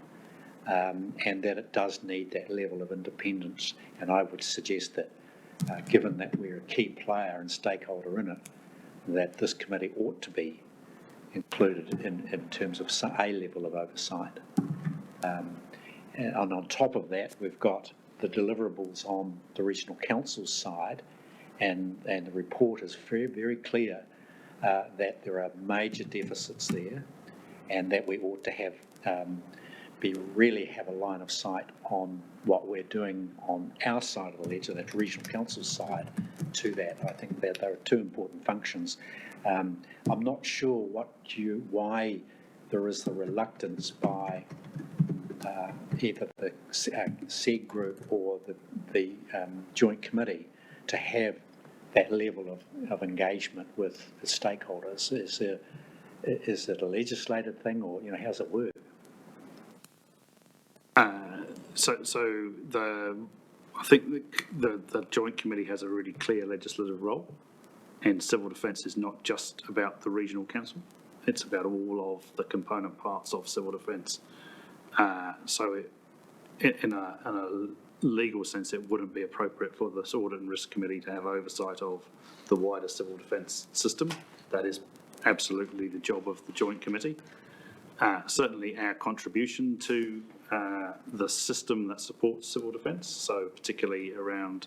and that it does need that level of independence. And I would suggest that, given that we're a key player and stakeholder in it, that this committee ought to be included in terms of a level of oversight. And on top of that, we've got the deliverables on the regional council's side, and the report is very, very clear that there are major deficits there, and that we ought to have really have a line of sight on what we're doing on our side of the ledger, that regional council's side, to that. I think that there are two important functions. I'm not sure why there is the reluctance by either the SEG group or the joint committee to have that level of engagement with the stakeholders. Is it a legislative thing, or how does it work? I think the joint committee has a really clear legislative role, and civil defence is not just about the regional council; it's about all of the component parts of civil defence. In a legal sense, it wouldn't be appropriate for this Audit and Risk Committee to have oversight of the wider civil defence system. That is absolutely the job of the joint committee. Certainly our contribution to the system that supports civil defence, so particularly around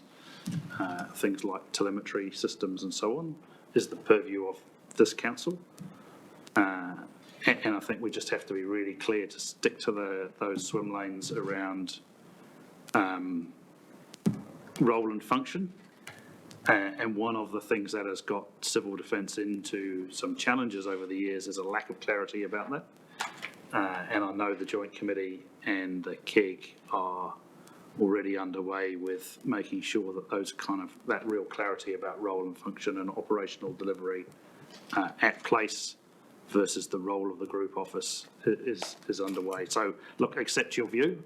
things like telemetry systems and so on, is the purview of this council. And I think we just have to be really clear to stick to those swim lanes around role and function. And one of the things that has got civil defence into some challenges over the years is a lack of clarity about that. And I know the Joint Committee and the KEG are already underway with making sure that that real clarity about role and function and operational delivery at place versus the role of the group office is underway. So look, accept your view,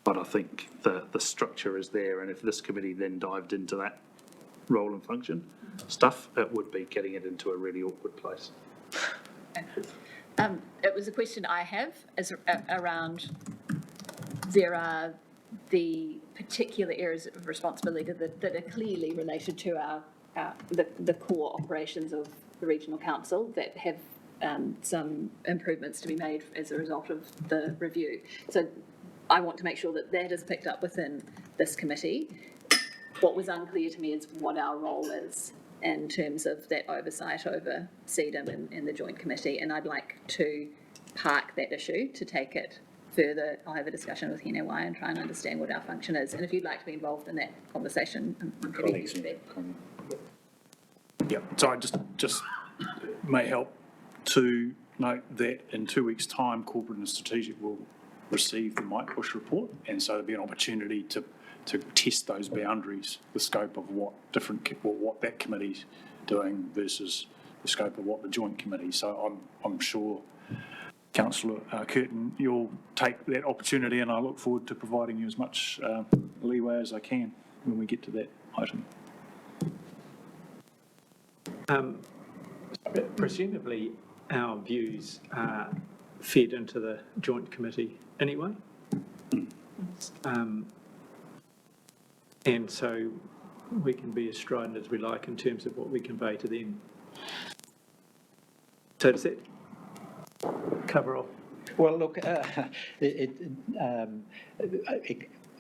but I think the structure is there, and if this committee then dived into that role and function stuff, it would be getting it into a really awkward place. It was a question I have around there are the particular areas of responsibility that are clearly related to the core operations of the regional council that have some improvements to be made as a result of the review. So I want to make sure that is picked up within this committee. What was unclear to me is what our role is in terms of that oversight over CEDAM and the joint committee, and I'd like to park that issue to take it further. I'll have a discussion with Hinewai and try and understand what our function is, and if you'd like to be involved in that conversation, I'm happy to be. Yeah, so I just may help to note that in 2 weeks' time, Corporate and Strategic will receive the Mike Bush report, and so there'll be an opportunity to test those boundaries, the scope of what that committee's doing versus the scope of what the joint committee. So I'm sure, Councillor Curtin, you'll take that opportunity, and I look forward to providing you as much leeway as I can when we get to that item. Presumably our views are fed into the joint committee anyway. And so we can be as strident as we like in terms of what we convey to them. So does that cover off? Well, look, an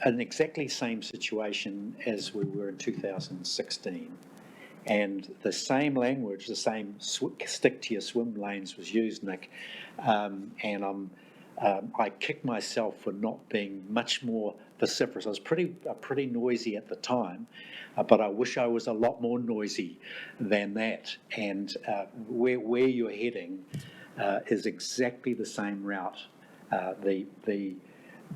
exactly same situation as we were in 2016. And the same language, the same stick to your swim lanes was used, Nick. And I kick myself for not being much more vociferous. I was pretty noisy at the time, but I wish I was a lot more noisy than that. And where you're heading is exactly the same route. The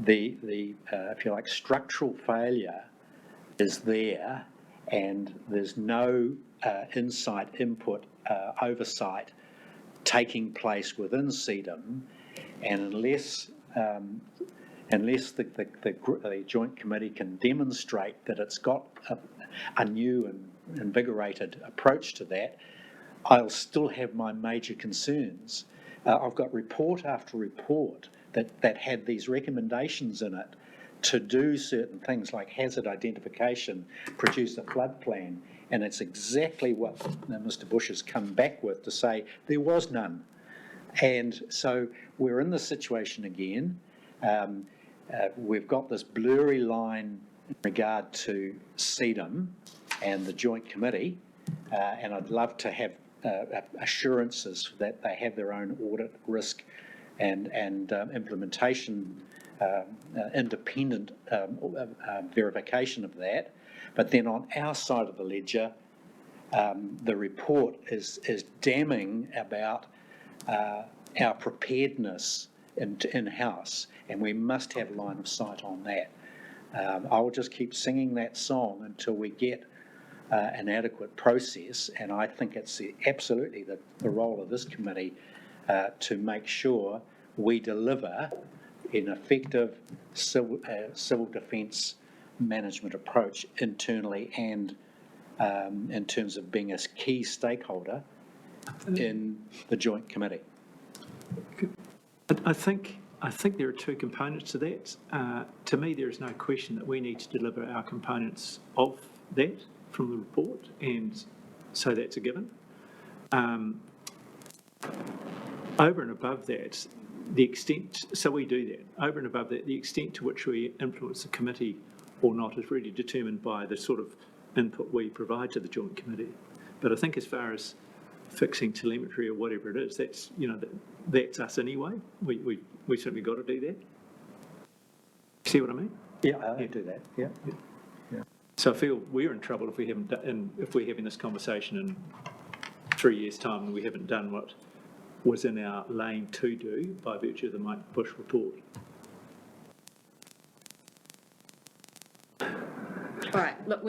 if you like, structural failure is there, and there's no input, oversight taking place within CDM, and unless the Joint Committee can demonstrate that it's got a new and invigorated approach to that, I'll still have my major concerns. I've got report after report that had these recommendations in it to do certain things like hazard identification, produce a flood plan, and it's exactly what Mr. Bush has come back with, to say there was none. And so we're in this situation again. We've got this blurry line in regard to CDM and the Joint Committee, and I'd love to have assurances that they have their own audit, risk and implementation, independent verification of that. But then on our side of the ledger, the report is damning about our preparedness in-house, and we must have line of sight on that. I will just keep singing that song until we get an adequate process, and I think it's absolutely the role of this committee to make sure we deliver an effective civil defence management approach internally and in terms of being a key stakeholder in the Joint Committee. I think there are two components to that. To me, there is no question that we need to deliver our components of that from the report, and so that's a given. Over and above that, the extent, so we do that. Over and above that, the extent to which we influence the committee or not is really determined by the sort of input we provide to the Joint Committee. But I think as far as fixing telemetry or whatever it is, that's, that's us anyway. We certainly got to do that. See what I mean? Yeah, I do that. Yeah. So I feel we're in trouble if we haven't done, if we're having this conversation in 3 years' time and we haven't done what was in our lane to do by virtue of the Mike Bush report. All right, look,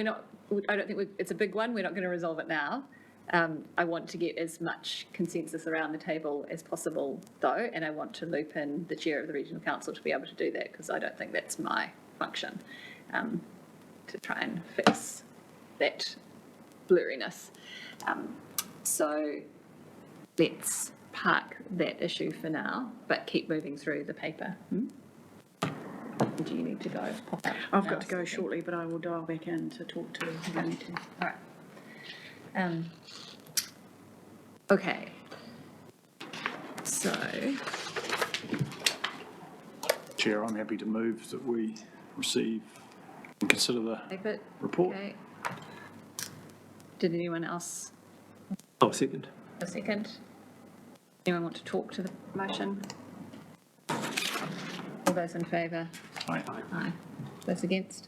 I don't think it's a big one. We're not going to resolve it now. I want to get as much consensus around the table as possible, though, and I want to loop in the chair of the Regional Council to be able to do that, because I don't think that's my function, to try and fix that blurriness. So let's park that issue for now, but keep moving through the paper. Do you need to go? Pop out I've now, got to go something? shortly, but I will dial back in to talk to the meeting. All right. Okay. So, Chair, I'm happy to move that we receive and consider the paper. report. Okay. Did anyone else? Oh, second. A second. Anyone want to talk to the motion? All those in favour? Aye. Aye. Those against?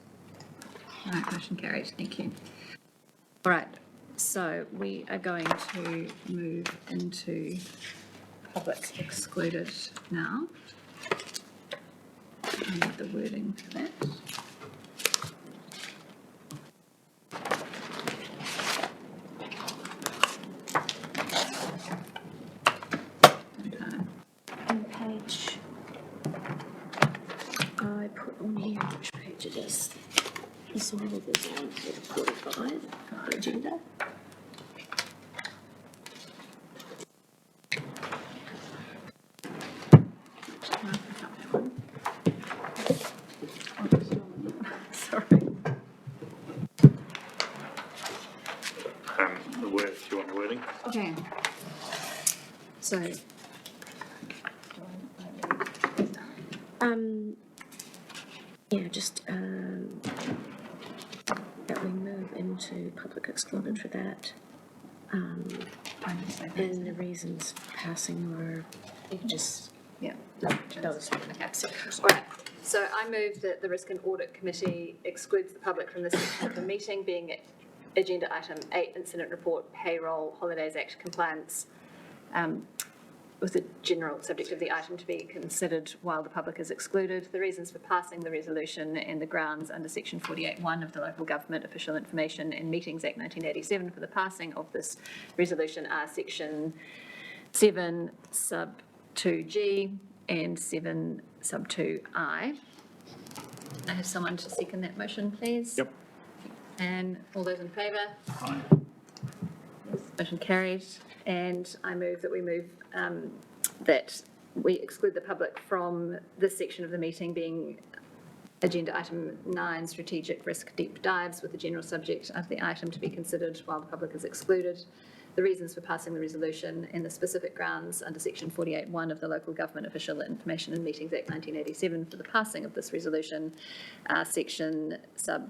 All right, motion carried. Thank you. All right, so we are going to move into public excluded now. I need the wording for that. On page, I put on here which page it is. This one is on 45, the agenda. Sorry. The word, do you want the wording? Okay. So, Yeah, just that we move into public excluded for that. And the reasons for passing were just yeah. those sections. All right. So I move that the Risk and Audit Committee excludes the public from this section of the meeting, being agenda item 8, incident report, payroll, Holidays Act compliance, with the general subject of the item to be considered while the public is excluded. The reasons for passing the resolution and the grounds under section 48(1) of the Local Government Official Information and Meetings Act 1987 for the passing of this resolution are section 7 sub 2G and 7 sub 2I. I have someone to second that motion, please. Yep. And all those in favour? Aye. Motion carried. And I move that that we exclude the public from this section of the meeting, being agenda item 9, strategic risk deep dives, with the general subject of the item to be considered while the public is excluded. The reasons for passing the resolution and the specific grounds under section 48(1) of the Local Government Official Information and Meetings Act 1987 for the passing of this resolution are section 7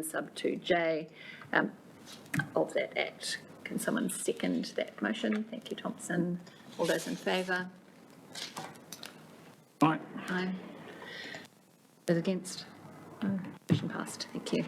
sub 2J of that act. Can someone second that motion? Thank you, Thompson. All those in favour? Aye. Aye. Those against? No. Motion passed. Thank you.